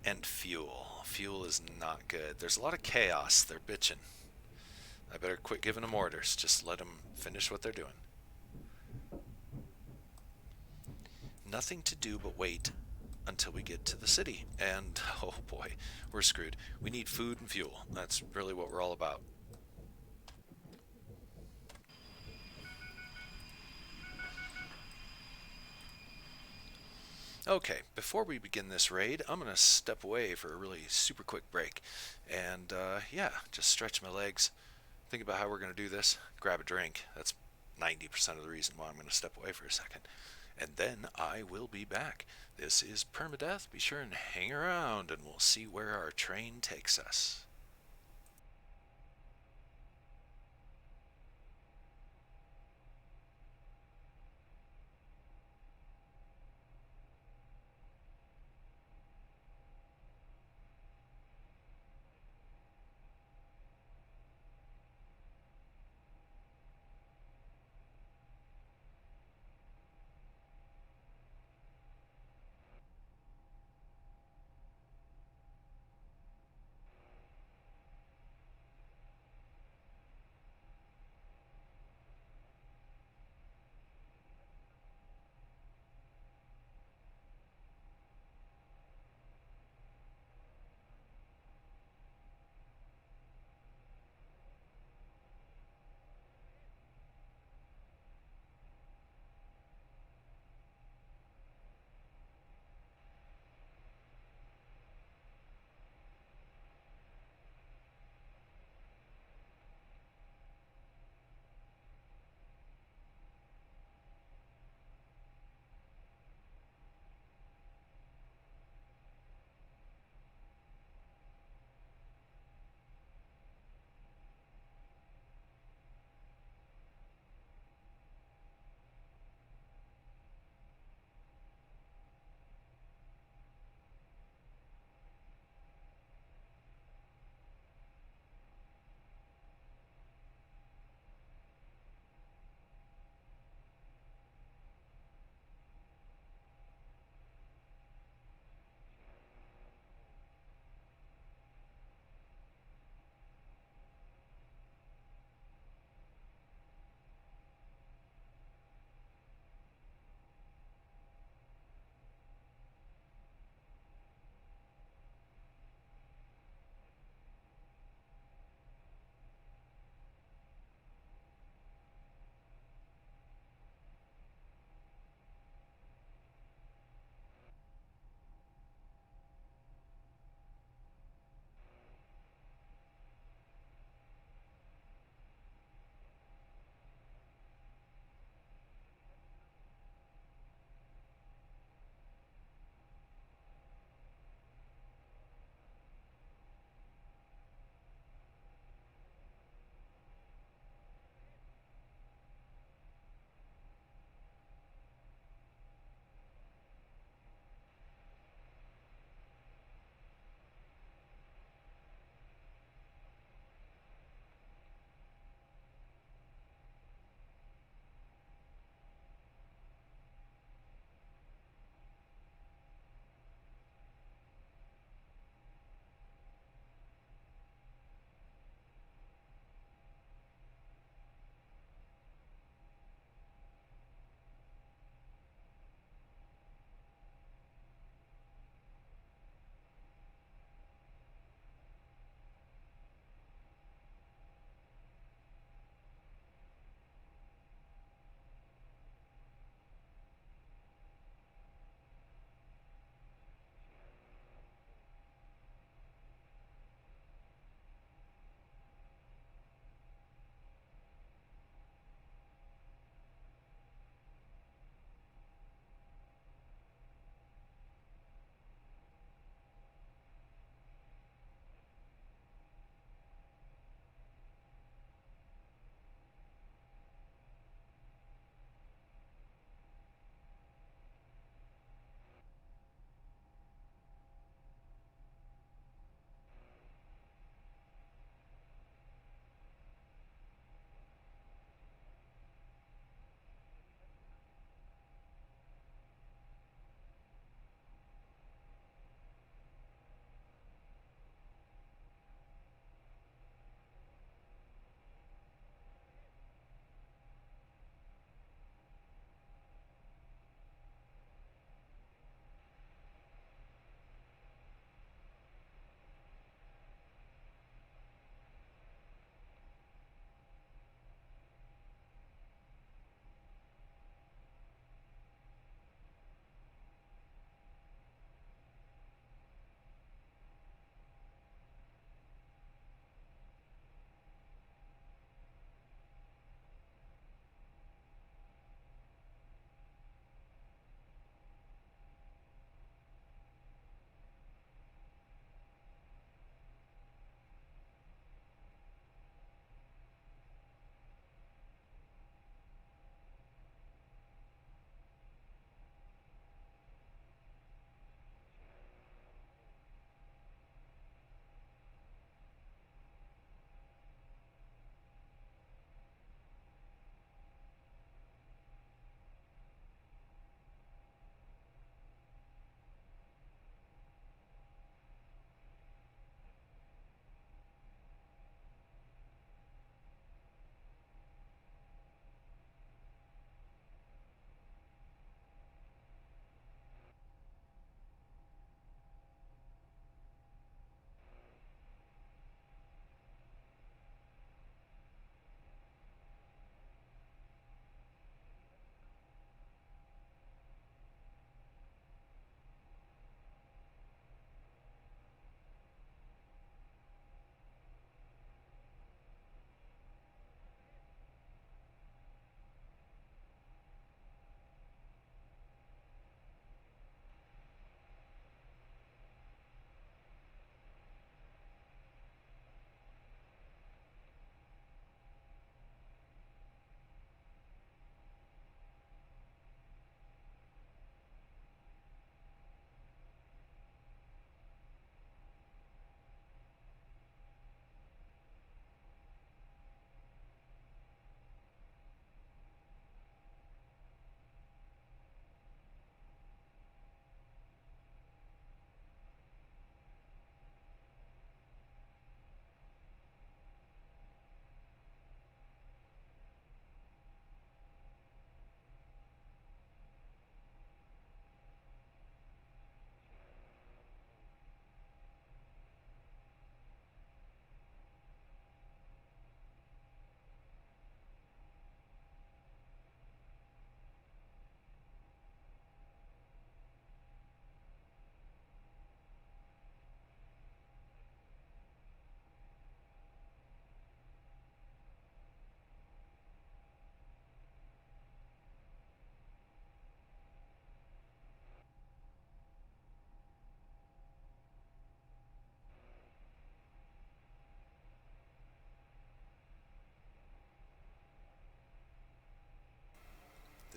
and fuel. Fuel is not good. There's a lot of chaos. They're bitching. I better quit giving them orders. Just let them finish what they're doing. Nothing to do but wait until we get to the city. And, oh boy, we're screwed. We need food and fuel. That's really what we're all about. Okay, before we begin this raid, I'm going to step away for a really super quick break. And, yeah, just stretch my legs, think about how we're going to do this, grab a drink. That's 90% of the reason why I'm going to step away for a second. And then I will be back. This is Permadeath. Be sure and hang around, and we'll see where our train takes us.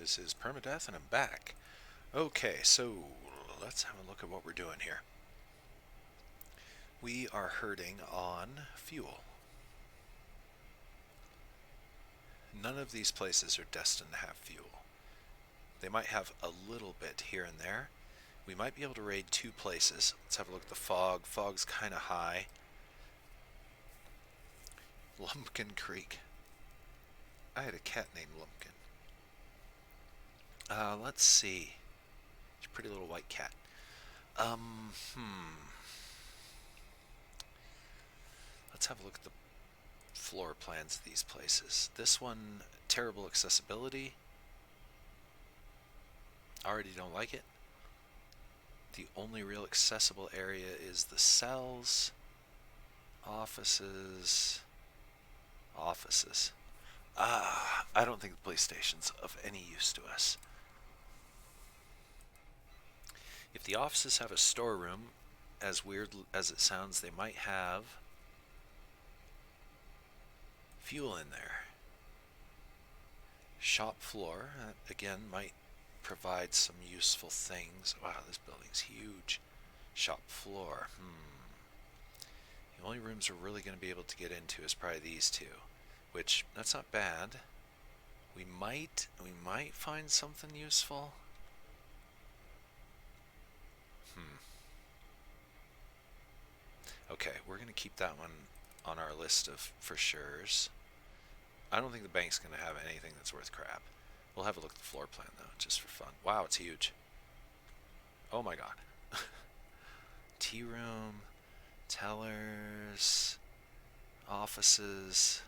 This is Permadeath, and I'm back. Okay, so let's have a look at what we're doing here. We are hurting on fuel. None of these places are destined to have fuel. They might have a little bit here and there. We might be able to raid 2 places. Let's have a look at the fog. Fog's kind of high. Lumpkin Creek. I had a cat named Lumpkin. Let's see. It's a pretty little white cat. Let's have a look at the floor plans of these places. This one, terrible accessibility. Already don't like it. The only real accessible area is the cells, offices. I don't think the police station's of any use to us. If the offices have a storeroom, as weird as it sounds, they might have fuel in there. Shop floor, again, might provide some useful things. Wow, this building's huge. Shop floor. The only rooms we're really going to be able to get into is probably these 2, which, that's not bad. We might find something useful. Okay, we're going to keep that one on our list of for sure's. I don't think the bank's going to have anything that's worth crap. We'll have a look at the floor plan, though, just for fun. Wow, it's huge. Oh my god. Tea room, tellers, offices.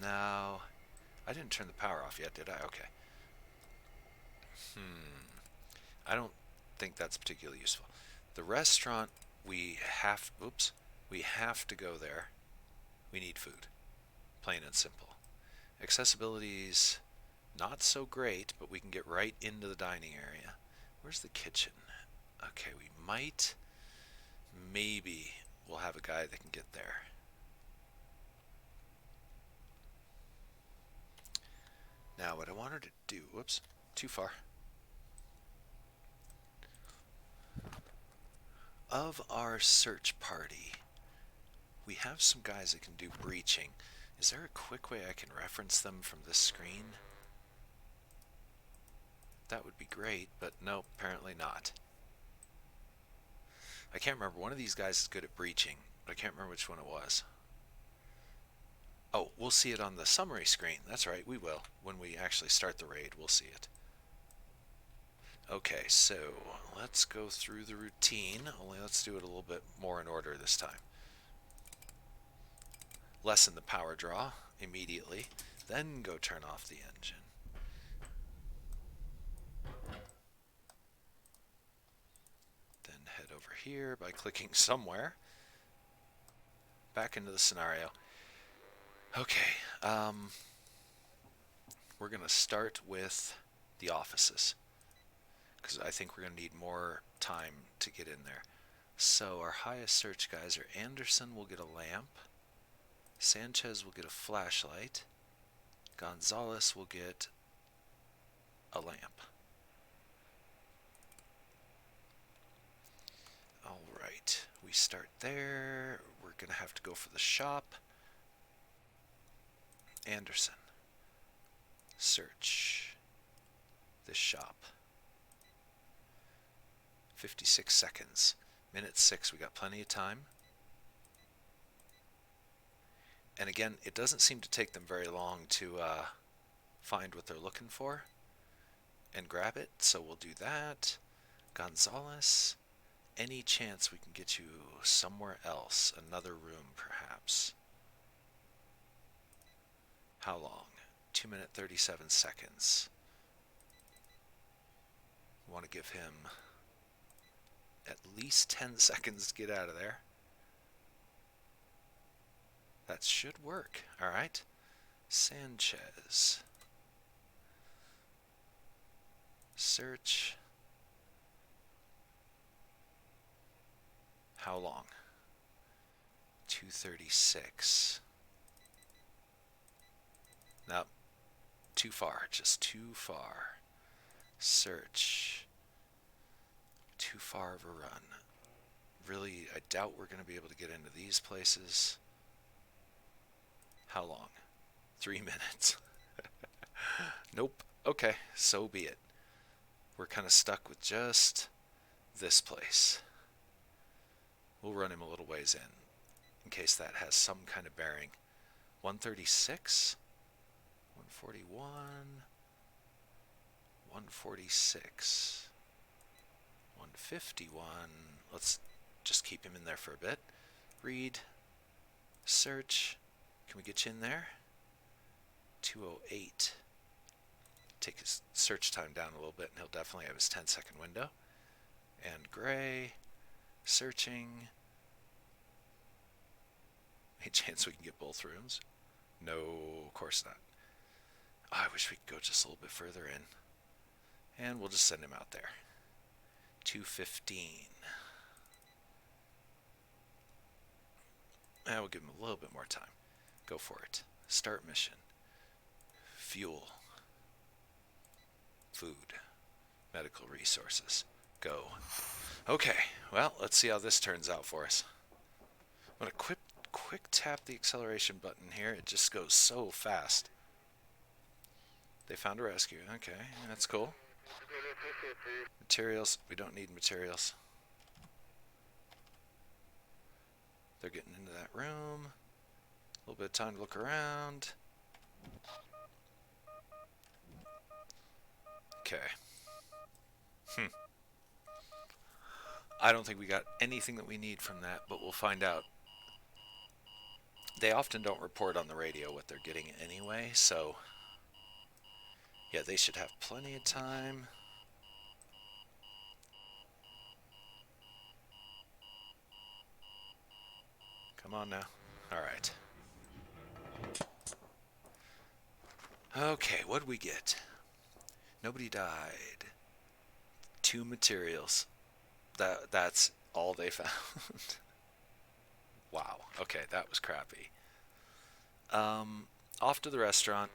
No. I didn't turn the power off yet, did I? Okay. I don't think that's particularly useful. The restaurant, we have to go there. We need food. Plain and simple. Accessibility's not so great, but we can get right into the dining area. Where's the kitchen? Okay, maybe we'll have a guy that can get there. Now, what I wanted to do, whoops, too far. Of our search party, we have some guys that can do breaching. Is there a quick way I can reference them from this screen? That would be great, but no, apparently not. I can't remember. One of these guys is good at breaching, but I can't remember which one it was. Oh, we'll see it on the summary screen. That's right, we will. When we actually start the raid, we'll see it. Okay, so let's go through the routine, only let's do it a little bit more in order this time. Lessen the power draw immediately, then go turn off the engine. Then head over here by clicking somewhere. Back into the scenario. Okay, we're going to start with the offices, because I think we're going to need more time to get in there. So our highest search guys are Anderson will get a lamp, Sanchez will get a flashlight, Gonzalez will get a lamp. Alright, we start there. We're going to have to go for the shop. Anderson. Search this shop. 56 seconds. Minute 6, we got plenty of time. And again, it doesn't seem to take them very long to find what they're looking for and grab it, so we'll do that. Gonzalez, any chance we can get you somewhere else, another room perhaps? How long? 2 minutes 37 seconds. We want to give him at least 10 seconds to get out of there. That should work. Alright. Sanchez. Search. How long? 2:36. Nope. too far, just too far. Search. Too far of a run. Really, I doubt we're going to be able to get into these places. How long? 3 minutes. Nope. Okay, so be it. We're kind of stuck with just this place. We'll run him a little ways in case that has some kind of bearing. 136, 141, 146, 151. Let's just keep him in there for a bit. Read, search. Can we get you in there? 208. Take his search time down a little bit, and he'll definitely have his 10-second window. And gray, searching. Any chance we can get both rooms? No, of course not. Oh, I wish we could go just a little bit further in. And we'll just send him out there. 215. And we'll give him a little bit more time. Go for it. Start mission. Fuel. Food. Medical resources. Go. Okay, well, let's see how this turns out for us. I'm going to quick tap the acceleration button here. It just goes so fast. They found a rescue. Okay, that's cool. Materials. We don't need materials. They're getting into that room. A little bit of time to look around. Okay. I don't think we got anything that we need from that, but we'll find out. They often don't report on the radio what they're getting anyway, so yeah, they should have plenty of time. Come on now. Alright. Okay, what'd we get? Nobody died. 2 materials. That's all they found. Wow. Okay, that was crappy. Off to the restaurant.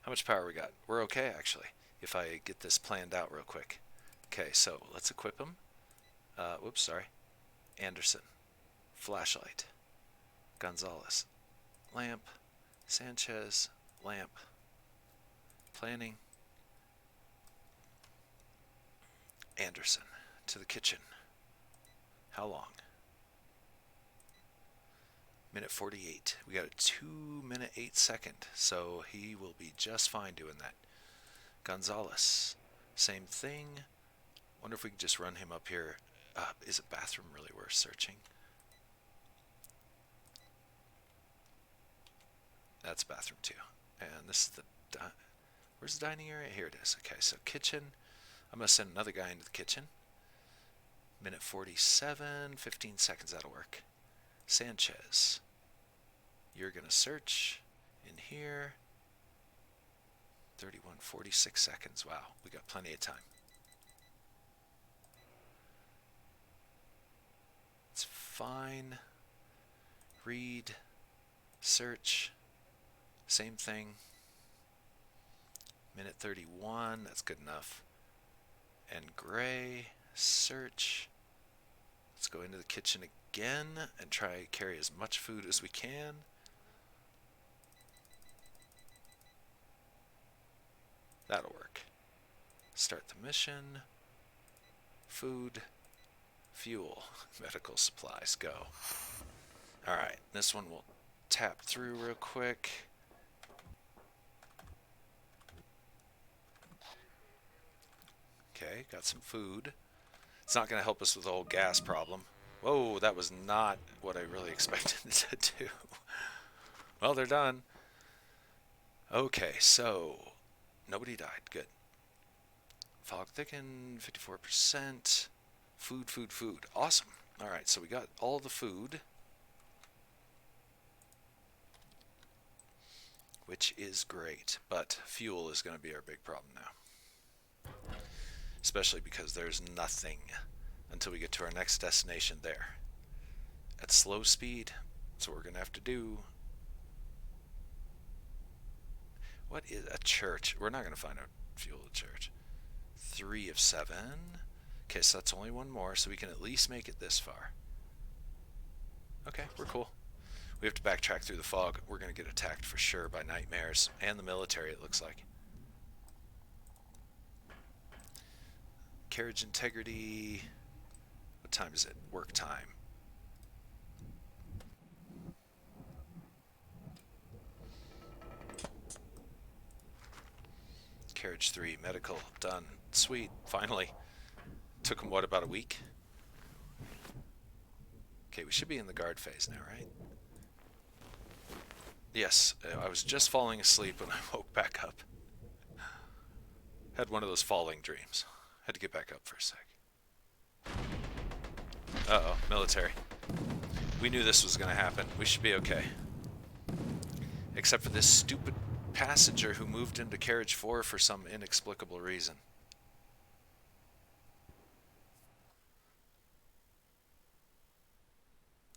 How much power we got? We're okay, actually, if I get this planned out real quick. Okay, so let's equip him. Whoops, sorry. Anderson. Flashlight. Gonzalez. Lamp. Sanchez. Lamp. Planning. Anderson. To the kitchen. How long? Minute 48. We got a 2-minute 8-second, so he will be just fine doing that. Gonzalez. Same thing. Wonder if we could just run him up here. Is a bathroom really worth searching? That's bathroom 2. And this is the... where's the dining area? Here it is. Okay, so kitchen. I'm going to send another guy into the kitchen. Minute 47. 15 seconds, that'll work. Sanchez. You're going to search in here. 31, 46 seconds. Wow, we got plenty of time. It's fine. Read. Search. Same thing. Minute 31. That's good enough. And gray. Search. Let's go into the kitchen again and try to carry as much food as we can. That'll work. Start the mission. Food. Fuel. Medical supplies. Go. Alright, this one we'll tap through real quick. Okay, got some food. It's not going to help us with the whole gas problem. Whoa, that was not what I really expected to do. Well, they're done. Okay, so nobody died. Good. Fog thickened, 54%. Food, food, food. Awesome. All right, so we got all the food, which is great, but fuel is going to be our big problem now. Especially because there's nothing until we get to our next destination there. At slow speed, that's what we're going to have to do. What is a church? We're not going to find a fuel at church. 3 of 7. Okay, so that's only one more, so we can at least make it this far. Okay, we're cool. We have to backtrack through the fog. We're going to get attacked for sure by nightmares and the military, it looks like. Carriage integrity. What time is it? Work time. Carriage 3, medical, done. Sweet, finally. Took them, what, about a week? Okay, we should be in the guard phase now, right? Yes, I was just falling asleep when I woke back up. Had one of those falling dreams. Had to get back up for a sec. Uh-oh, military. We knew this was going to happen. We should be okay. Except for this stupid passenger who moved into carriage 4 for some inexplicable reason.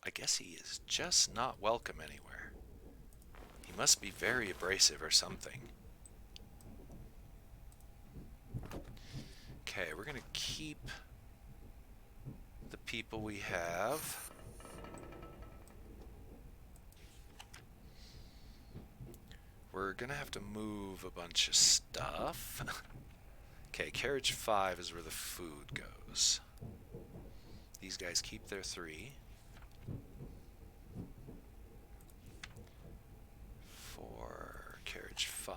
I guess he is just not welcome anywhere. He must be very abrasive or something. Okay, we're going to keep the people we have. We're going to have to move a bunch of stuff. Okay, carriage 5 is where the food goes. These guys keep their 3. 4, carriage 5.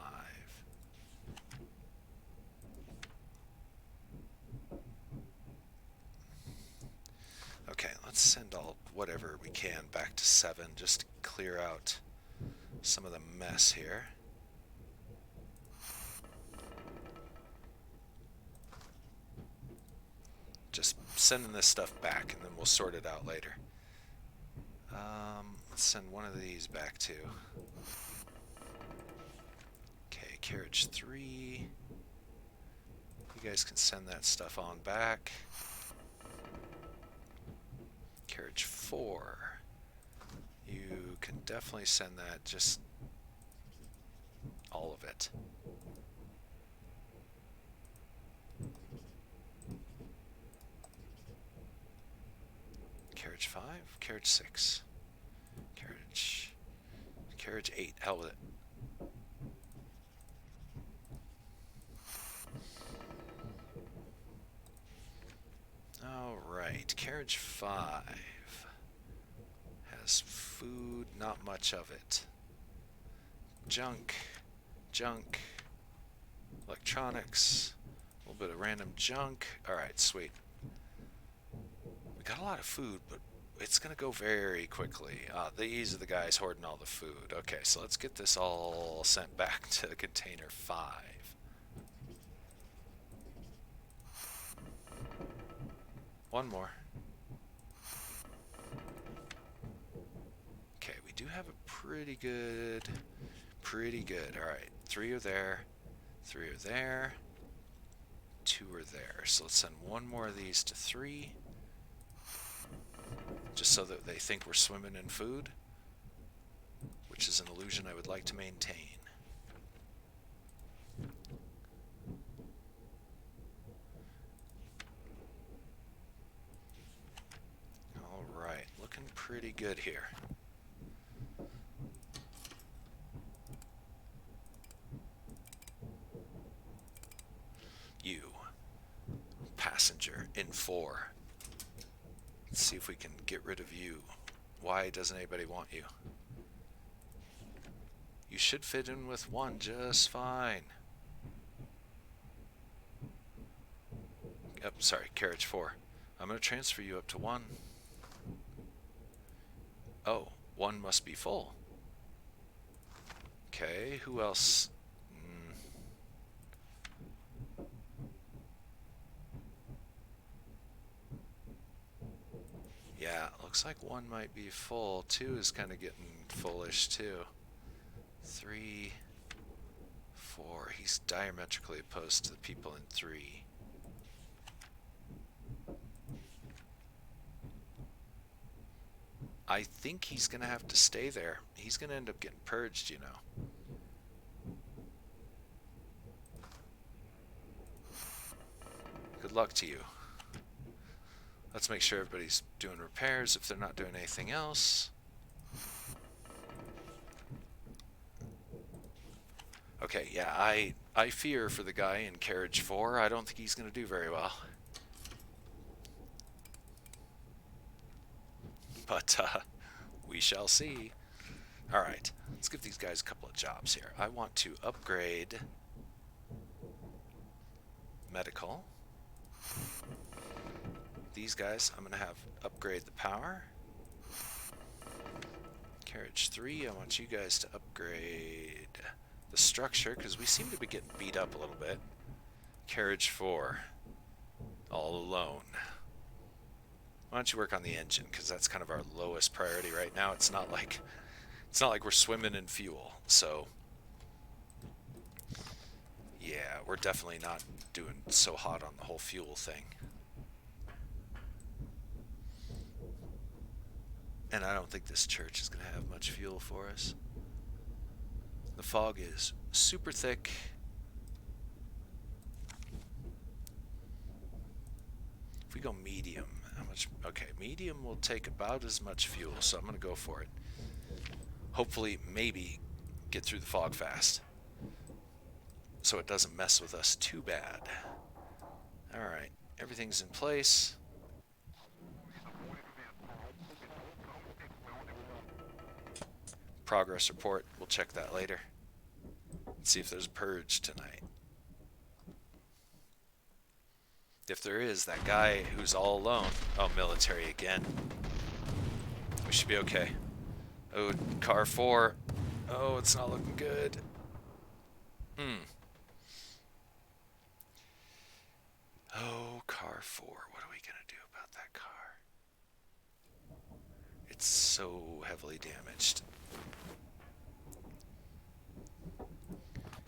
Okay, let's send all whatever we can back to 7 just to clear out some of the mess here. Just sending this stuff back and then we'll sort it out later. Let's send one of these back too. Okay, carriage 3. You guys can send that stuff on back. Carriage 4. You can definitely send that, just all of it. Carriage 5, carriage 6, carriage 8, hell with it. Alright, carriage 5 has food, not much of it. Junk, electronics, a little bit of random junk. Alright, sweet. We got a lot of food, but it's going to go very quickly. These are the guys hoarding all the food. Okay, so let's get this all sent back to container 5. One more. Okay, we do have a pretty good. Alright, 3 are there, 3 are there, 2 are there. So let's send one more of these to 3. Just so that they think we're swimming in food, which is an illusion I would like to maintain. Alright, looking pretty good here. You, passenger in 4. Let's see if we can get rid of you. Why doesn't anybody want you? You should fit in with 1 just fine. Yep, sorry, carriage 4. I'm going to transfer you up to 1. Oh, 1 must be full. Okay, who else? Yeah, looks like 1 might be full. 2 is kind of getting fullish too. 3, 4. He's diametrically opposed to the people in 3. I think he's going to have to stay there. He's going to end up getting purged, you know. luck to you. Let's make sure everybody's doing repairs if they're not doing anything else. Okay, yeah, I fear for the guy in carriage 4. I don't think he's going to do very well. But we shall see. Alright, let's give these guys a couple of jobs here. I want to upgrade medical. These guys, I'm going to have upgrade the power. Carriage 3, I want you guys to upgrade the structure, because we seem to be getting beat up a little bit. Carriage 4, all alone. Why don't you work on the engine, because that's kind of our lowest priority right now. It's not like we're swimming in fuel, so yeah, we're definitely not doing so hot on the whole fuel thing. And I don't think this church is going to have much fuel for us. The fog is super thick. If we go medium, how much? Okay, medium will take about as much fuel, so I'm going to go for it. Hopefully, maybe get through the fog fast, so it doesn't mess with us too bad. Alright, everything's in place. Progress report, we'll check that later. Let's see if there's a purge tonight. If there is, that guy who's all alone... Oh, military again. We should be okay. Oh, car 4. Oh, it's not looking good. Oh, car 4. What are we going to do about that car? It's so heavily damaged.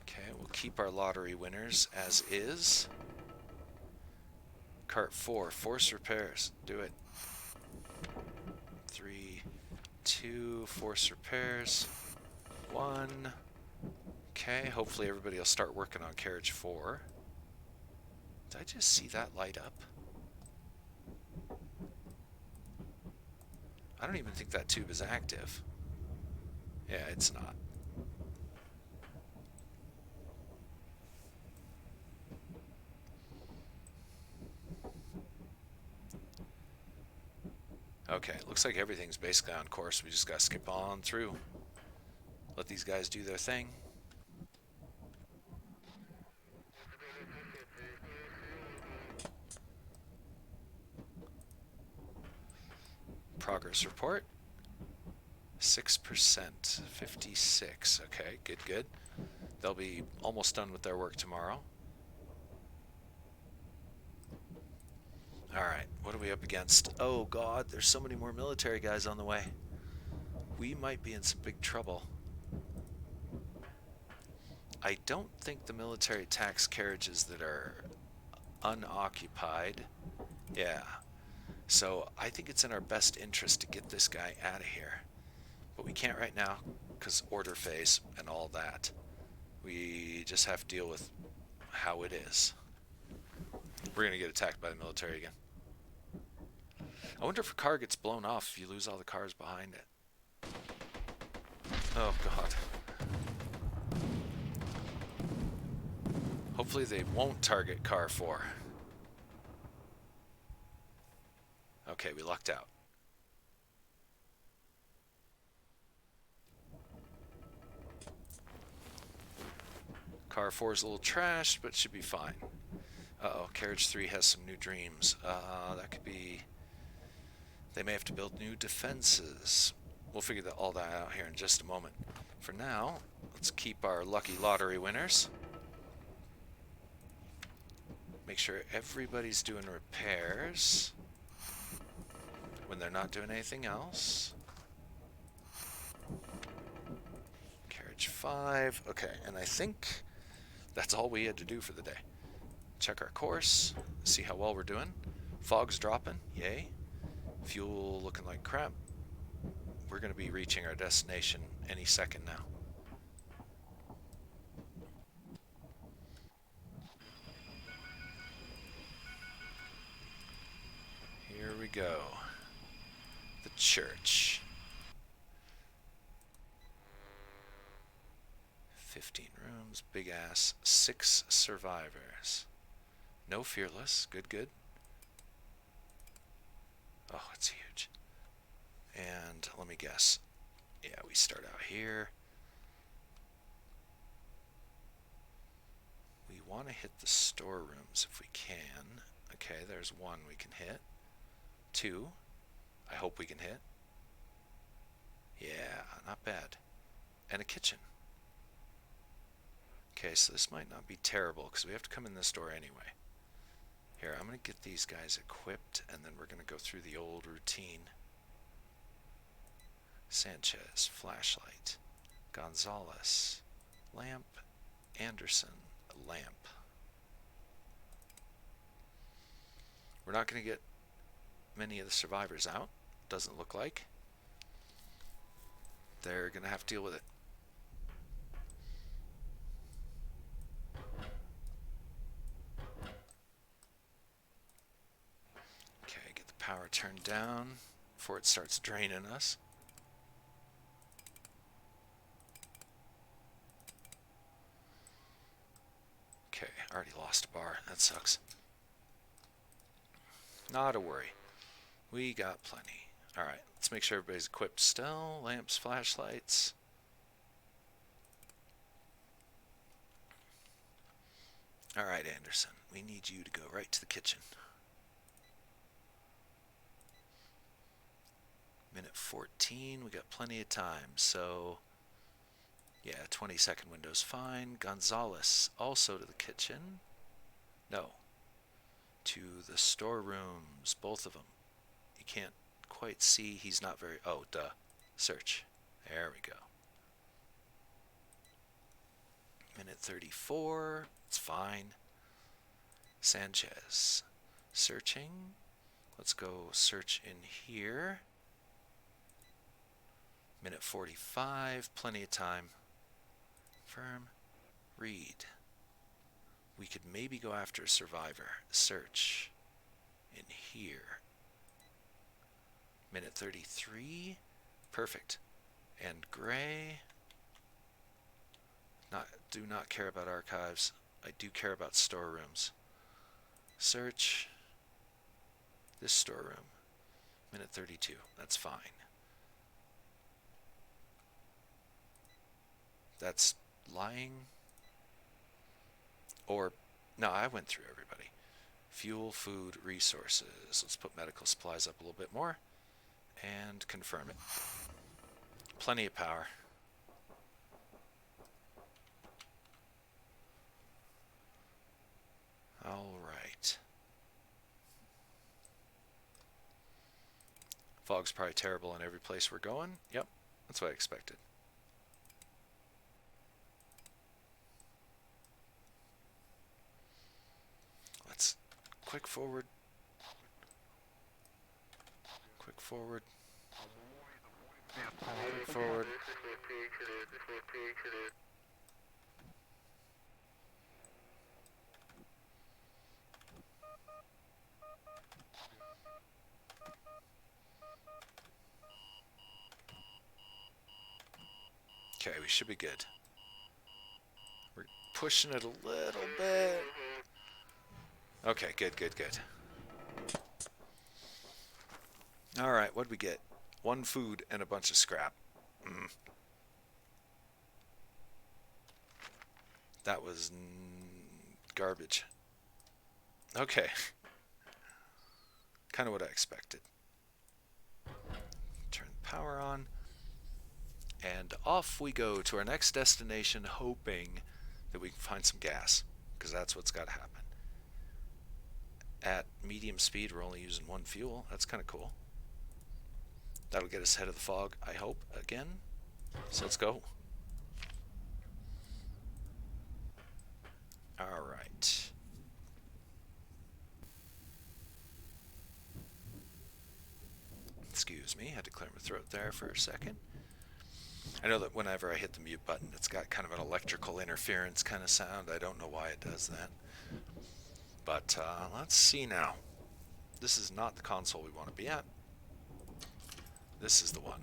Okay, we'll keep our lottery winners as is. Cart 4, force repairs. Do it. 3, 2, force repairs. 1. Okay, hopefully everybody will start working on carriage 4. Did I just see that light up? I don't even think that tube is active. Yeah, it's not. Okay, looks like everything's basically on course. We just gotta skip on through. Let these guys do their thing. Progress report. 6%. 56. Okay, good, good. They'll be almost done with their work tomorrow. Alright, what are we up against? Oh god, there's so many more military guys on the way. We might be in some big trouble. I don't think the military tax carriages that are unoccupied. Yeah. So I think it's in our best interest to get this guy out of here. But we can't right now because order phase and all that. We just have to deal with how it is. We're going to get attacked by the military again. I wonder if a car gets blown off if you lose all the cars behind it. Oh god. Hopefully they won't target car 4. Okay, we lucked out. Car 4 is a little trashed, but should be fine. Uh-oh, carriage 3 has some new dreams. That could be... They may have to build new defenses. We'll figure all that out here in just a moment. For now, let's keep our lucky lottery winners. Make sure everybody's doing repairs when they're not doing anything else. Carriage 5. Okay, and I think that's all we had to do for the day. Check our course, see how well we're doing. Fog's dropping, yay. Fuel looking like crap. We're going to be reaching our destination any second now. we go. The church. 15 rooms, big ass, 6 survivors. No fearless, good, good. Oh, it's huge. And let me guess. Yeah, we start out here. We want to hit the storerooms if we can. Okay, there's 1 we can hit. 2, I hope we can hit. Yeah, not bad. And a kitchen. Okay, so this might not be terrible because we have to come in this door anyway. Here, I'm going to get these guys equipped and then we're going to go through the old routine. Sanchez, flashlight. Gonzalez, lamp. Anderson, lamp. We're not going to get many of the survivors out, doesn't look like. They're going to have to deal with it. Okay, get the power turned down before it starts draining us. Okay, already lost a bar. That sucks. Not a worry. We got plenty. Alright, let's make sure everybody's equipped still. Lamps, flashlights. Alright, Anderson. We need you to go right to the kitchen. Minute 14. We got plenty of time. So, yeah, 20-second window's fine. Gonzalez also to the kitchen. No. To the storerooms. Both of them. You can't quite see. He's not very... Oh, duh. Search. There we go. Minute 34. It's fine. Sanchez. Searching. Let's go search in here. Minute 45. Plenty of time. Confirm. Read. We could maybe go after a survivor. Search. In here. Minute 33. Perfect. And gray. Do not care about archives. I do care about storerooms. Search. This storeroom. Minute 32. That's fine. That's lying. Or, no, I went through everybody. Fuel, food, resources. Let's put medical supplies up a little bit more. And confirm it. Plenty of power. Alright. Fog's probably terrible in every place we're going. Yep, that's what I expected. Let's quick forward. Quick forward. Quick forward. Okay, we should be good. We're pushing it a little bit. Okay, good, good, good. Alright, what'd we get? 1 food and a bunch of scrap. That was garbage. Okay. Kind of what I expected. Turn the power on. And off we go to our next destination, hoping that we can find some gas, because that's what's got to happen. At medium speed, we're only using 1 fuel. That's kind of cool. That'll get us ahead of the fog, I hope, again. So let's go. Alright. Excuse me, had to clear my throat there for a second. I know that whenever I hit the mute button, it's got kind of an electrical interference kind of sound. I don't know why it does that. But let's see now. This is not the console we want to be at. This is the one.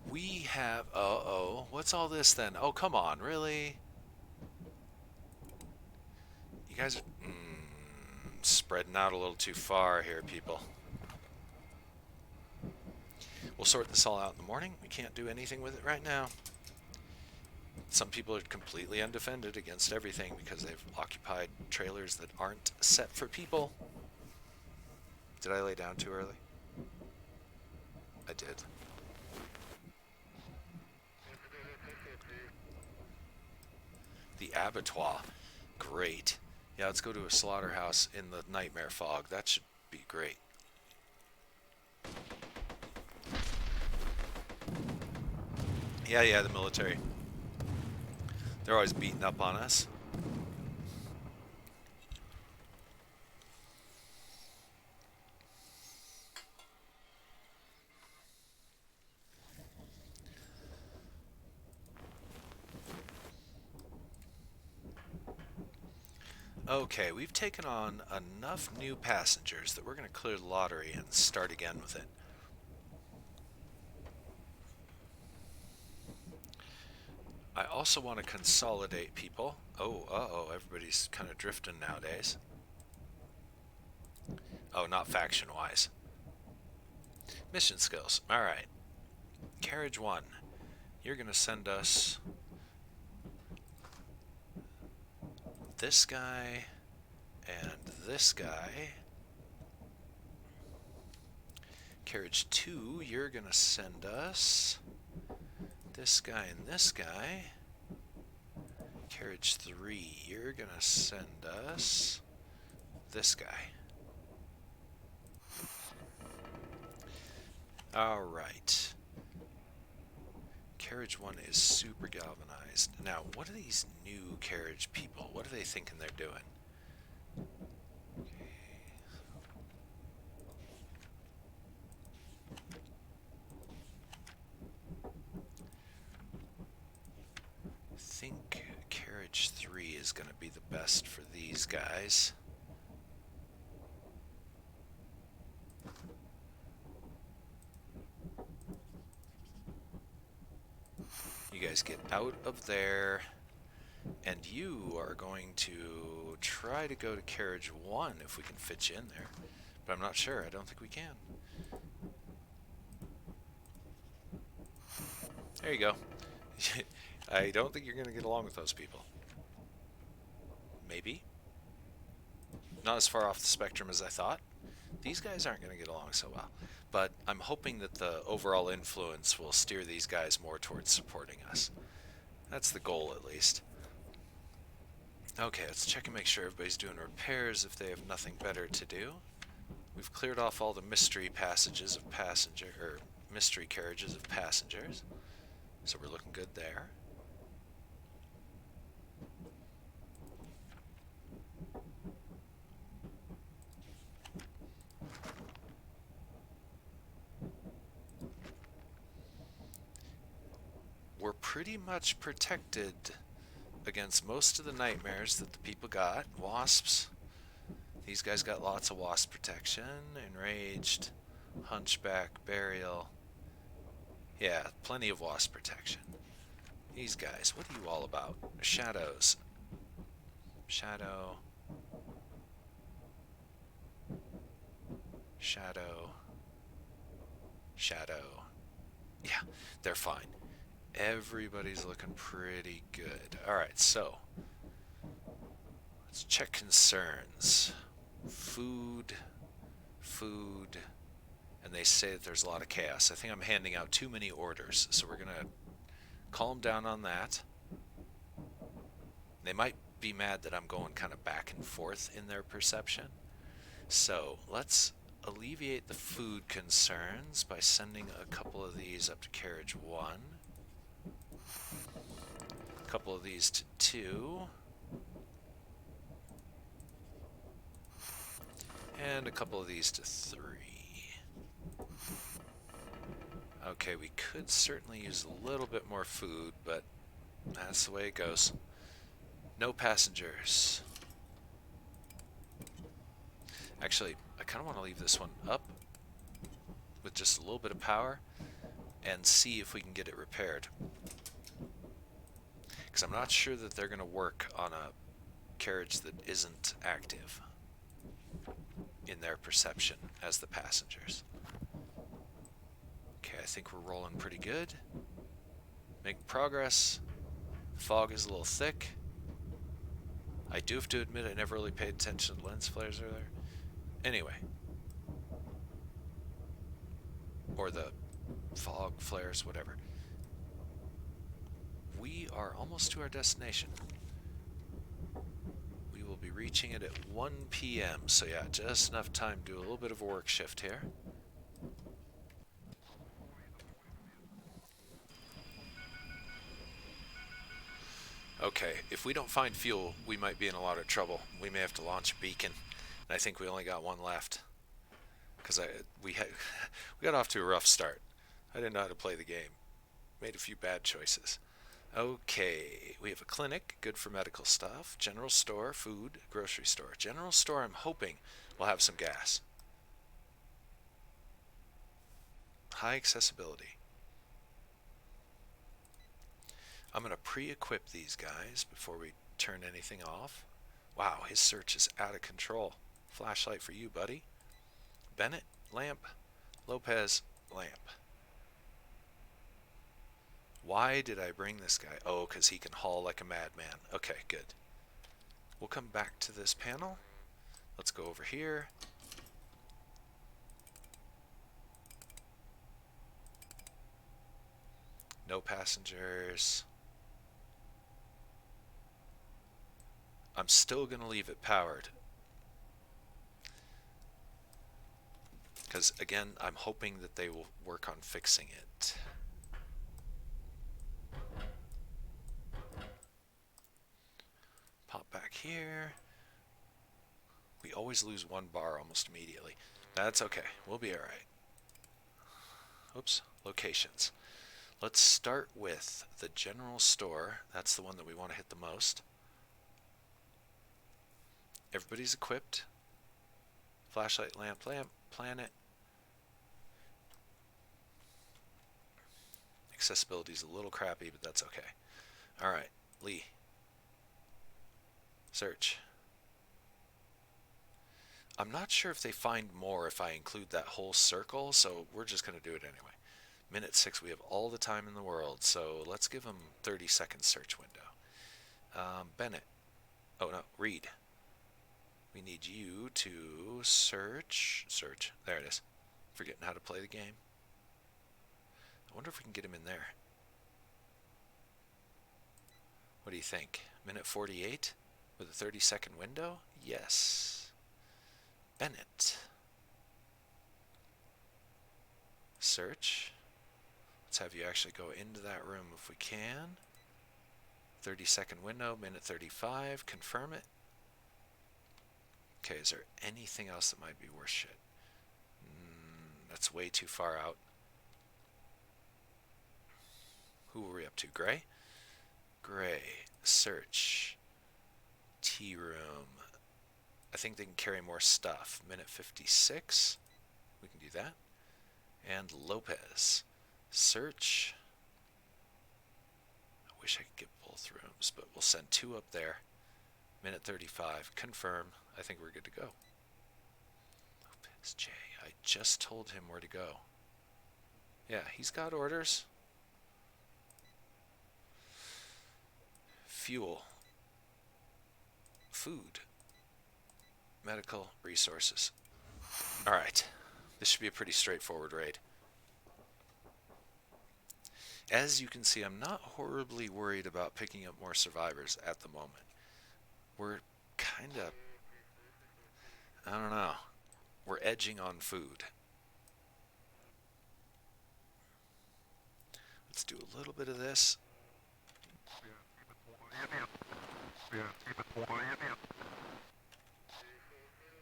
We have... Uh-oh. What's all this then? Oh, come on. Really? You guys are spreading out a little too far here, people. We'll sort this all out in the morning. We can't do anything with it right now. Some people are completely undefended against everything because they've occupied trailers that aren't set for people. Did I lay down too early? I did. The abattoir. Great. Yeah, let's go to a slaughterhouse in the nightmare fog. That should be great. Yeah, the military. They're always beating up on us. Okay, we've taken on enough new passengers that we're going to clear the lottery and start again with it. I also want to consolidate people. Oh, uh-oh, everybody's kind of drifting nowadays. Oh, not faction-wise. Mission skills. Alright. Carriage 1. You're going to send us this guy and this guy. Carriage 2, you're going to send us this guy and this guy. Carriage 3, you're going to send us this guy. Alright. Carriage 1 is super galvanized. Now, what are these new carriage people? What are they thinking they're doing? I think carriage 3 is going to be the best for these guys. You guys get out of there, and you are going to try to go to carriage 1 if we can fit you in there. But I'm not sure. I don't think we can. There you go. I don't think you're going to get along with those people. Maybe. Not as far off the spectrum as I thought. These guys aren't going to get along so well. But I'm hoping that the overall influence will steer these guys more towards supporting us. That's the goal, at least. Okay, let's check and make sure everybody's doing repairs if they have nothing better to do. We've cleared off all the mystery passages of mystery carriages of passengers. So we're looking good there. We're pretty much protected against most of the nightmares that the people got. Wasps. These guys got lots of wasp protection. Enraged, hunchback, burial. Yeah, plenty of wasp protection. These guys, what are you all about? Shadows. Shadow. Shadow. Shadow. Yeah, they're fine. Everybody's looking pretty good. Alright, so let's check concerns. Food, and they say that there's a lot of chaos. I think I'm handing out too many orders, so we're gonna calm down on that. They might be mad that I'm going kind of back and forth in their perception. So let's alleviate the food concerns by sending a couple of these up to carriage 1. A couple of these to 2. And a couple of these to 3. Okay, we could certainly use a little bit more food, but that's the way it goes. No passengers. Actually, I kind of want to leave this one up with just a little bit of power and see if we can get it repaired. Because I'm not sure that they're going to work on a carriage that isn't active in their perception as the passengers. Okay, I think we're rolling pretty good. Making progress. The fog is a little thick. I do have to admit I never really paid attention to lens flares earlier. Anyway. Or the fog flares, whatever. We are almost to our destination. We will be reaching it at 1 p.m. So yeah, just enough time to do a little bit of a work shift here. Okay, if we don't find fuel, we might be in a lot of trouble. We may have to launch a beacon. And I think we only got one left. Because we got off to a rough start. I didn't know how to play the game. Made a few bad choices. Okay, we have a clinic, good for medical stuff. General store, food, grocery store. General store, I'm hoping will have some gas. High accessibility. I'm going to pre-equip these guys before we turn anything off. Wow, his search is out of control. Flashlight for you, buddy. Bennett, lamp. Lopez, lamp. Why did I bring this guy? Oh, because he can haul like a madman. Okay, good. We'll come back to this panel. Let's go over here. No passengers. I'm still going to leave it powered. Because, again, I'm hoping that they will work on fixing it. Pop back here. We always lose 1 bar almost immediately. That's okay. We'll be alright. Oops. Locations. Let's start with the general store. That's the one that we want to hit the most. Everybody's equipped. Flashlight, lamp, planet. Accessibility's a little crappy, but that's okay. Alright, Lee. Search. I'm not sure if they find more if I include that whole circle, so we're just going to do it anyway. Minute 6, we have all the time in the world, so let's give them 30-second search window. Bennett. Oh, no, Reed. We need you to search. There it is. Forgetting how to play the game. I wonder if we can get him in there. What do you think? Minute 48 with a 30-second window? Yes. Bennett. Search. Let's have you actually go into that room if we can. 30-second window, minute 35. Confirm it. Okay, is there anything else that might be worth shit? That's way too far out. Who were we up to? Gray? Gray. Search. Tea room. I think they can carry more stuff. Minute 56. We can do that. And Lopez. Search. I wish I could get both rooms, but we'll send 2 up there. Minute 35. Confirm. I think we're good to go. Lopez J. I just told him where to go. Yeah, he's got orders. Fuel. Food. Medical resources. Alright. This should be a pretty straightforward raid. As you can see, I'm not horribly worried about picking up more survivors at the moment. We're kind of... I don't know. We're edging on food. Let's do a little bit of this.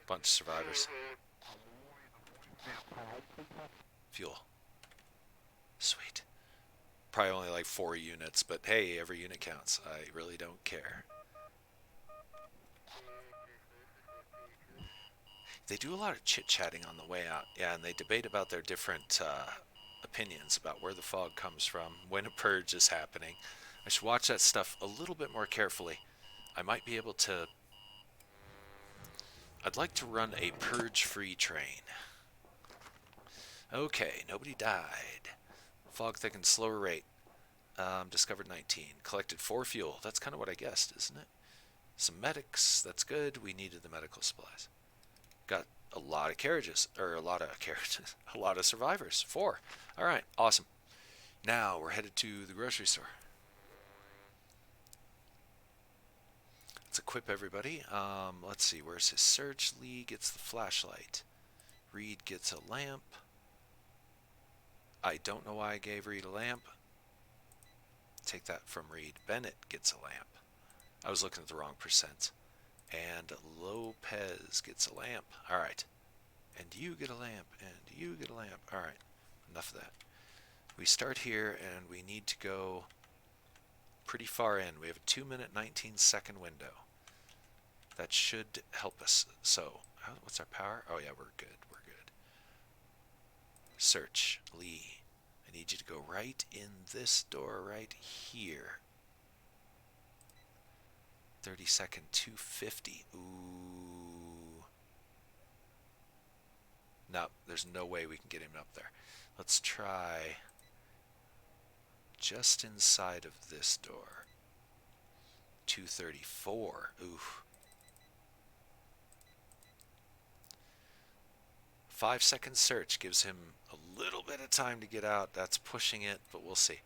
Bunch of survivors. Fuel. Sweet. Probably only like 4 units, but hey, every unit counts. I really don't care. They do a lot of chit-chatting on the way out. Yeah, and they debate about their different opinions about where the fog comes from, when a purge is happening. I should watch that stuff a little bit more carefully. I might be able to... I'd like to run a purge-free train. Okay, nobody died. Fog thickened, slower rate. Discovered 19. Collected 4 fuel. That's kind of what I guessed, isn't it? Some medics. That's good. We needed the medical supplies. Got a lot of carriages. Or a lot of carriages. A lot of survivors. 4. Alright, awesome. Now we're headed to the grocery store. Let's equip everybody. Let's see. Where's his search? Lee gets the flashlight. Reed gets a lamp. I don't know why I gave Reed a lamp. Take that from Reed. Bennett gets a lamp. I was looking at the wrong percent. And Lopez gets a lamp. Alright. And you get a lamp. And you get a lamp. Alright. Enough of that. We start here and we need to go pretty far in. We have a 2-minute, 19-second window. That should help us. So, what's our power? Oh yeah, we're good. We're good. Search. Lee. I need you to go right in this door right here. 30-second, 250. Ooh. No, there's no way we can get him up there. Let's try just inside of this door. 234. Ooh. 5-second search gives him a little bit of time to get out. That's pushing it, but we'll see.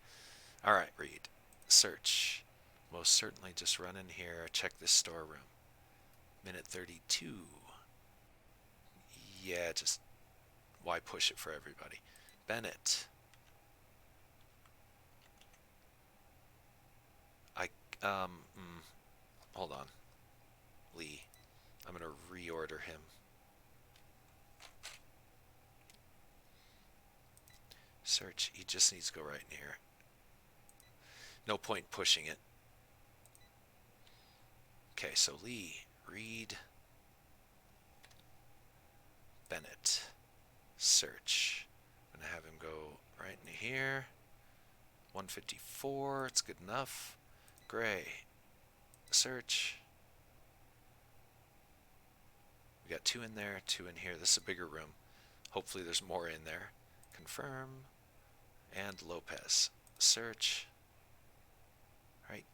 Alright, Reed. Search. Most certainly just run in here, check this storeroom. Minute 32. Yeah, just why push it for everybody? Bennett. Hold on. Lee. I'm going to reorder him. Search. He just needs to go right in here. No point pushing it. Okay, so Lee, Reed, Bennett, search. I'm going to have him go right in here. 154, it's good enough. Gray, search. We got 2 in there, 2 in here. This is a bigger room. Hopefully there's more in there. Confirm. And Lopez, search. Right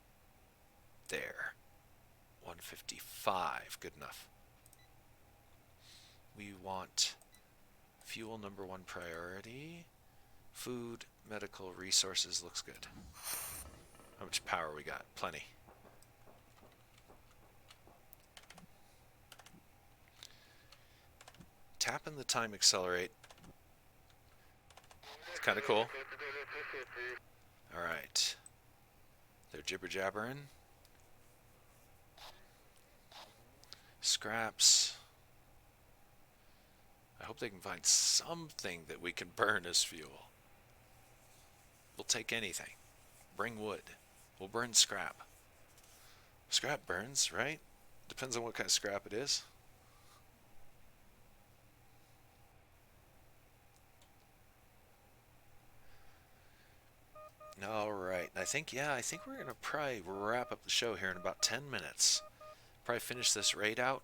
there. 155, good enough. We want fuel number 1 priority. Food, medical, resources looks good. How much power we got? Plenty. Tapping the time accelerate. It's kind of cool. Alright. They're jibber-jabbering. Scraps. I hope they can find something that we can burn as fuel. We'll take anything. Bring wood. We'll burn scrap. Scrap burns, right? Depends on what kind of scrap it is. Alright, I think we're going to probably wrap up the show here in about 10 minutes. Probably finish this raid out,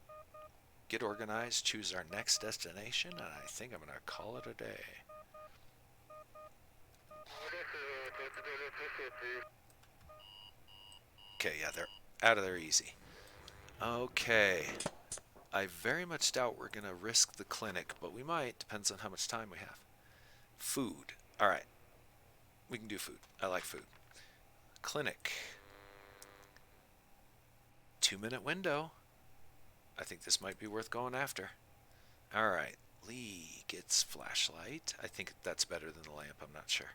get organized, choose our next destination, and I think I'm going to call it a day. Okay, yeah, they're out of there easy. Okay. I very much doubt we're going to risk the clinic, but we might. Depends on how much time we have. Food. Alright. We can do food. I like food. Clinic. 2-minute window. I think this might be worth going after. Alright. Lee gets flashlight. I think that's better than the lamp. I'm not sure.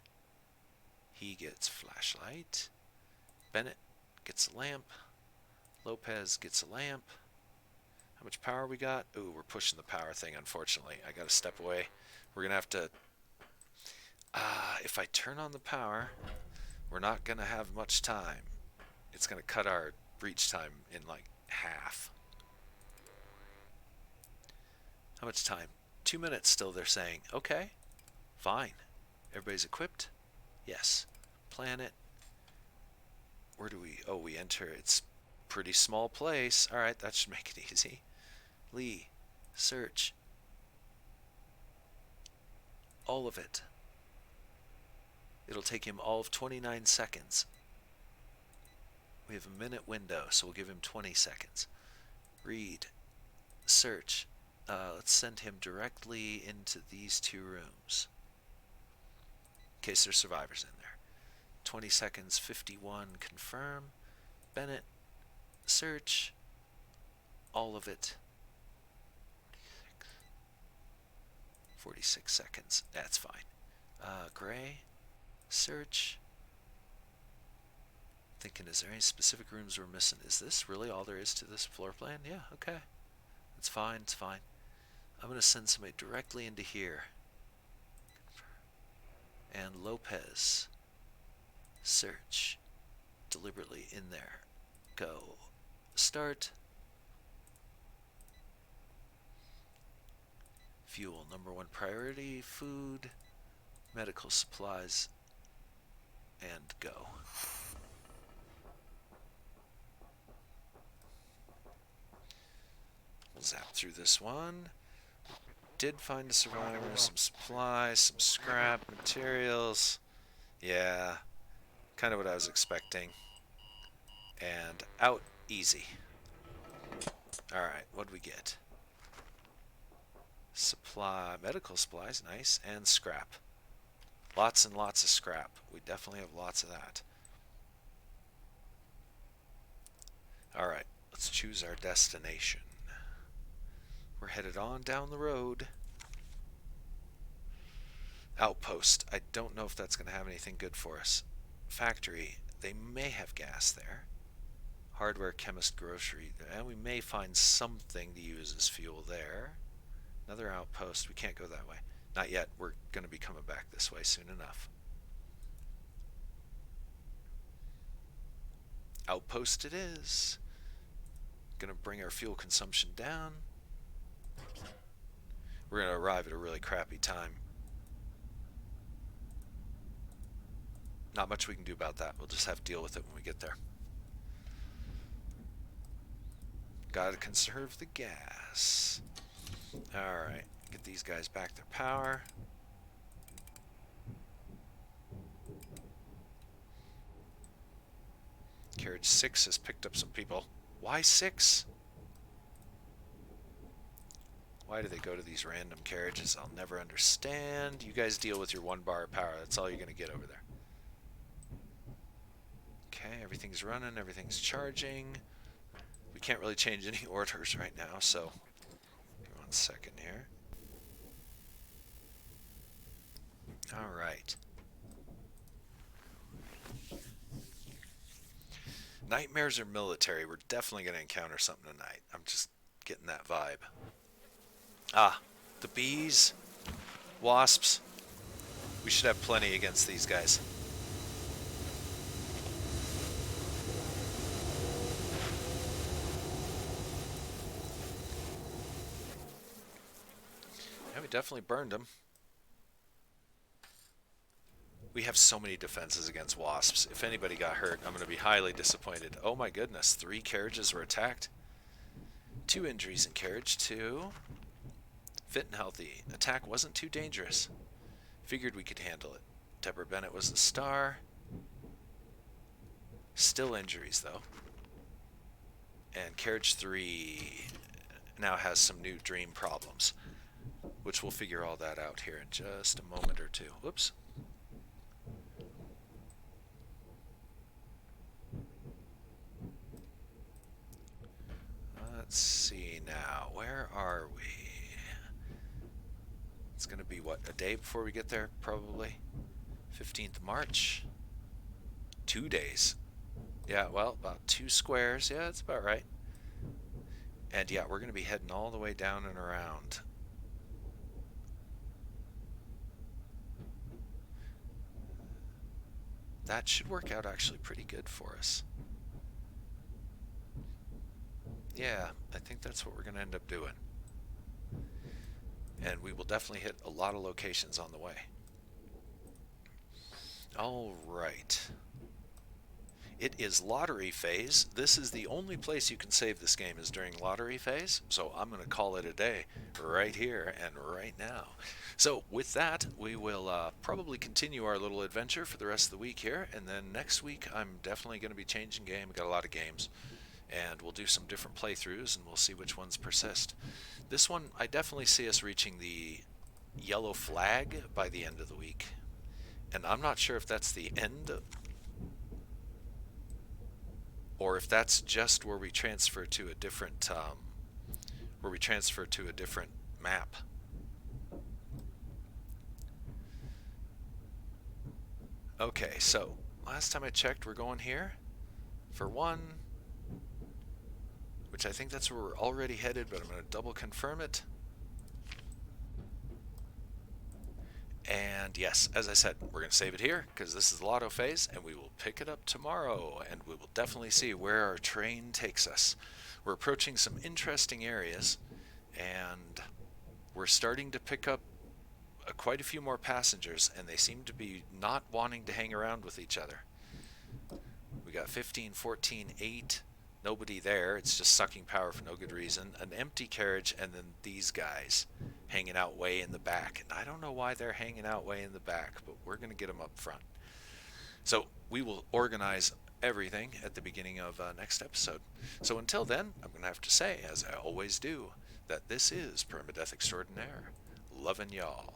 He gets flashlight. Bennett gets a lamp. Lopez gets a lamp. How much power we got? Ooh, we're pushing the power thing, unfortunately. I gotta step away. We're gonna have to... if I turn on the power, we're not gonna have much time. It's gonna cut our reach time in like half. How much time? 2 minutes still, they're saying. Okay, fine. Everybody's equipped? Yes. Planet. Where do we... Oh, we enter. It's pretty small place. Alright, that should make it easy. Lee. Search. All of it. It'll take him all of 29 seconds. We have a minute window, so we'll give him 20 seconds. Read. Search. Let's send him directly into these 2 rooms. In case there's survivors in there. 20 seconds, 51, confirm. Bennett. Search. All of it. 46 seconds. That's fine. Gray. Search. Thinking, is there any specific rooms we're missing? Is this really all there is to this floor plan? Yeah, okay. It's fine, it's fine. I'm going to send somebody directly into here. And Lopez. Search. Deliberately in there. Go. Start. Fuel, #1 priority. Food. Medical supplies. And go. We'll zap through this one. Did find a survivor, some supplies, some scrap materials. Yeah, kind of what I was expecting. And out easy. Alright, what'd we get? Supply, medical supplies, nice, and scrap. Lots and lots of scrap. We definitely have lots of that. Alright, let's choose our destination. We're headed on down the road. Outpost. I don't know if that's going to have anything good for us. Factory. They may have gas there. Hardware, chemist, grocery. And we may find something to use as fuel there. Another outpost. We can't go that way. Not yet. We're going to be coming back this way soon enough. Outpost it is. Going to bring our fuel consumption down. We're going to arrive at a really crappy time. Not much we can do about that. We'll just have to deal with it when we get there. Gotta conserve the gas. Alright, get these guys back their power. Carriage 6 has picked up some people. Why 6? Why do they go to these random carriages? I'll never understand. You guys deal with your 1 bar of power. That's all you're going to get over there. Okay, everything's running. Everything's charging. We can't really change any orders right now, so give me 1 second here. All right. Nightmares or military? We're definitely going to encounter something tonight. I'm just getting that vibe. Ah, the bees, wasps. We should have plenty against these guys. Yeah, we definitely burned them. We have so many defenses against wasps. If anybody got hurt, I'm going to be highly disappointed. Oh my goodness, 3 carriages were attacked. 2 injuries in carriage 2. Fit and healthy. Attack wasn't too dangerous. Figured we could handle it. Deborah Bennett was the star. Still injuries, though. And carriage 3 now has some new dream problems, which we'll figure all that out here in just a moment or two. Whoops. Let's see now. Where are we? It's going to be, what, a day before we get there, probably? 15th March? 2 days. Yeah, well, about 2 squares. Yeah, that's about right. And yeah, we're going to be heading all the way down and around. That should work out actually pretty good for us. Yeah, I think that's what we're going to end up doing. and we will definitely hit a lot of locations on the way. All right. It is lottery phase. This is the only place you can save this game is during lottery phase, so I'm going to call it a day right here and right now. So with that, we will probably continue our little adventure for the rest of the week here, and then next week I'm definitely going to be changing game. We've got a lot of games, and we'll do some different playthroughs, and we'll see which ones persist. This one, I definitely see us reaching the yellow flag by the end of the week, and I'm not sure if that's the end or if that's just where we transfer to a different map. Okay, so last time I checked, we're going here for 1, which I think that's where we're already headed, but I'm going to double confirm it. And yes, as I said, we're going to save it here because this is the lotto phase, and we will pick it up tomorrow, and we will definitely see where our train takes us. We're approaching some interesting areas, and we're starting to pick up quite a few more passengers, and they seem to be not wanting to hang around with each other. We got 15, 14, 8, nobody there. It's just sucking power for no good reason. An empty carriage, and then these guys hanging out way in the back. And I don't know why they're hanging out way in the back, but we're going to get them up front. So we will organize everything at the beginning of next episode. So until then, I'm going to have to say, as I always do, that this is Permadeath Extraordinaire. Loving y'all.